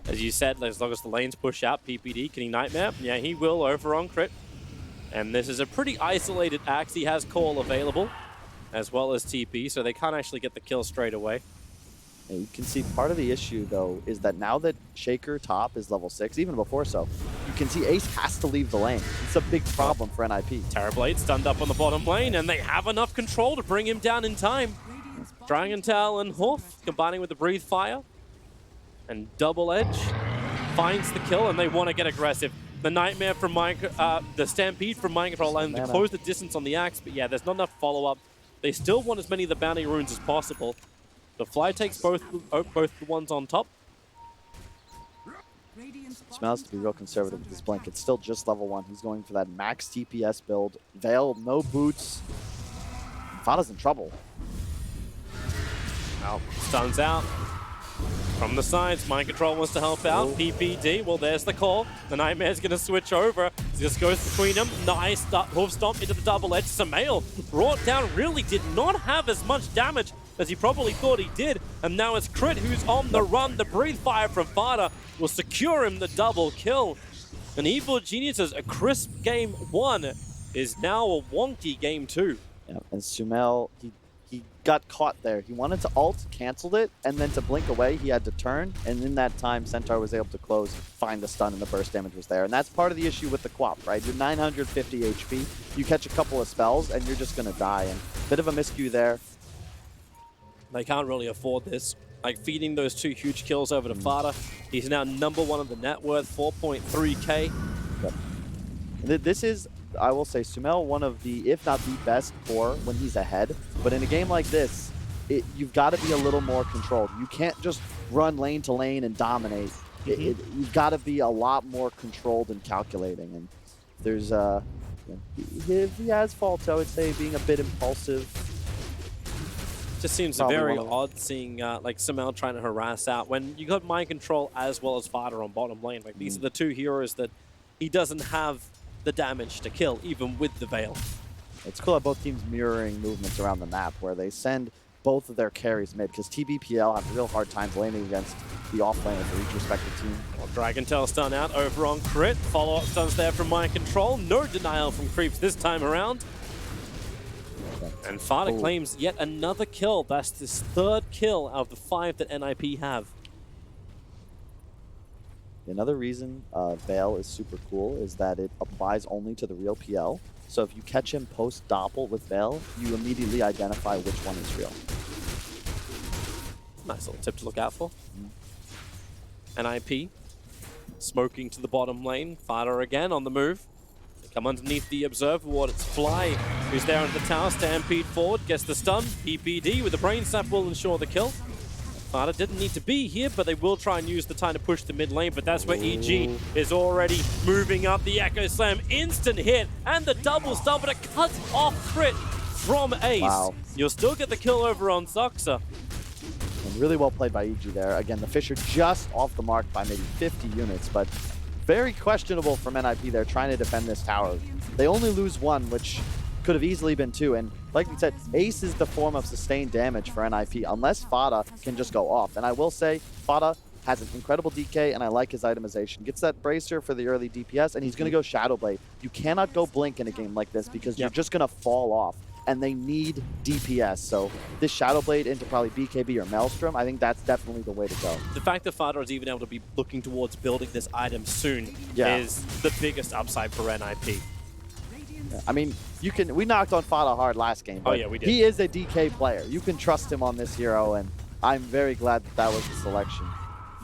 As you said, as long as the lanes push out, PPD, can he Nightmare? Yeah, he will over on crit. And this is a pretty isolated Axe. He has Call available, as well as TP, so they can't actually get the kill straight away. And you can see part of the issue, though, is that now that Shaker top is level 6, even before so, you can see Ace has to leave the lane. It's a big problem for NiP. Terrorblade stunned up on the bottom lane, and they have enough control to bring him down in time. Dragon Tail and Hoof combining with the Breathe Fire. And Double Edge finds the kill, and they want to get aggressive. The Nightmare from the Stampede from Mind Control and to close the distance on the Axe, but yeah, there's not enough follow-up. They still want as many of the bounty runes as possible. The Fly takes both the ones on top. Smells to be real conservative with this blink. It's still just level 1. He's going for that max TPS build. Veil, no boots. Fada's in trouble. Now, stuns out. From the sides, Mind Control wants to help out. PPD, well, there's the call. The Nightmare's going to switch over. This goes between them. Nice hoof stomp into the double edge. Sumail brought down, really did not have as much damage as he probably thought he did. And now it's Crit who's on the run. The Breathe Fire from Fada will secure him the double kill. And Evil Genius's a crisp game 1 is now a wonky game 2. Yeah, and Sumail, he got caught there. He wanted to ult, canceled it, and then to blink away, he had to turn. And in that time, Centaur was able to close, find the stun, and the burst damage was there. And that's part of the issue with the Quap, right? You're 950 HP. You catch a couple of spells, and you're just going to die. And a bit of a miscue there. They can't really afford this. Like, feeding those 2 huge kills over to Fada. He's now #1 of the net worth, 4.3k. Yep. This is, I will say, Sumail, one of the, if not the best core when he's ahead. But in a game like this, you've got to be a little more controlled. You can't just run lane to lane and dominate. You've got to be a lot more controlled and calculating. And there's, if he has faults, I would say, being a bit impulsive. Just seems very odd seeing like Sumail trying to harass out when you got Mind Control as well as Fada on bottom lane. Like these are the 2 heroes that he doesn't have the damage to kill, even with the Veil. It's cool that both teams mirroring movements around the map where they send both of their carries mid, because TBPL have real hard times laning against the off laner for each respective team. Well, Dragon Tail stun out over on Crit. Follow-up stuns there from Mind Control. No denial from Creeps this time around. And Fada claims yet another kill. That's his 3rd kill out of the 5 that NiP have. Another reason Veil is super cool is that it applies only to the real PL. So if you catch him post-Doppel with Veil, you immediately identify which one is real. Nice little tip to look out for. NiP smoking to the bottom lane. Fighter again on the move. They come underneath the observer ward. It's Fly who's there in the tower. Stampede forward, gets the stun. PPD with the brain snap will ensure the kill. Fighter didn't need to be here, but they will try and use the time to push the mid lane, but that's where EG is already moving up. The Echo Slam, instant hit, and the double stun, but a cut-off crit from Ace. Wow. You'll still get the kill over on Zuxa. And really well played by EG there. Again, the Fisher just off the mark by maybe 50 units, but very questionable from NiP there trying to defend this tower. They only lose one, which could have easily been two. And like we said, Ace is the form of sustained damage for NiP, unless Fada can just go off. And I will say, Fada has an incredible DK, and I like his itemization. Gets that Bracer for the early DPS, and he's going to go Shadow Blade. You cannot go Blink in a game like this because you're just going to fall off. And they need DPS, so this Shadow Blade into probably BKB or Maelstrom, I think that's definitely the way to go. The fact that Fada is even able to be looking towards building this item soon is the biggest upside for NiP. Yeah, I mean, we knocked on Fada hard last game, but oh, yeah, we did. He is a DK player. You can trust him on this hero, and I'm very glad that that was the selection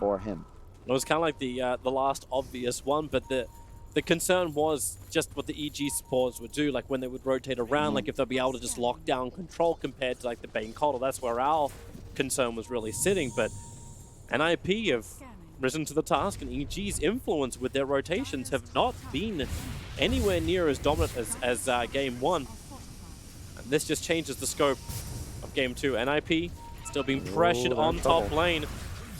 for him. It was kind of like the last obvious one, but the concern was just what the EG supports would do, like when they would rotate around, like if they'll be able to just lock down control compared to like the Bane Coddle. That's where our concern was really sitting, but NiP have risen to the task, and EG's influence with their rotations have not been anywhere near as dominant as Game 1. And this just changes the scope of Game 2. NiP still being pressured on top lane.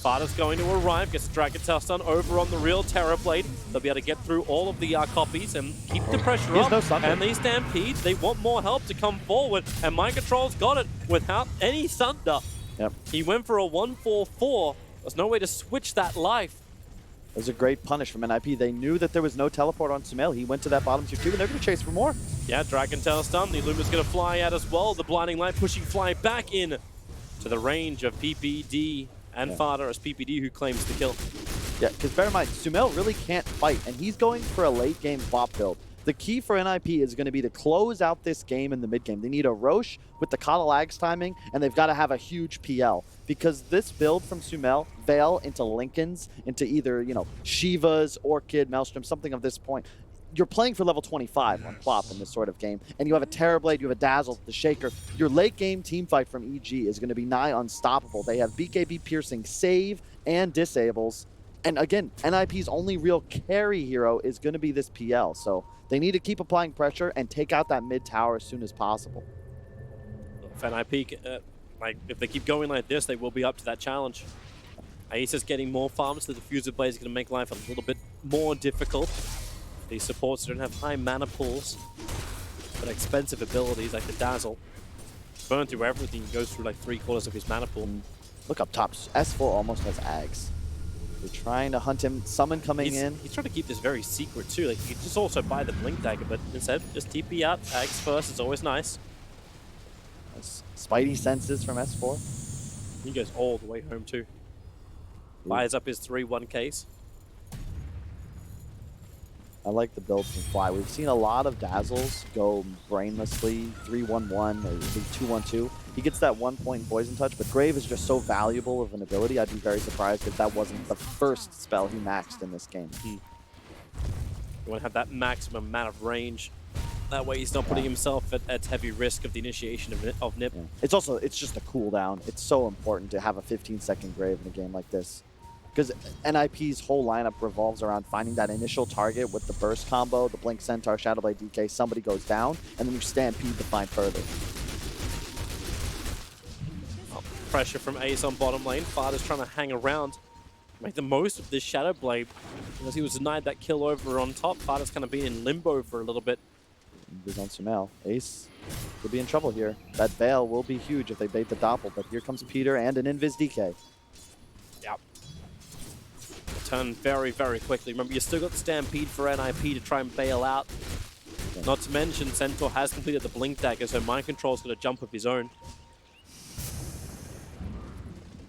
Fada's going to arrive, gets a Dragon Tail stun over on the real Terrorblade. They'll be able to get through all of the copies and keep the pressure up. And they stampede. They want more help to come forward, and Mind Control's got it without any Sunder. Yep. He went for a 1-4-4. There's no way to switch that life. It was a great punish from NiP. They knew that there was no teleport on Sumail. He went to that bottom tier 2, and they're going to chase for more. Yeah, Dragon Tail stun. The Illumina's going to fly out as well. The Blinding Light pushing Fly back in to the range of PPD and Fada as PPD who claims the kill. Yeah, because bear in mind, Sumail really can't fight, and he's going for a late game flop build. The key for NiP is going to be to close out this game in the mid game. They need a Roche with the Kata Lags timing, and they've got to have a huge PL. Because this build from Sumail, Veil into Lincolns, into either, Shivas, Orchid, Maelstrom, something of this point. You're playing for level 25 on Plop in this sort of game, and you have a Terrorblade, you have a Dazzle, the Shaker. Your late game team fight from EG is going to be nigh unstoppable. They have BKB piercing save and disables. And again, NiP's only real carry hero is going to be this PL, so they need to keep applying pressure and take out that mid tower as soon as possible. If NiP, if they keep going like this, they will be up to that challenge. Ace is getting more farms, so the Diffuser Blade is going to make life a little bit more difficult. These supports don't have high mana pools, but expensive abilities like the Dazzle. Burn through everything, he goes through like 3/4 of his mana pool. Look up top, S4 almost has Ags. They're trying to hunt him, Summon coming in. He's trying to keep this very secret too. Like, you could just also buy the Blink Dagger, but instead, just TP out, Ags first, it's always nice. That's Spidey senses from S4. He goes all the way home too. Fires up his 3-1Ks. I like the build from Fly. We've seen a lot of Dazzles go brainlessly, 3-1-1 or 2-1-2. He gets that 1 point Poison Touch, but Grave is just so valuable of an ability, I'd be very surprised if that wasn't the first spell he maxed in this game. You want to have that maximum amount of range. That way he's not putting himself at heavy risk of the initiation of NiP. Yeah. It's just a cooldown. It's so important to have a 15-second Grave in a game like this. Because NiP's whole lineup revolves around finding that initial target with the burst combo, the Blink Centaur, Shadowblade DK, somebody goes down, and then you stampede to find further. Pressure from Ace on bottom lane. Fada's trying to hang around, make the most of this Shadowblade, because he was denied that kill over on top. Fada's kind of been in limbo for a little bit. He's on Sumail. Ace could be in trouble here. That Veil will be huge if they bait the Doppel, but here comes Peter and an Invis DK. Yep. Turn very, very quickly. Remember, you still got the Stampede for NiP to try and bail out. Yeah. Not to mention, Centaur has completed the Blink Dagger, so Mind Control's got a jump of his own.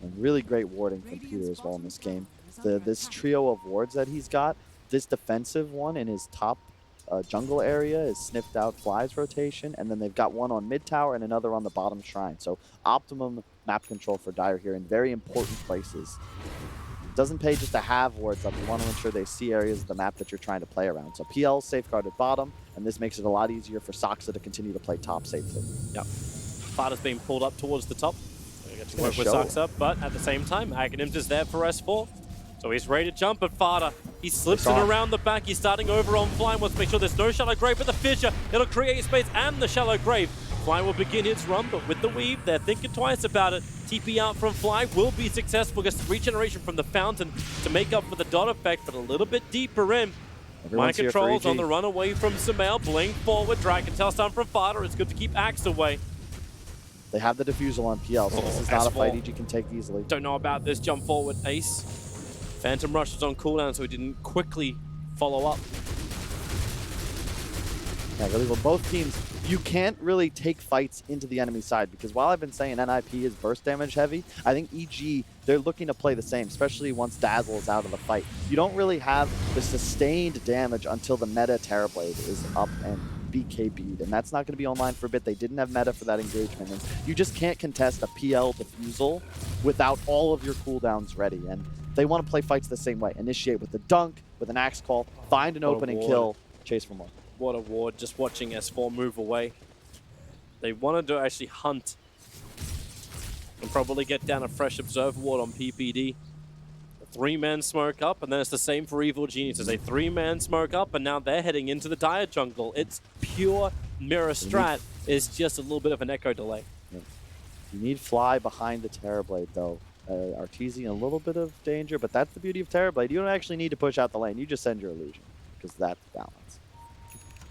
And really great warding from Peter as well in this game. This trio of wards that he's got, this defensive one in his top jungle area is sniffed out Fly's rotation, and then they've got one on mid tower and another on the bottom shrine. So optimum map control for Dire here in very important places. It doesn't pay just to have wards up. You want to ensure they see areas of the map that you're trying to play around. So PL safeguarded bottom, and this makes it a lot easier for Soxa to continue to play top safely. Yep. Fada's being pulled up towards the top. So we get to work with show. Soxa, but at the same time, Aghanim's is there for S4. So he's ready to jump at Fada. He slips in around the back. He's starting over on Fly. Wants to make sure there's no shallow grave, but the fissure, it'll create space and the shallow grave. Fly will begin its run, but with the weave, they're thinking twice about it. TP out from Fly will be successful. Gets regeneration from the fountain to make up for the dot effect, but a little bit deeper in. Mind controls on the run away from Sumail. Blink forward. Dragon Tail stun from Fada. It's good to keep Axe away. They have the defusal on PL, so this is not a fight EG can take easily. Don't know about this jump forward, Ace. Phantom Rush was on cooldown, so he didn't quickly follow up. Yeah, really, well, both teams, you can't really take fights into the enemy side, because while I've been saying NiP is burst damage heavy, I think EG, they're looking to play the same, especially once Dazzle is out of the fight. You don't really have the sustained damage until the meta Terrorblade is up and BKB'd, and that's not going to be online for a bit. They didn't have meta for that engagement, and you just can't contest a PL defusal without all of your cooldowns ready, and they want to play fights the same way. Initiate with the dunk, with an axe call, find an open and kill, chase for more. What a ward, just watching S4 move away. They wanted to actually hunt and probably get down a fresh observer ward on PPD. A 3-man smoke up, and then it's the same for Evil Geniuses. A 3-man smoke up, and now they're heading into the Dire jungle. It's pure mirror strat. It's just a little bit of an echo delay. Yeah. You need Fly behind the Terrorblade, though. Arteezy in a little bit of danger, but that's the beauty of Terrorblade. You don't actually need to push out the lane. You just send your illusion, because that's balance.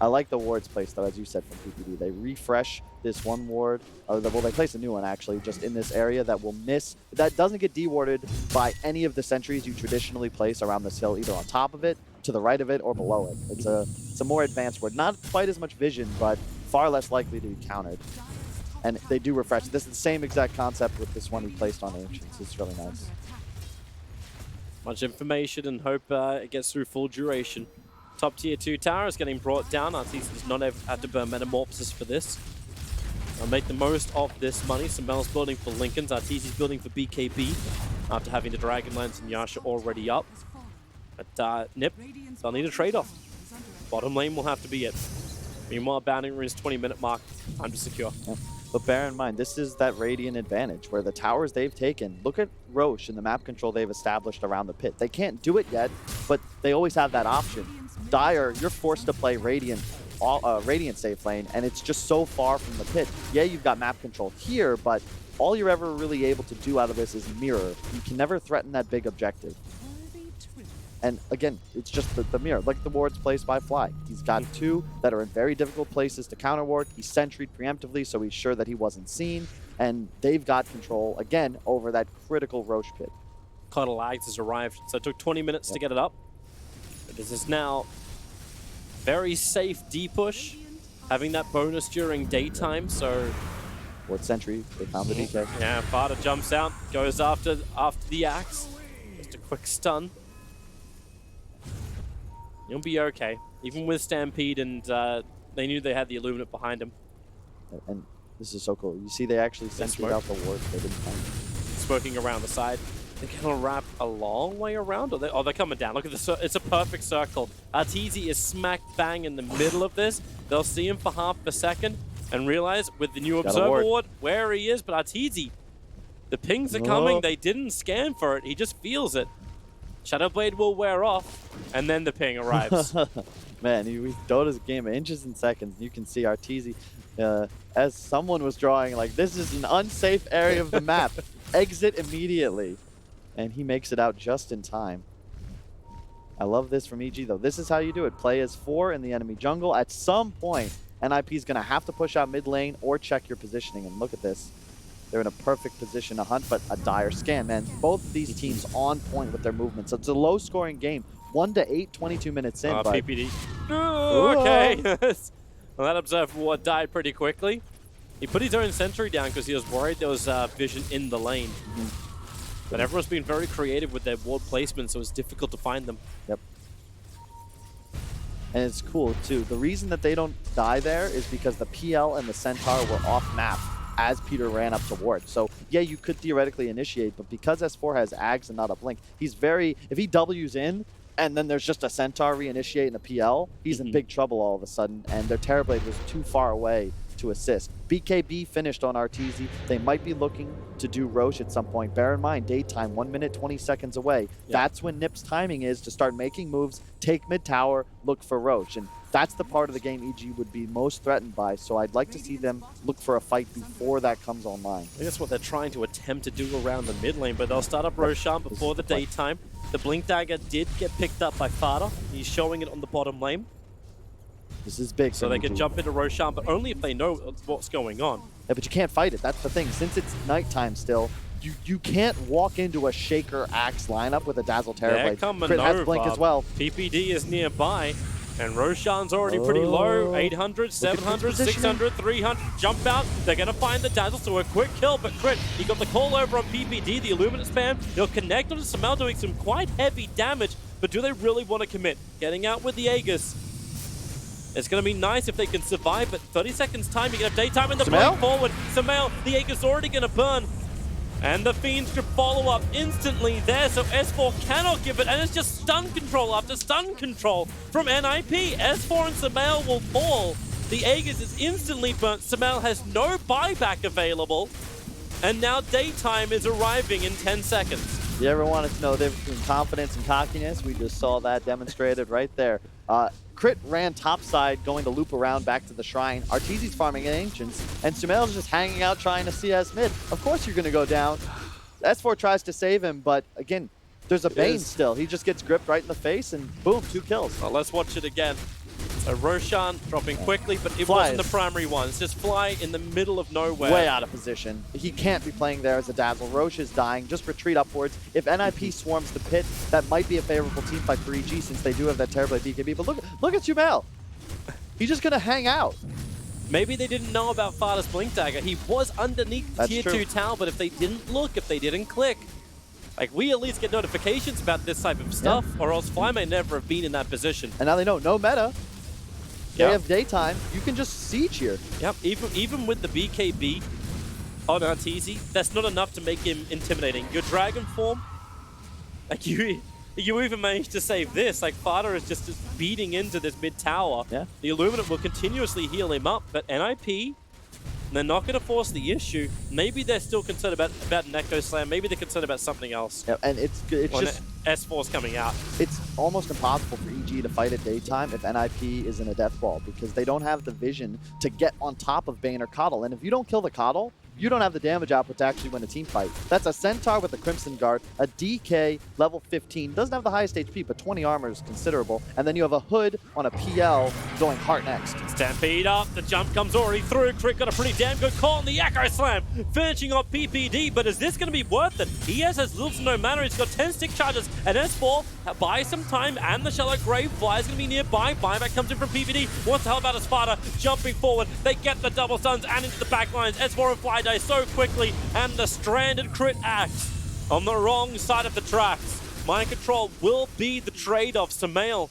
I like the wards placed, though, as you said, from PPD. They refresh this one ward, well, they place a new one, actually, just in this area that will miss, that doesn't get dewarded by any of the sentries you traditionally place around this hill, either on top of it, to the right of it, or below it. It's a more advanced ward. Not quite as much vision, but far less likely to be countered. And they do refresh. This is the same exact concept with this one he placed on Ancients. It's really nice. Much information, and hope it gets through full duration. Top tier 2 tower is getting brought down. Arteezy does not have to burn Metamorphosis for this. I'll make the most of this money. Sumail's building for Linken's. Arteezy's building for BKB after having the Dragonlance and Yasha already up. But NiP, they'll need a trade-off. Bottom lane will have to be it. Meanwhile, Bounding Rune's 20-minute mark. Time to secure. Yeah. But bear in mind, this is that Radiant advantage, where the towers they've taken, look at Roche and the map control they've established around the pit. They can't do it yet, but they always have that option. Dire, you're forced to play Radiant safe lane, and it's just so far from the pit. Yeah, you've got map control here, but all you're ever really able to do out of this is mirror. You can never threaten that big objective. And again, it's just the mirror, like the wards placed by Fly. He's got 2 that are in very difficult places to counter ward. He sentried preemptively, so he's sure that he wasn't seen. And they've got control, again, over that critical Roche pit. Cloud of Lags has arrived, so it took 20 minutes to get it up. But this is now very safe D-push, having that bonus during daytime, so... Ward sentry, they found the DK. Yeah, Fada jumps out, goes after the axe. Just a quick stun. You'll be okay. Even with Stampede, and they knew they had the Illuminate behind him. And this is so cool. You see they actually sentried out the ward. They didn't find it. Smoking around the side. They're going to wrap a long way around? Or they're coming down. Look at this. It's a perfect circle. Arteezy is smack bang in the middle of this. They'll see him for half a second and realize with the new Observer Ward where he is. But Arteezy, the pings are coming. They didn't scan for it. He just feels it. Shadowblade will wear off, and then the ping arrives. Man, we Dota's game of inches and seconds. You can see Arteezy, as someone was drawing, like, this is an unsafe area of the map. Exit immediately. And he makes it out just in time. I love this from EG, though. This is how you do it. Play as 4 in the enemy jungle. At some point, NiP is going to have to push out mid lane or check your positioning. And look at this. They're in a perfect position to hunt, but a dire scan, man. Both of these teams on point with their movement. So it's a low-scoring game. 1-8, 22 minutes in. But PPD. Oh, okay. Well, that Observer Ward died pretty quickly. He put his own sentry down because he was worried there was vision in the lane. But everyone's been very creative with their ward placement, so it's difficult to find them. Yep. And it's cool, too. The reason that they don't die there is because the PL and the Centaur were off-map. as Peter ran up to ward. So yeah, you could theoretically initiate, but because S4 has Ags and not a Blink, he's very, if he W's in, and then there's just a Centaur reinitiate in a PL, he's in big trouble all of a sudden, and their Terrorblade was too far away to assist. BKB finished on Arteezy. They might be looking to do Roche at some point. Bear in mind, daytime, 1 minute, 20 seconds away. That's when NiP's timing is to start making moves, take mid tower, look for Roche. And that's the part of the game EG would be most threatened by, so I'd like to see them look for a fight before that comes online. I think that's what they're trying to attempt to do around the mid lane, but they'll start up Roshan before the daytime. The Blink Dagger did get picked up by Fada. He's showing it on the bottom lane. This is big. So they can jump into Roshan, but only if they know what's going on. Yeah, but you can't fight it. That's the thing. Since it's nighttime still, you can't walk into a Shaker Axe lineup with a Dazzle Terrorblade. They're coming Crit has over. Blink as well. PPD is nearby, and Roshan's already pretty low. 800, 700, 600, 300. Jump out. They're going to find the Dazzle, so a quick kill, but Crit, he got the call over on PPD, the Illuminate spam. He'll connect onto Samel, doing some quite heavy damage, but do they really want to commit? Getting out with the Aegis. It's going to be nice if they can survive, but 30 seconds time, you can have daytime in the blink forward. Samel, the Aegis already going to burn. And the Fiends could follow up instantly there, so S4 cannot give it, and it's just stun control after stun control from NiP. S4 and Samel will fall. The Aegis is instantly burnt. Samel has no buyback available, and now daytime is arriving in 10 seconds. You ever wanted to know the difference between confidence and cockiness? We just saw that demonstrated right there. Crit ran topside, going to loop around back to the shrine. Arteezy's farming Ancients, and Sumail's just hanging out trying to CS mid. Of course you're going to go down. S4 tries to save him, but again, there's a Bane still. He just gets gripped right in the face, and boom, 2 kills. Well, let's watch it again. So Roshan dropping quickly, but it wasn't the primary one. It's just Fly in the middle of nowhere. Way out of position. He can't be playing there as a Dazzle. Roche is dying. Just retreat upwards. If NiP swarms the pit, that might be a favorable team fight for EG since they do have that Terrorblade BKB. But look at Sumail. He's just going to hang out. Maybe they didn't know about Fada's Blink Dagger. He was underneath the tier 2 tower, but if they didn't look, if they didn't click, like, we at least get notifications about this type of stuff, or else Fly may never have been in that position. And now they know, no meta. They have daytime. You can just siege here. Yep, even with the BKB on Arteezy, that's not enough to make him intimidating. Your Dragon form, like you even managed to save this. Like, Fada is just beating into this mid tower. Yeah. The Illuminate will continuously heal him up, but NiP, they're not going to force the issue. Maybe they're still concerned about an Echo Slam. Maybe they're concerned about something else. Yeah, and it's just S4's coming out. It's almost impossible for EG to fight at daytime if NiP is in a death ball because they don't have the vision to get on top of Bane or Coddle. And if you don't kill the Coddle, you don't have the damage output to actually win a team fight. That's a Centaur with a Crimson Guard, a DK, level 15, doesn't have the highest HP, but 20 armor is considerable. And then you have a Hood on a PL going Heart next. Stampede up, the jump comes already through. Crit got a pretty damn good call on the Echo Slam, finishing off PPD, but is this going to be worth it? ES has little to no mana, he's got 10 stick charges, and S4 buys some time, and the Shallow Grave Fly is going to be nearby. Buyback comes in from PPD. What the hell about a Sparta jumping forward? They get the double stuns and into the back lines. S4 and Fly die so quickly, and the stranded Crit Axe on the wrong side of the tracks. Mind Control will be the trade-off. Sumail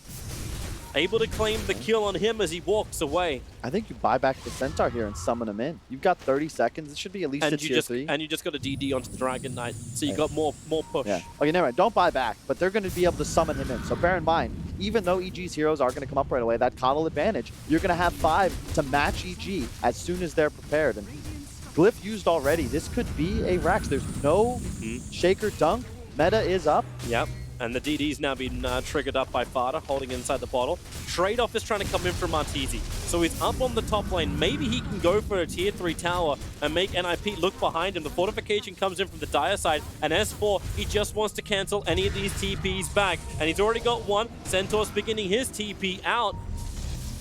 able to claim the kill on him as he walks away. I think you buy back the Centaur here and summon him in. You've got 30 seconds. It should be at least a tier 3. And you just got a DD onto the Dragon Knight, so you got more push. Yeah. Okay, never mind. Don't buy back, but they're going to be able to summon him in. So bear in mind, even though EG's heroes are going to come up right away, that Coddle advantage, you're going to have 5 to match EG as soon as they're prepared. And Glyph used already. This could be a Rax. There's no Shaker Dunk. Meta is up. Yep. And the DD's now been triggered up by Fada, holding inside the bottle. Trade-off is trying to come in from Arteezy. So he's up on the top lane. Maybe he can go for a tier 3 tower and make NiP look behind him. The fortification comes in from the Dire side. And S4, he just wants to cancel any of these TPs back. And he's already got one. Centaur's beginning his TP out.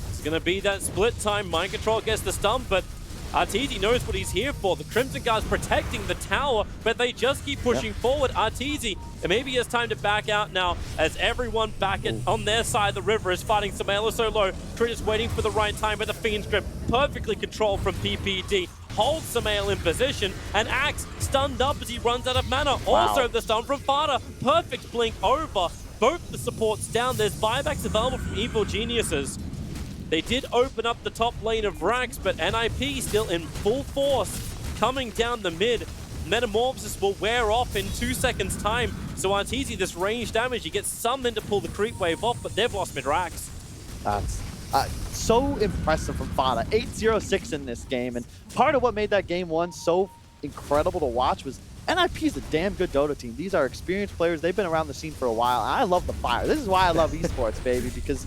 It's going to be that split time. Mind Control gets the stun, but Arteezy knows what he's here for. The Crimson Guard's protecting the tower, but they just keep pushing forward. Arteezy, and maybe he has time to back out now as everyone back on their side of the river is fighting. Sumail is so low. Crit is waiting for the right time, but the Fiend's grip perfectly controlled from PPD. Holds Sumail in position, and Axe stunned up as he runs out of mana. Also the stun from Fada. Perfect blink over. Both the supports down. There's buybacks available from Evil Geniuses. They did open up the top lane of Rax, but NiP still in full force. coming down the mid. Metamorphosis will wear off in 2 seconds time. So Arteezy, this range damage, he gets something to pull the creep wave off, but they've lost mid-racks. That's so impressive from Fada. 8-0-6 in this game, and part of what made that game one so incredible to watch was NiP is a damn good Dota team. These are experienced players. They've been around the scene for a while. I love the fire. This is why I love esports, baby, because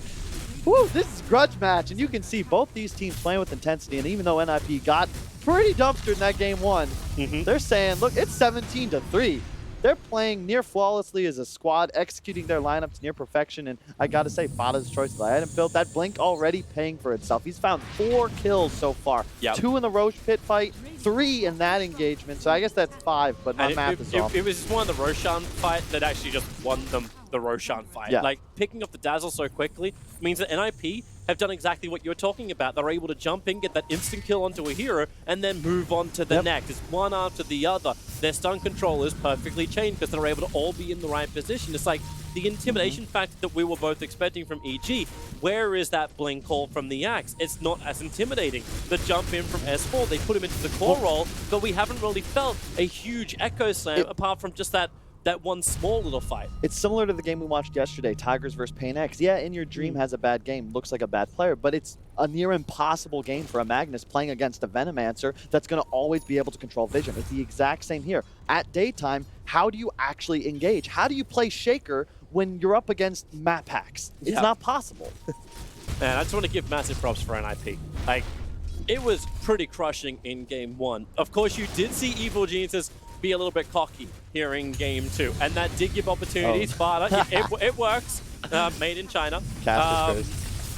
whew, this is a grudge match, and you can see both these teams playing with intensity, and even though NiP got pretty dumpstered in that game one, they're saying, look, it's 17-3. They're playing near flawlessly as a squad, executing their lineups near perfection, and I gotta say, Fada's choice of the item build, that Blink already paying for itself. He's found 4 kills so far. Yep. 2 in the Roche pit fight, 3 in that engagement, so I guess that's 5, but my math is off. It was just one of the Roshan fight that actually just won them the Roshan fight. Yeah. Like, picking up the Dazzle so quickly means that NiP have done exactly what you're talking about. They're able to jump in, get that instant kill onto a hero, and then move on to the next. It's one after the other. Their stun control is perfectly chained because they're able to all be in the right position. It's like the intimidation factor that we were both expecting from EG. Where is that blink call from the Axe? It's not as intimidating. The jump in from S4, they put him into the core role, but we haven't really felt a huge echo slam apart from just that one small little fight. It's similar to the game we watched yesterday, Tigers versus Pain X. Yeah, In Your Dream has a bad game, looks like a bad player, but it's a near impossible game for a Magnus playing against a Venomancer that's going to always be able to control vision. It's the exact same here. At daytime, how do you actually engage? How do you play Shaker when you're up against map hacks? It's not possible. Man, I just want to give massive props for NiP. Like, it was pretty crushing in game one. Of course, you did see Evil Geniuses be a little bit cocky here in game two, and that did give opportunities, but it works. Made in China. But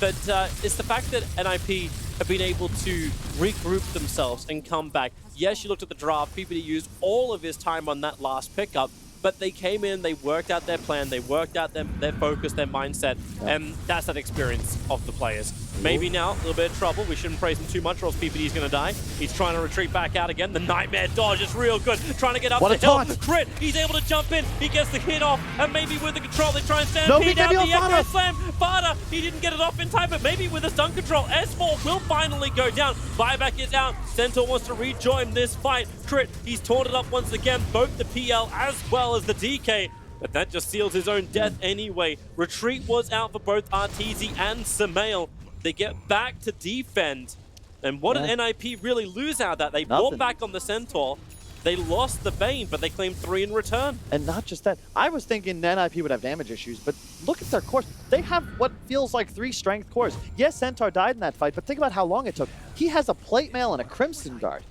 it's the fact that NiP have been able to regroup themselves and come back. Yes, you looked at the draft, PPD used all of his time on that last pickup, but they came in, they worked out their plan, they worked out their focus, their mindset, and that's that experience of the players. Maybe now, a little bit of trouble. We shouldn't praise him too much or else PPD's going to die. He's trying to retreat back out again. The Nightmare dodge is real good. Trying to get up the hill. Crit, he's able to jump in. He gets the hit off, and maybe with the control, they try and stampede out the Echo Slam. Fada, he didn't get it off in time, but maybe with the stun control, S4 will finally go down. Buyback is out. Centaur wants to rejoin this fight. Crit, he's torn it up once again, both the PL as well as the DK. But that just seals his own death anyway. Retreat was out for both Arteezy and Samael. They get back to defend. And what did NiP really lose out of that? They brought back on the Centaur. They lost the Bane, but they claimed 3 in return. And not just that. I was thinking NiP would have damage issues, but look at their cores. They have what feels like 3 strength cores. Yes, Centaur died in that fight, but think about how long it took. He has a plate mail and a Crimson Guard.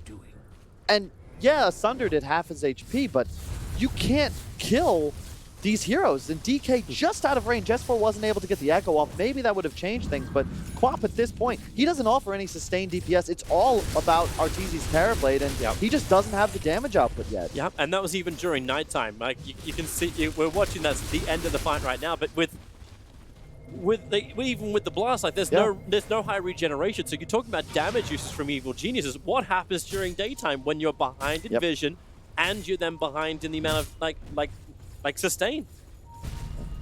And yeah, Asunder did half his HP, but you can't kill these heroes. And DK just out of range. S4 wasn't able to get the Echo off. Maybe that would have changed things, but Quap at this point, he doesn't offer any sustained DPS. It's all about Arteezy's Terrorblade, and he just doesn't have the damage output yet. Yeah, and that was even during nighttime. Like, you can see, we're watching that's the end of the fight right now, but even with the blast, like there's no high regeneration. So you're talking about damage uses from Evil Geniuses. What happens during daytime when you're behind in vision and you're then behind in the amount of like sustain?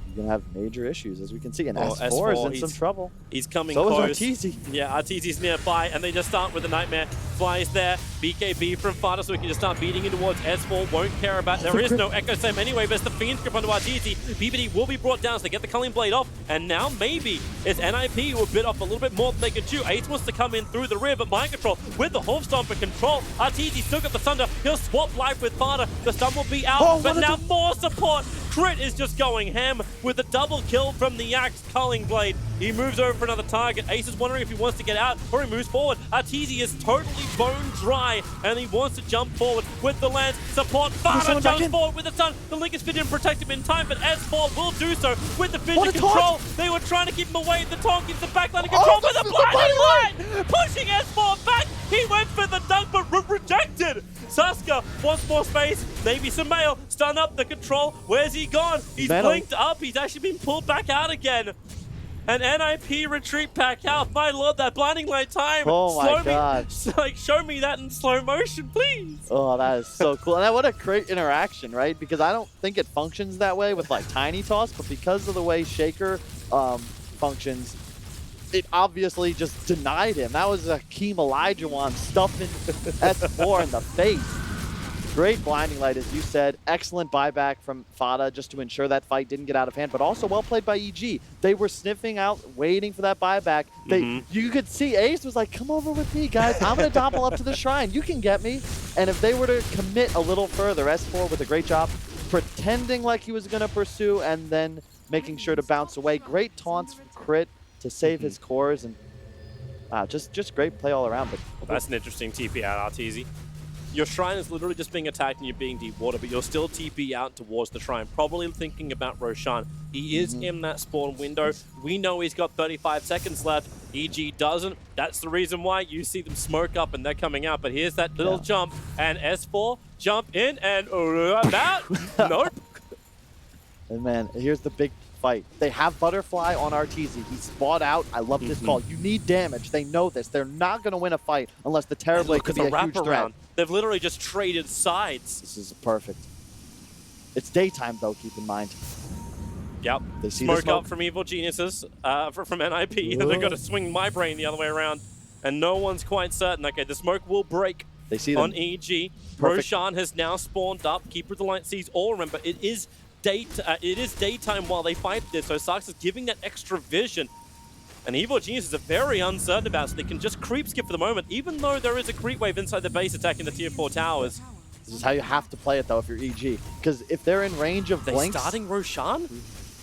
You're going to have major issues, as we can see. And S4 is in some trouble. He's coming close. So is Arteezy. Yeah, Arteezy's nearby, and they just start with the Nightmare. Flies there. BKB from Fada, so we can just start beating in towards S4. Won't care about. There is no Echo Slam anyway, but it's the Fiend's grip onto Arteezy. PPD will be brought down, so they get the Culling Blade off. And now maybe it's NiP who will bit off a little bit more than they can chew. Ace wants to come in through the rear, but Mind Control with the Hoof Stomp for control. Arteezy still got the Thunder. He'll swap life with Fada. The stun will be out, but now more support. Crit is just going ham with a double kill from the Axe Culling Blade. He moves over for another target. Ace is wondering if he wants to get out or he moves forward. Arteezy is totally bone dry and he wants to jump forward with the lance. Support. Fada jumps forward with the stun. The Lincoln Spin didn't protect him in time, but S4 will do so with the vision control. They were trying to keep him away. The Tonk is the backline of control with the blinding light. Pushing S4 back. He went for the dunk, but rejected. Saska wants more space. Maybe Samael stun up the control. Where's he gone? He's blinked up. He's actually been pulled back out again. And NiP retreat back out. My lord, that blinding light time. Oh my god. Like, show me that in slow motion, please. Oh, that is so cool. And what a great interaction, right? Because I don't think it functions that way with like Tiny Toss, but because of the way Shaker functions, it obviously just denied him. That was a Keem Olajuwon stuffing S4 in the face. Great blinding light, as you said. Excellent buyback from Fada just to ensure that fight didn't get out of hand, but also well played by EG. They were sniffing out, waiting for that buyback. You could see Ace was like, come over with me, guys. I'm going to doppel up to the shrine. You can get me. And if they were to commit a little further, S4 with a great job pretending like he was going to pursue and then making sure to bounce away. Great taunts from Crit to save his cores. And just great play all around. But That's an interesting TP out, Arteezy. Your shrine is literally just being attacked and you're being deep water, but you're still TP out towards the shrine, probably thinking about Roshan. He is in that spawn window. We know he's got 35 seconds left. EG doesn't. That's the reason why you see them smoke up and they're coming out. But here's that little jump, and S4 jump in and out. Nope. And man, here's the big fight. They have Butterfly on Arteezy. He spawed out. I love this call. You need damage. They know this. They're not going to win a fight unless the Terrorblade could be a huge threat. They've literally just traded sides. This is perfect. It's daytime, though, keep in mind. Yep. They see smoke the smoke up from Evil Geniuses, from NiP. They've got to swing my brain the other way around. And no one's quite certain. Okay, the smoke will break on EG. Roshan has now spawned up. Keeper of the Light sees all. Remember, it is daytime while they fight this, so Sarx is giving that extra vision. And Evil Geniuses are very uncertain about, so they can just creep skip for the moment, even though there is a creep wave inside the base attacking the tier 4 towers. This is how you have to play it, though, if you're EG. Because if they're in range of blinks... They're starting Roshan?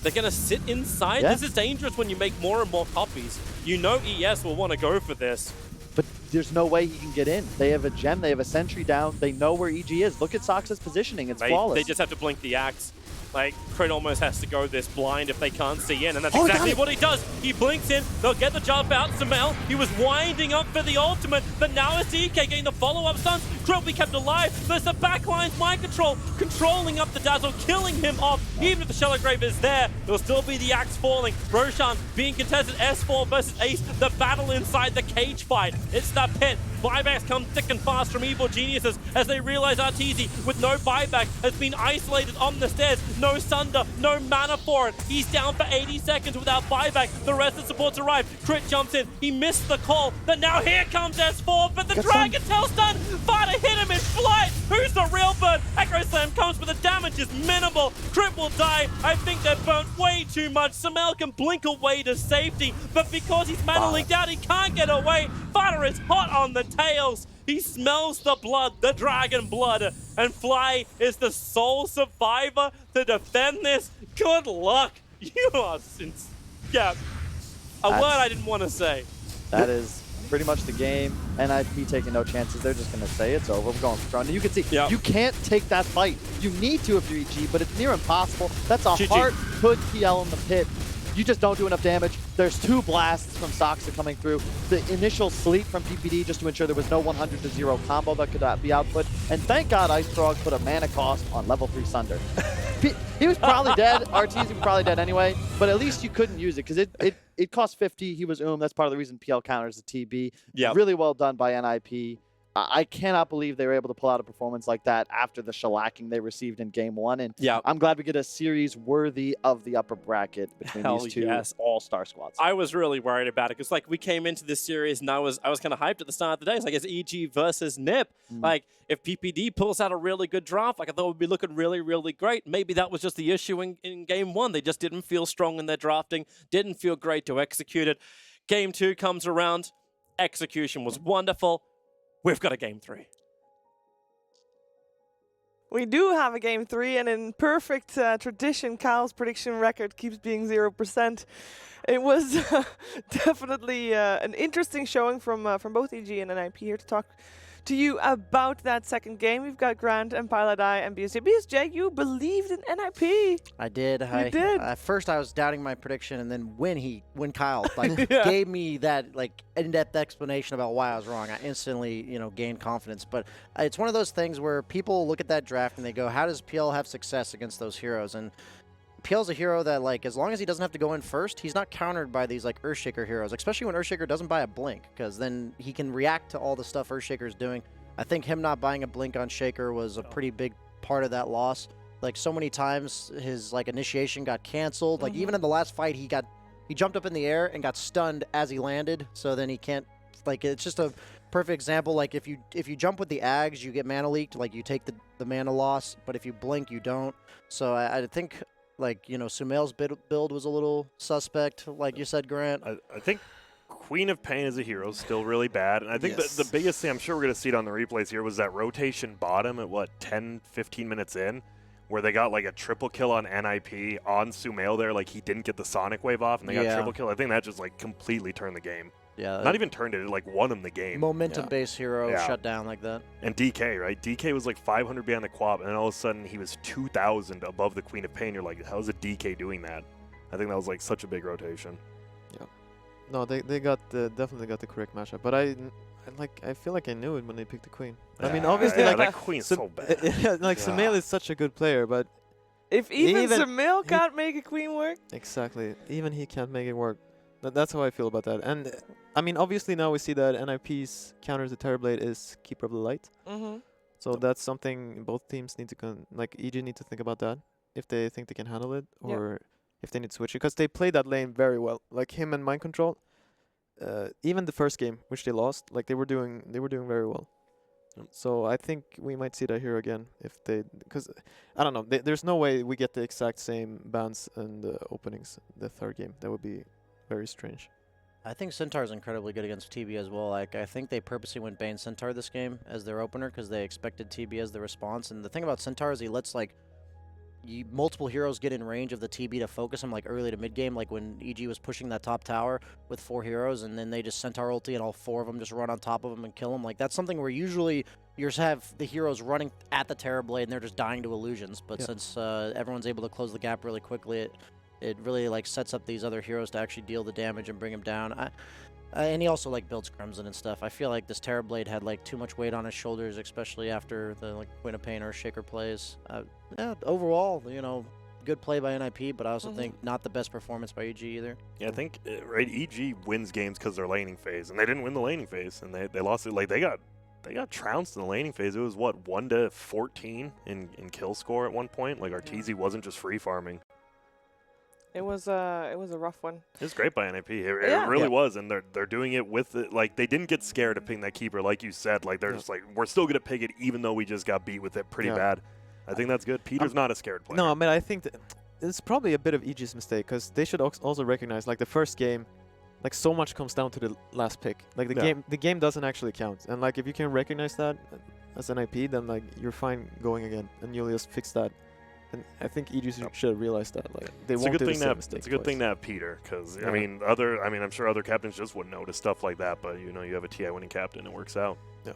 They're going to sit inside? Yeah. This is dangerous when you make more and more copies. You know ES will want to go for this. But there's no way he can get in. They have a gem, they have a sentry down, they know where EG is. Look at Sox's positioning, it's flawless. They just have to blink the axe. Like, Crit almost has to go this blind if they can't see in, and that's exactly what he does. He blinks in, they'll get the jump out. Samel, he was winding up for the ultimate, but now it's DK getting the follow-up stuns. Crit will be kept alive. There's the backline's mind control, controlling up the Dazzle, killing him off. Even if the Shallow Grave is there, there'll still be the axe falling. Roshan being contested, S4 versus Ace, the battle inside the cage fight. It's the pit. Buybacks come thick and fast from Evil Geniuses as they realize Arteezy, with no buyback, has been isolated on the stairs. No Sunder, no mana for it. He's down for 80 seconds without buyback. The rest of the supports arrive. Crit jumps in. He missed the call, but now here comes S4, but the Dragon Tail stun. Fada hit him in flight. Who's the real bird? Echo Slam comes, but the damage is minimal. Crit will die. I think they've burnt way too much. Samel can blink away to safety, but because he's mana leaked out, he can't get away. Fada is hot on the tails. He smells the blood, the dragon blood, and Fly is the sole survivor to defend this. Good luck. You are a word I didn't want to say. That is pretty much the game. NiP taking no chances. They're just going to say it's over. We're going for strong. You can see, you can't take that fight. You need to if you're EG, but it's near impossible. That's a hard hood PL in the pit. You just don't do enough damage. There's 2 blasts from Soxa coming through. The initial sleep from PPD just to ensure there was no 100-0 combo that could be output. And thank God Ice Frog put a mana cost on level 3 Sunder. He was probably dead. Arteezy was probably dead anyway, but at least you couldn't use it because it cost 50. He was That's part of the reason PL counters the TB. Really well done by NiP. I cannot believe they were able to pull out a performance like that after the shellacking they received in Game 1. And I'm glad we get a series worthy of the upper bracket between these two all-star squads. I was really worried about it because, like, we came into this series and I was kind of hyped at the start of the day. It's like, it's EG versus NiP. Like, if PPD pulls out a really good draft, like, I thought it would be looking really, really great. Maybe that was just the issue in Game 1. They just didn't feel strong in their drafting, didn't feel great to execute it. Game 2 comes around. Execution was wonderful. We've got a Game 3. We do have a Game 3, and in perfect tradition, Kyle's prediction record keeps being 0%. It was definitely an interesting showing from both EG and NiP here to talk to you about that second game. We've got Grant and Piladai and BSJ. BSJ, you believed in NiP. I did. You did. At first, I was doubting my prediction, and then when Kyle gave me that in-depth explanation about why I was wrong, I instantly gained confidence. But it's one of those things where people look at that draft and they go, "How does PL have success against those heroes?" And PL's a hero that, as long as he doesn't have to go in first, he's not countered by these, Earthshaker heroes, especially when Earthshaker doesn't buy a blink, because then he can react to all the stuff Earthshaker's doing. I think him not buying a blink on Shaker was a pretty big part of that loss. So many times his, initiation got canceled. Even in the last fight, he got he jumped up in the air and got stunned as he landed. So then he can't, like, it's just a perfect example. Like if you jump with the Ags, you get mana leaked. Like you take the mana loss, but if you blink, you don't. So I think, like, you know, Sumail's build was a little suspect, like you said, Grant. I think Queen of Pain as a hero is still really bad. And I think the biggest thing, I'm sure we're going to see it on the replays here, was that rotation bottom at, what, 10, 15 minutes in, where they got, like, a triple kill on NiP on Sumail there. Like, he didn't get the Sonic Wave off, and they got triple kill. I think that just, like, completely turned the game. Yeah. Not even turned it like, won him the game. Momentum-based hero shut down like that. And DK, right? DK was, like, 500 behind the quad, and then all of a sudden he was 2,000 above the Queen of Pain. You're like, how's a DK doing that? I think that was, like, such a big rotation. Yeah. No, they definitely got the correct matchup. But I feel like I knew it when they picked the Queen. I mean, obviously, like that Queen's so bad. Like Sumail is such a good player, but if even Sumail can't make a Queen work, exactly, even he can't make it work. That's how I feel about that. And I mean, obviously now we see that NiP's counter to Terrorblade is Keeper of the Light. So that's something both teams need to like EG need to think about that if they think they can handle it, or if they need to switch it, because they played that lane very well. Like him and Mind Control, even the first game which they lost, like they were doing very well. So I think we might see that here again if they, because I don't know, there's no way we get the exact same bans and openings the third game. That would be very strange. I think Centaur is incredibly good against TB as well. Like, I think they purposely went Bane Centaur this game as their opener because they expected TB as the response. And the thing about Centaur is he lets, like, multiple heroes get in range of the TB to focus him, like, early to mid-game, like when EG was pushing that top tower with 4 heroes, and then they just Centaur ulti and all 4 of them just run on top of him and kill him. Like, that's something where usually you just have the heroes running at the Terrorblade and they're just dying to illusions. But since everyone's able to close the gap really quickly, it really, like, sets up these other heroes to actually deal the damage and bring him down. And he also, like, builds Crimson and stuff. I feel like this Terrorblade had, like, too much weight on his shoulders, especially after the, like, Queen of Pain or Shaker plays. Yeah, overall, you know, good play by NiP, but I also think not the best performance by EG either. Yeah, I think, right, EG wins games because they're laning phase, and they didn't win the laning phase, and they lost it. Like, they got trounced in the laning phase. It was, what, 1-14 in kill score at one point? Like, Arteezy wasn't just free farming. it was a rough one. It was great by NiP. It really was, and they're doing it with it. Like, they didn't get scared of picking that keeper, like you said. Like, they're just like, we're still gonna pick it, even though we just got beat with it pretty bad. I think that's good. Peter's not a scared player. No, I mean, I think that it's probably a bit of EG's mistake, because they should also recognize, like, the first game, like, so much comes down to the last pick. Like, the game doesn't actually count, and like if you can recognize that as NiP, then like you're fine going again, and you'll just fix that. And I think EG should have realized that. Like, they won't do the same mistake. It's a good thing to have Peter, because I mean, I'm sure other captains just wouldn't notice stuff like that. But you know, you have a TI winning captain, it works out. Yeah.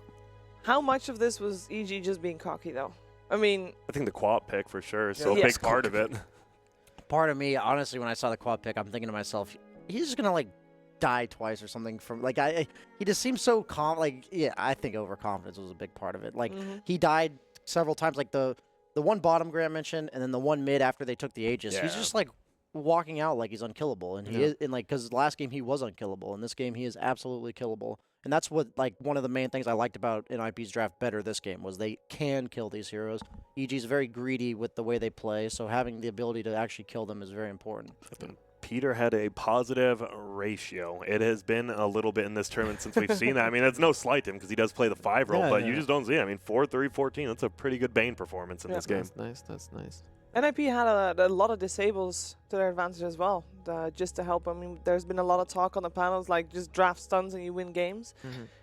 How much of this was EG just being cocky, though? I mean, I think the quad pick for sure is still a big part of it. Part of me, honestly, when I saw the quad pick, I'm thinking to myself, he's just gonna, like, die twice or something from, like, he just seems so calm. Like, yeah, I think overconfidence was a big part of it. Like, he died several times, like the one bottom Grant mentioned, and then the one mid after they took the Aegis. He's just, like, walking out like he's unkillable, and he is, and, like, because last game he was unkillable, and this game he is absolutely killable. And that's what, like, one of the main things I liked about NiP's draft better this game was they can kill these heroes. EG's very greedy with the way they play, so having the ability to actually kill them is very important. Peter had a positive ratio. It has been a little bit in this tournament since we've seen that. I mean, it's no slight to him because he does play the 5 role, but you just don't see it. I mean, 4-3-14, that's a pretty good Bane performance in this game. That's nice. NiP had a lot of disables to their advantage as well, just to help. I mean, there's been a lot of talk on the panels, like just draft stuns and you win games.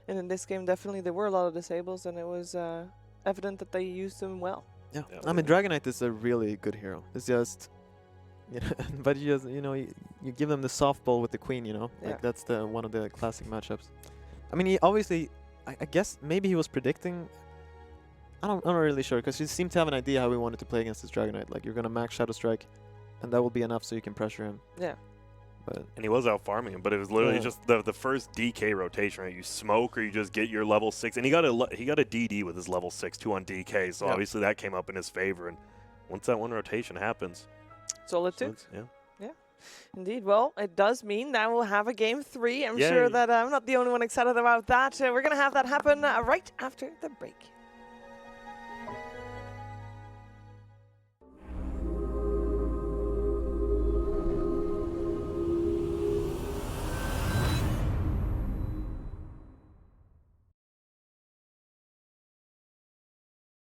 And in this game, definitely there were a lot of disables, and it was evident that they used them well. Yeah, I mean, Dragon Knight is a really good hero. It's just, you know, but you just, you know, you give them the softball with the queen, you know, like that's one of the classic matchups. I mean, he obviously, I guess maybe he was predicting. I'm not really sure, because he seemed to have an idea how he wanted to play against this Dragon Knight. Like, you're gonna max Shadow Strike, and that will be enough so you can pressure him. Yeah. And he was out farming him, but it was literally just the first DK rotation, right? You smoke or you just get your level 6, and he got a DD with his level 6 on DK, so obviously that came up in his favor. And once that one rotation happens, solid 2. Yeah. Indeed. Well, it does mean that we'll have a game 3. I'm sure that I'm not the only one excited about that. We're gonna have that happen right after the break.